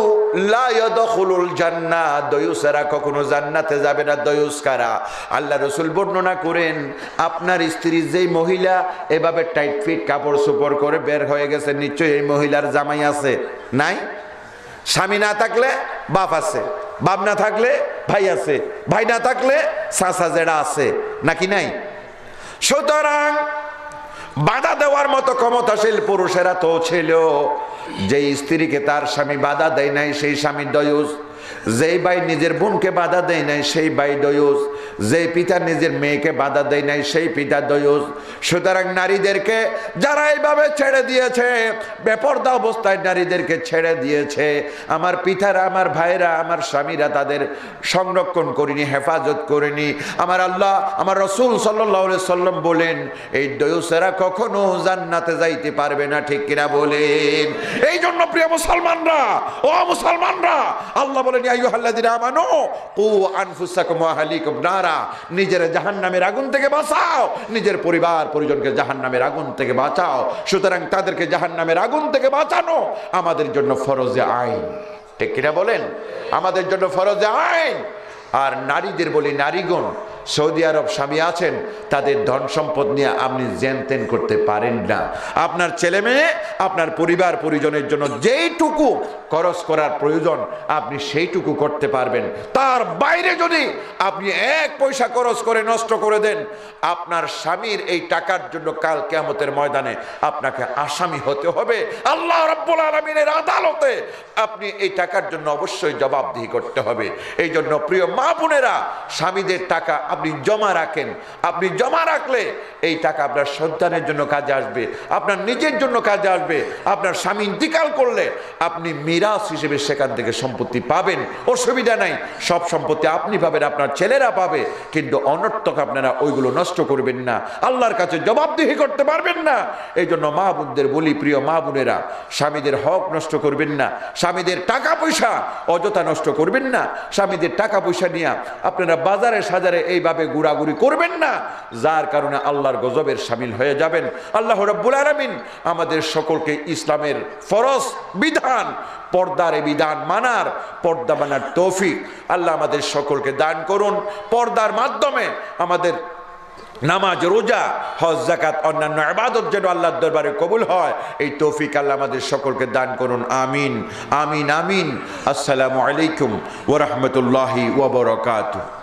লা ইয়াদখুলুল জান্নাহ, দায়ুসরা কখনো জান্নাতে যাবে না। দায়ুস কারা? আল্লাহ রাসূল বর্ণনা করেন, আপনার স্ত্রী যেই মহিলা এভাবে টাইট ফিট কাপড় চোপড় করে বের হয়ে গেছে, নিশ্চয়ই এই মহিলার জামাই আছে। নাই? স্বামী না থাকলে বাপ আছে, বাপ না থাকলে ভাই আছে, ভাই না থাকলে চাচা জেঠা আছে, নাকি নাই? সুতরাং বাধা দেওয়ার মতো ক্ষমতাশীল পুরুষেরা তো ছিল। যে স্ত্রীকে তার স্বামী বাধা দেয় নাই সেই স্বামী দয়ুস, যেই ভাই নিজের বোনকে বাধা দেয় নাই সেই ভাই দয়ুস, যেই পিতা নিজের মেয়েকে বাধা দেয় নাই সেই পিতা দয়ুস। সুতরাং নারীদেরকে যারা এইভাবে ছেড়ে দিয়েছে, বেপরদা অবস্থায় নারীদেরকে ছেড়ে দিয়েছে, আমার পিতারা, আমার ভাইরা, আমার স্বামীরা তাদের সংরক্ষণ করেনি, হেফাজত করেনি। আমার আল্লাহ, আমার রাসূল সাল্লাল্লাহু আলাইহি সাল্লাম বলেন, এই দয়ুসেরা কখনো জান্নাতে যাইতে পারবে না। ঠিক কিনা বলেন? এই জন্য প্রিয় মুসলমানরা, ও মুসলমানরা, আল্লাহ বলেন, ইয়া আইয়ুহাল্লাযীনা আমানু কু আনফুসাকুম ওয়া আহলিকুম নারা, নিজের জাহান্নামের আগুন থেকে বাঁচাও, নিজের পরিবার পরিজনকে জাহান্নামের আগুন থেকে বাঁচাও। সুতরাং তাদেরকে জাহান্নামের আগুন থেকে বাঁচানো আমাদের জন্য ফরজে আইন। ঠিক কিনা বলেন? আমাদের জন্য ফরজে আইন। আর নারীদের বলি, নারীগণ, সৌদি আরব স্বামী আছেন, তাদের ধন সম্পদ নিয়ে আপনি জেনতেন করতে পারেন না। আপনার ছেলে মেয়ে, আপনার পরিবার পরিজনের জন্য যেইটুকু খরচ করার প্রয়োজন আপনি সেইটুকু করতে পারবেন। তার বাইরে যদি আপনি 1 পয়সা খরচ করে নষ্ট করে দেন, আপনার স্বামীর এই টাকার জন্য কাল কিয়ামতের ময়দানে আপনাকে আসামি হতে হবে। আল্লাহ রাব্বুল আলামিনের আদালতে আপনি এই টাকার জন্য অবশ্যই জবাবদিহি করতে হবে। এই জন্য প্রিয় মা বোনেরা, স্বামীদের টাকা আপনি জমা রাখেন। আপনি জমা রাখলে এই টাকা আপনার সন্তানের জন্য কাজে আসবে, আপনার নিজের জন্য কাজে আসবে। আপনার স্বামী ইন্তিকাল করলে আপনি মিরাস হিসেবে সেখান থেকে সম্পত্তি পাবেন, অসুবিধা নাই। সব সম্পত্তি আপনি পাবেন, আপনার ছেলেরা পাবে, কিন্তু অনর্থক আপনারা ওইগুলো নষ্ট করবেন না, আল্লাহর কাছে জবাবদিহি করতে পারবেন না। এই জন্য মা বোনদের বলি, প্রিয় মা বোনেরা, স্বামীদের হক নষ্ট করবেন না, স্বামীদের টাকা পয়সা অযথা নষ্ট করবেন না। স্বামীদের টাকা পয়সা নিয়ে আপনারা বাজারে সাজারে এইভাবে ঘোরাঘুরি করবেন না, যার কারণে আল্লাহর গজবের শামিল হয়ে যাবেন। আল্লাহ রাব্বুল আলামিন আমাদের সকলকে ইসলামের ফরজ বিধান, পর্দার বিধান মানার, পর্দা মানার তৌফিক আল্লাহ আমাদের সকলকে দান করুন। পর্দার মাধ্যমে আমাদের নামাজ, রোজা, হজ, যাকাত, অন্যান্য ইবাদত যেন আল্লাহর দরবারে কবুল হয়, এই তৌফিক আল্লাহ আমাদের সকলকে দান করুন। আমিন, আমিন, আমিন। আসসালামু আলাইকুম ওয়া রাহমাতুল্লাহি ওয়া বারাকাতুহু।